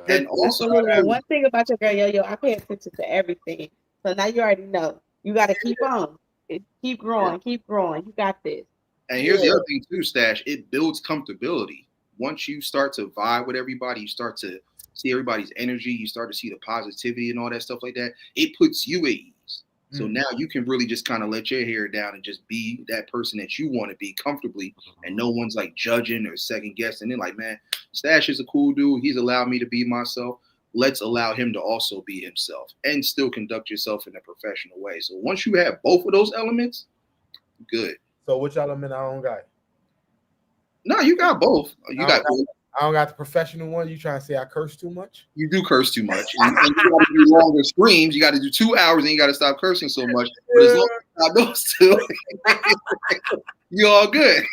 And also, one thing about your girl Yo-Yo, I pay attention to everything. So now you already know. You got to keep on. Keep growing. Keep growing. You got this. And here's the other thing too, Stash. It builds comfortability. Once you start to vibe with everybody, you start to see everybody's energy. You start to see the positivity and all that stuff like that. It puts you at ease. So now you can really just kind of let your hair down and just be that person that you want to be comfortably, and no one's like judging or second guessing. They're like, man, Stash is a cool dude. He's allowed me to be myself. Let's allow him to also be himself and still conduct yourself in a professional way. So once you have both of those elements, good. So which element I don't got? No, you got both. You got both. I don't got the professional one. You trying to say I curse too much? You do curse too much. And you got to do longer streams. You got to do 2 hours and you got to stop cursing so much. But as long as you got those two, you're all good.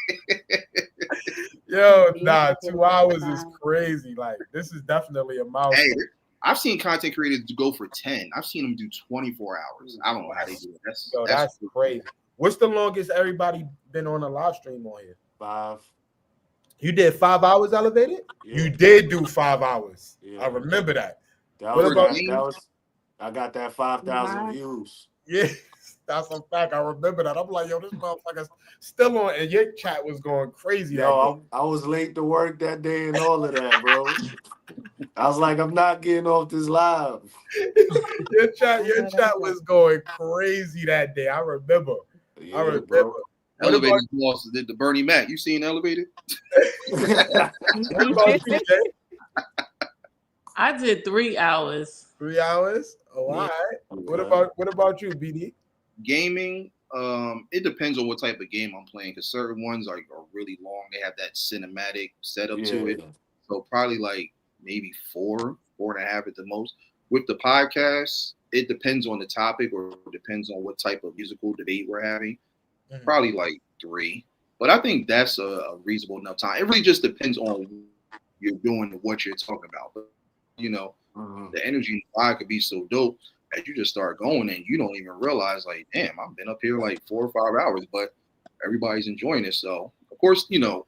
Yo, nah, 2 hours is crazy. Like, this is definitely a milestone. Hey, I've seen content creators go for 10. I've seen them do 24 hours. I don't know how they do it. That's crazy. What's the longest everybody been on a live stream on here? 5. You did 5 hours elevated? Yeah. You did do 5 hours. Yeah. I remember that. I got that 5,000 views. Yeah, that's a fact. I remember that. I'm like, yo, this motherfucker's still on, and your chat was going crazy. Yo, I was late to work that day and all of that, bro. I was like, I'm not getting off this live. your chat was going crazy that day. I remember. Yeah, I remember. Bro. Elevated lost. Did the Bernie Mac? You seen Elevated? I did 3 hours. 3 hours? Oh, all right. What about you, BD? Gaming. It depends on what type of game I'm playing, because certain ones are really long. They have that cinematic setup to it. So probably like maybe 4.5 at the most. With the podcast, it depends on the topic, or depends on what type of musical debate we're having. Probably like 3, but I think that's a reasonable enough time. It really just depends on what you're doing and what you're talking about. But the energy and the vibe could be so dope that you just start going and you don't even realize, like, damn, I've been up here like 4 or 5 hours, but everybody's enjoying it. So of course, the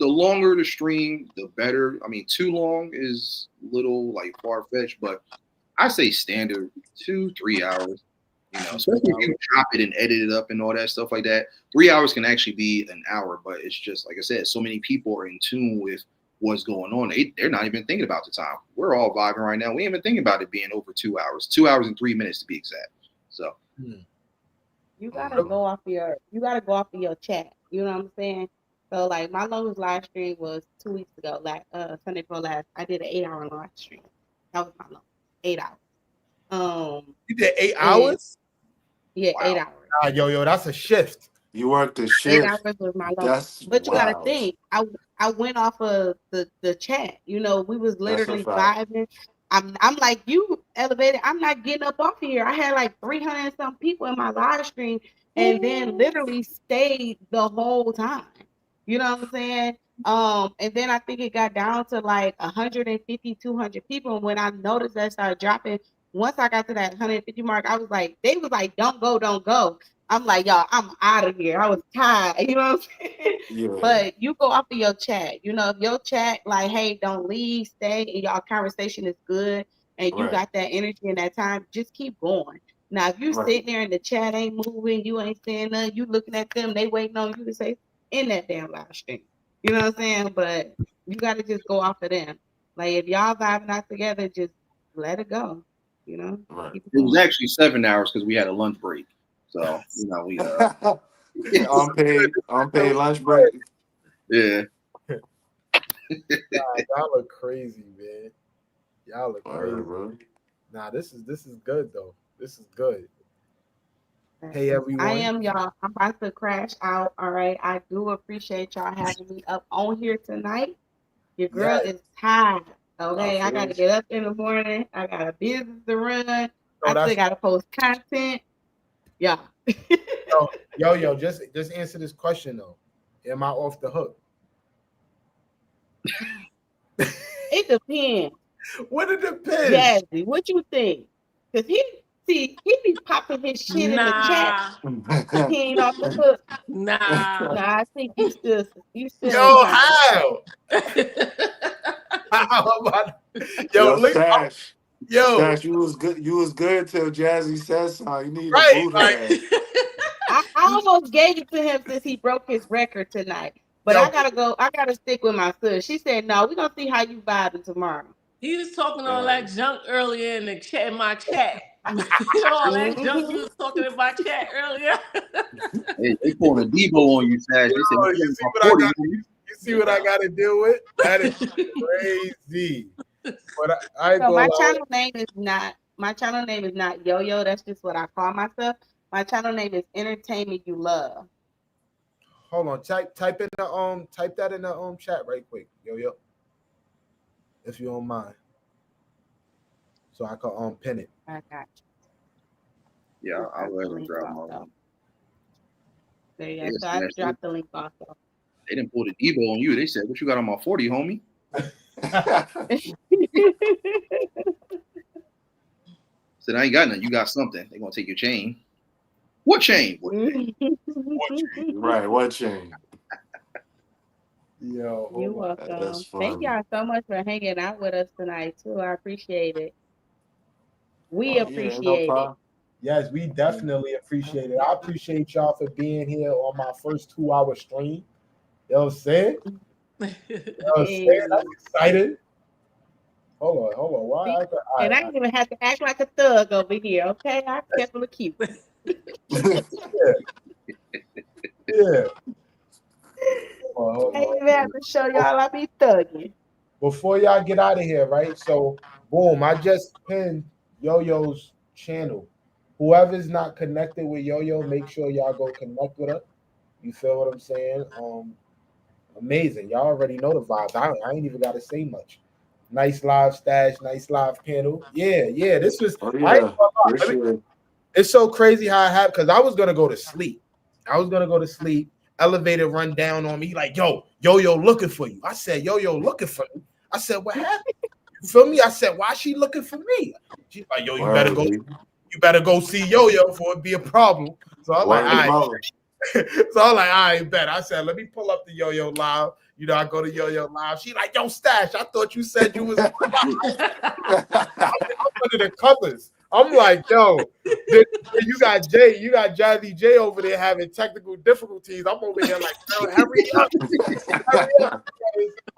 longer the stream, the better. I mean, too long is a little like far-fetched, but I say standard 2-3 hours. Especially if you chop it and edit it up and all that stuff like that. 3 hours can actually be an hour, but it's just, like I said, so many people are in tune with what's going on. They're not even thinking about the time. We're all vibing right now. We ain't even thinking about it being over 2 hours. 2 hours and 3 minutes to be exact. So you gotta go off of your chat. You know what I'm saying? So like my longest live stream was 2 weeks ago, Sunday before last. I did an 8-hour live stream. That was my longest. 8 hours. You did 8 hours? Yeah, wow. 8 hours. Yo, that's a shift. You worked a shift. 8 hours was my longest. But you gotta think, I went off of the chat. We was literally vibing. I'm like, you elevated. I'm not getting up off here. I had like 300 and some people in my live stream, and then literally stayed the whole time. You know what I'm saying? And then I think it got down to like 150, 200 people. And when I noticed that started dropping, once I got to that 150 mark, they was like, don't go. I'm like, y'all, I'm out of here. I was tired. You know what I'm saying? Yeah. But you go off of your chat. If your chat like, hey, don't leave, stay, and y'all conversation is good, and you got that energy and that time, just keep going. Now, if you sitting there and the chat ain't moving, you ain't saying nothing, you looking at them, they waiting on you to say in that damn live stream. You know what I'm saying? But you got to just go off of them. Like, if y'all vibing out together, just let it go. It was actually 7 hours because we had a lunch break. So, we unpaid lunch break. Yeah. Y'all look crazy, man. Y'all look crazy. Bro. Nah, this is good though. This is good. Hey everyone. I am, y'all. I'm about to crash out. All right. I do appreciate y'all having me up on here tonight. Your girl is tired. Okay. I gotta get up in the morning. I got a business to run. I still gotta post content. Yeah. Yo, just answer this question though. Am I off the hook? It depends. What it depends? Jazzy, what you think? Because he be popping his shit in the chat. He ain't off the hook. Nah, I think you still. Yo, how? Yo, look, Stash. yo, Stash, you was good. You was good till Jazzy said something. You need to right, boot her like, ass. I almost gave it to him since he broke his record tonight. But yo, I gotta go. I gotta stick with my sis. She said, "No, we're gonna see how you vibing tomorrow." He was talking all that junk earlier in the chat, in my chat. You know all that junk you was talking in my chat earlier. They pulling a Debo on you, Sash. They said, yo, "We you got see my what 40." you see what I got to deal with? That is crazy. But I ain't So gonna my lie. channel name is not Yoyo. That's just what I call myself. My channel name is Entertainment You Love. Hold on, type that in the chat right quick, yo, if you don't mind, so I can pin it. I got you. Yeah, I'll Drop go the ahead and link grab my also. one. There you They, go. So I dropped the link also. they didn't pull the Debo on you. They said, "What you got on my 40, homie?" Said, "I ain't got nothing. You got something. They gonna take your chain." What chain? What chain? Right, what chain? Yo, You're hold on. That's welcome. funny. Thank y'all so much for hanging out with us tonight too. I appreciate it. We Oh, yeah, no appreciate it. problem. Yes, we definitely appreciate it. I appreciate y'all for being here on my first 2-hour stream. You know what I'm saying? You know what I'm saying? I'm excited. Hold on. Why? And I didn't even have to act like a thug over here, okay? I kept it cute. Yeah. Hold I on. didn't even have to show y'all I be thugging. Before y'all get out of here, right? So, boom, I just pinned Yo-Yo's channel. Whoever's not connected with Yo-Yo, make sure y'all go connect with her. You feel what I'm saying? Amazing. Y'all already know the vibes. I ain't even got to say much. Nice live stash, nice live panel. Yeah. This was. Oh, I ain't yeah. gonna lie. Appreciate it. It's so crazy how it happened because I was gonna go to sleep. Elevator run down on me like, Yo looking for you. I said, Yo looking for me. I said, what happened? You feel me? I said, why she looking for me? She's like, yo, you better go see Yo for it be a problem. So I'm like, all right. So I'm like, all right, bet. I said, let me pull up the Yo live. You know, I go to Yo live. She like, yo, Stash, I thought you said you was I'm under the covers. I'm like, yo, you got Jazzy J over there having technical difficulties. I'm over here like, yo, hurry up.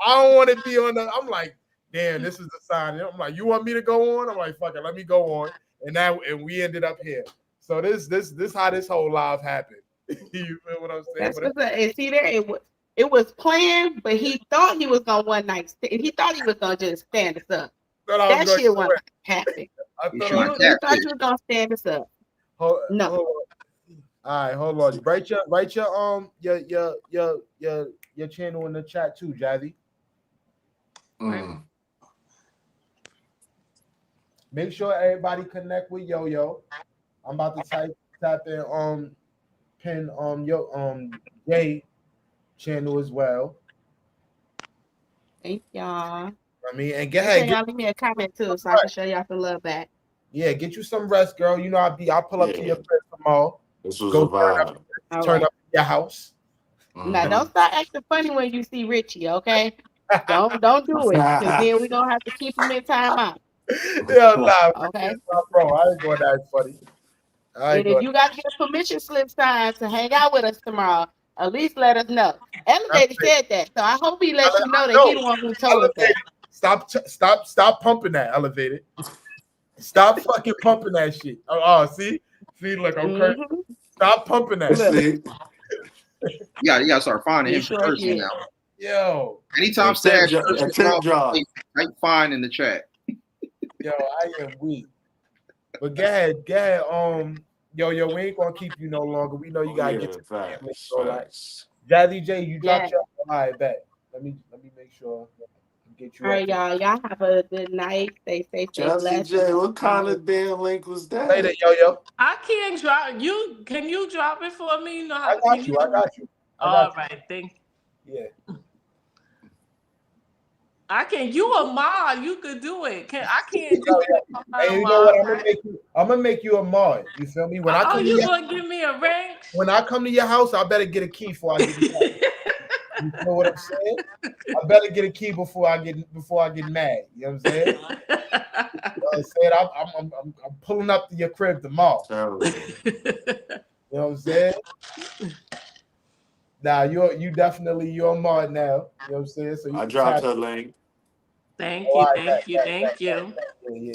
I don't want to be on the. I'm like, damn, this is the sign. I'm like, you want me to go on? I'm like, fuck it, let me go on. And we ended up here. So this how this whole live happened. You feel what I'm saying? That's and see there it was planned, but he thought he was gonna one night. He thought he was gonna just stand us up. That shit wasn't happening. You thought you were gonna stand us up. No. Hold all right, hold on. Write your channel in the chat too, Jazzy. Make sure everybody connect with Yo. I'm about to tap in pin your Jay channel as well. Thank y'all. I mean, and get ahead. Y'all leave me a comment too, so I can show y'all some love back. Yeah, get you some rest, girl. You know I'll pull up to your place tomorrow. This was a vibe. Turn up your house. Now don't start acting funny when you see Richie, okay? Don't do it, because then we're gonna have to keep him in timeout. Yeah, nah, okay. Bro, I ain't going that funny. And if you got to get a permission slip signed to hang out with us tomorrow, at least let us know. Elevator said that, so I hope he lets you know that he's the one who told us that. Stop pumping that, Elevated. Stop fucking pumping that shit. See, look, I'm crazy. Stop pumping that. See? You gotta start finding him personally now. Yo. Anytime Stash type fine in the chat. Yo, I am weak. But go ahead. Yo, we ain't gonna keep you no longer. We know you gotta get to the family. So like, Jazzy J, you dropped your eye back. Let me make sure. Get you all right, y'all. Y'all have a good night. Stay safe. Stay blessed. Jay, what kind of damn link was that? Later, Yo. I can't drop you. Can you drop it for me? You know how I got you. All right, thank you. Yeah. I can. You a mod? You could do it. I can't do it. And you know what? I'm gonna make you a mod. You feel me? When I come you gonna give me a rank? When I come to your house, I better get a key before I give you. You know what I'm saying? I better get a key before I get mad. You know what I'm saying? You know what I'm saying? I'm pulling up to your crib tomorrow. Terrible. You know what I'm saying? Now you're definitely you're Martin now. You know what I'm saying? So you I can dropped tap her in. link. Thank Oh, you, all right, thank you, thank you.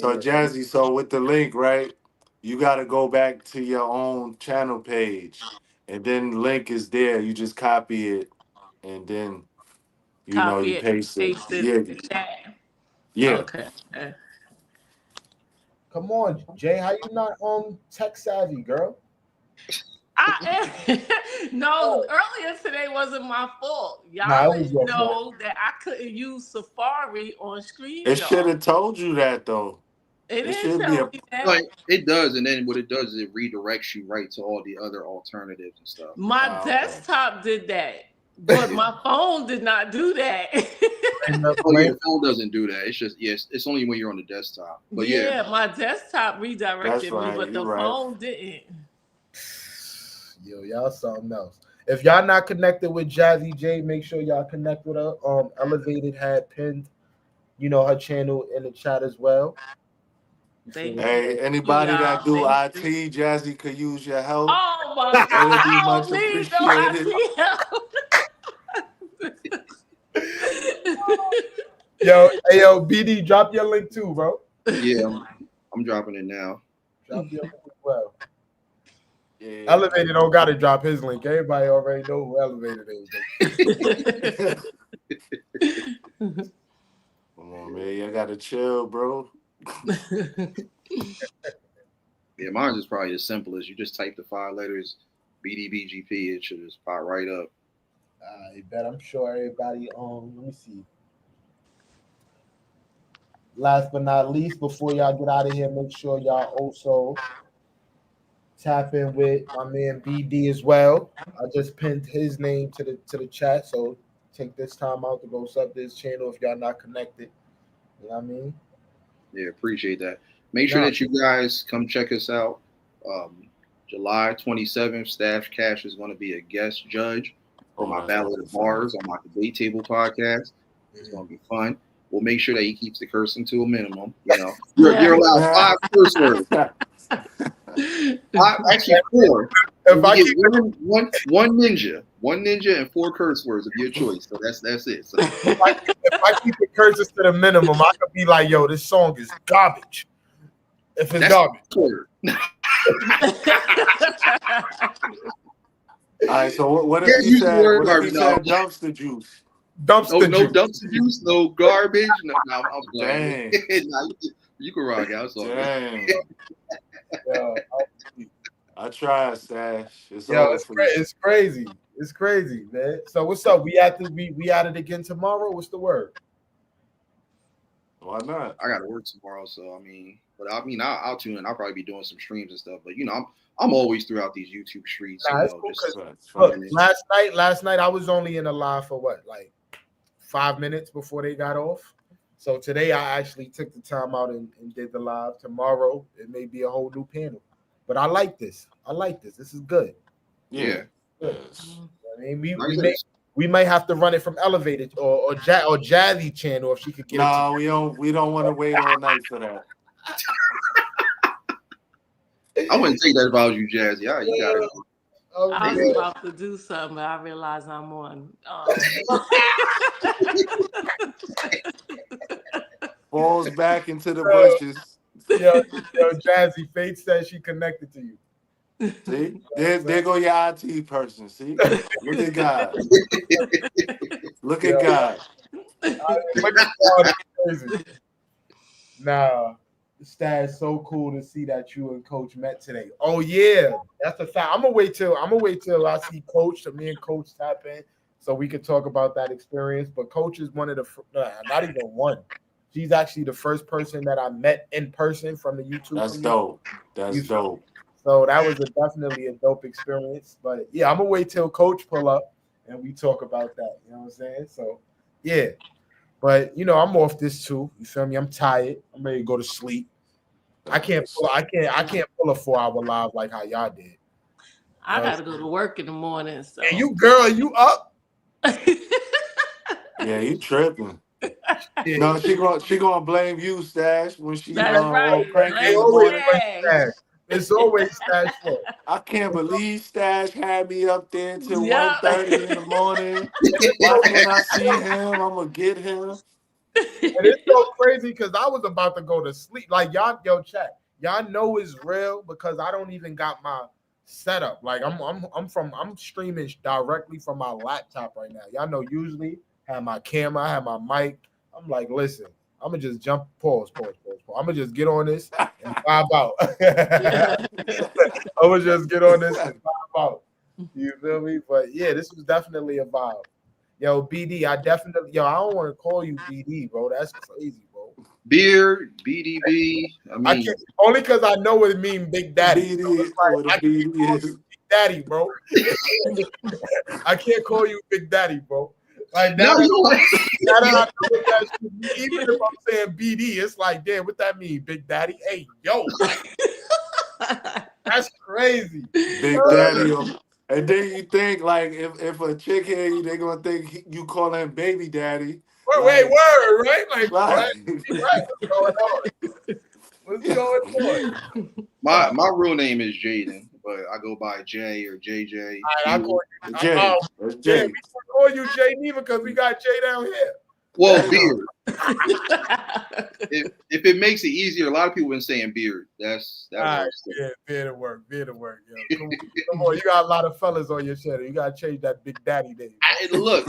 So yeah. Jazzy, so with the link, right? You got to go back to your own channel page, and then the link is there. You just copy it, and then you Copy it, paste it. paste it Yeah, in the chat. yeah. Okay. Come on, Jay. How you not tech savvy, girl? No, earlier today wasn't my fault. Nah, Y'all it was didn't your fault. know that I couldn't use Safari on screen, It should y'all. have told you that though. It It didn't should be tell a me that. Like it does, and then what it does is it redirects you right to all the other alternatives and stuff. My okay. desktop did that, but my phone did not do that. Oh yeah, the phone doesn't do that. It's just it's only when you're on the desktop. But yeah, My desktop That's redirected me, right. but You the right. phone didn't. Yo, y'all something else. If y'all not connected with Jazzy J, make sure y'all connect with her. Elevated had pinned, her channel in the chat as well. Thank Hey, you, anybody y'all. that do Thank you. IT, Jazzy could use your help. Oh my God, It'll be I much don't need appreciated. no Yo, BD, drop your link too, bro. yeah, I'm dropping it now. Drop your link as well. Yeah. Elevated don't gotta drop his link. Everybody already know who Elevated is. Come on, man. You gotta chill, bro. Yeah, mine is probably as simple as you just type the 5 letters BDBGP. It should just pop right up. I bet I'm sure everybody. Let me see. Last but not least, before y'all get out of here, make sure y'all also tap in with my man BD as well. I just pinned his name to the chat, so take this time out to go sub this channel if y'all not connected. You know what I mean? Yeah, appreciate that. Make sure that you guys come check us out. July 27th, Stash Cash is going to be a guest judge for my Battle of the Bars on my debate table podcast. It's going to be fun. We'll make sure that he keeps the cursing to a minimum. You're allowed 5 curse words. Actually 4. If I get keep one ninja and 4 curse words of your choice. So that's it. So if I keep the curses to the minimum, I could be like, yo, this song is garbage. If it's garbage. All right, so what if he said dumpster juice? Dumpster no juice. Dumpster juice, no garbage. No, I'm playing. Dang. Nah, you can rock out. Dang. Yo, I tried, Stash. It's crazy. It's crazy, man. So what's up? We at it again tomorrow. What's the word? Why not? I got to work tomorrow, so I'll tune in. I'll probably be doing some streams and stuff. But I'm always throughout these YouTube streets. Nah, look, last night I was only in a live for what, like 5 minutes before they got off. So today I actually took the time out and did the live. Tomorrow it may be a whole new panel. But I like this. This is good. Yeah. Good. I mean, we might have to run it from Elevated or Jazzy channel if she could get it. No, we don't want to wait all night for that. I wouldn't take that if I was you, Jazzy. You got it. I was about to do something, but I realized I'm on. Falls back into the bushes. Yo, Jazzy, Faith says she connected to you. See? There go your IT person. See? Look at God. Look at God. Look at God. Crazy. Nah. Stash, so cool to see that you and Coach met today. Oh yeah, that's a fact. I'm gonna wait till I see Coach, so me and Coach tap in, so we can talk about that experience. But Coach is one of the not even one. She's actually the first person that I met in person from the YouTube. That's dope. That's dope. So that was definitely a dope experience. But yeah, I'm gonna wait till Coach pull up and we talk about that. You know what I'm saying? So yeah. But I'm off this too. You feel me? I'm tired. I'm ready to go to sleep. I can't pull a 4-hour live like how y'all did. I gotta go to work in the morning. So. And you up? Yeah, you tripping. Yeah. No, she gonna blame you, Stash, when she That's all right. cranky They in the Blame always morning. blame Stash. Stash. It's always Stash fault. I can't believe Stash had me up there till Yep. 1:30 in the morning. It's so, Watch when I see him, I'm gonna get him. and it's so crazy because I was about to go to sleep. Like y'all, yo, chat. Y'all know it's real because I don't even got my setup. Like I'm streaming directly from my laptop right now. Y'all know usually have my camera, I have my mic. I'm like, listen, I'm gonna just jump, pause. I'm gonna just get on this and vibe out. I'm gonna just get on this and vibe out. You feel me? But yeah, this was definitely a vibe. Yo, BD, I don't want to call you BD, bro. That's crazy, bro. Beard, BDB. I I mean, can't only because I know it mean Big Daddy. So BD, it's what a like I can't BD call is. you Big Daddy, bro. I can't call you Big Daddy, bro. Like no, you know what? now that I know what that shit mean, even if I'm saying BD, it's like, damn, what that mean, Big Daddy? Hey, yo, that's crazy. Big Daddy. And then you think like if a chick hear you, they gonna think you call him baby daddy. Wait, word, right? Like, what? Like, Right? What's going on? What's going on? My real name is Jaden, but I go by Jay or JJ. All right, I call you. Jay. That's Yeah, Jay. we call you Jay Neva because we got Jay down here. Well, beard. If it makes it easier, a lot of people been saying beard. That Right, works. yeah, beer to work, yo. Come on, you got a lot of fellas on your channel. You gotta change that Big Daddy name. Look,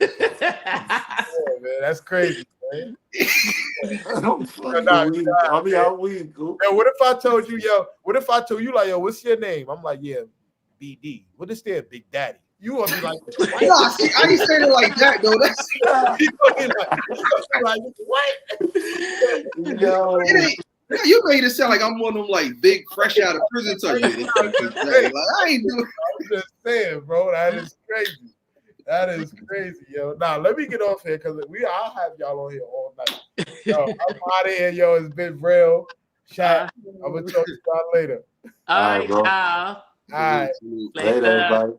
Yeah, man, that's crazy, man. I'm out weak. Yo, what if I told you, like, yo, what's your name? I'm like, yeah, BD. What is there, Big Daddy? You gonna be like, what? nah, see, I ain't saying it like that though. That's You gonna be like, what? Yo. it ain't. You made it sound like I'm one of them like big fresh out of prison type shit. Like, I ain't doing. I'm just saying, bro. That is crazy. That is crazy, yo. Nah, let me get off here because I'll have y'all on here all night. Yo, I'm out of here, yo. It's been real. Chat. I'm gonna talk to y'all later. All right, bro. y'all. All right. Later, everybody.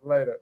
Later.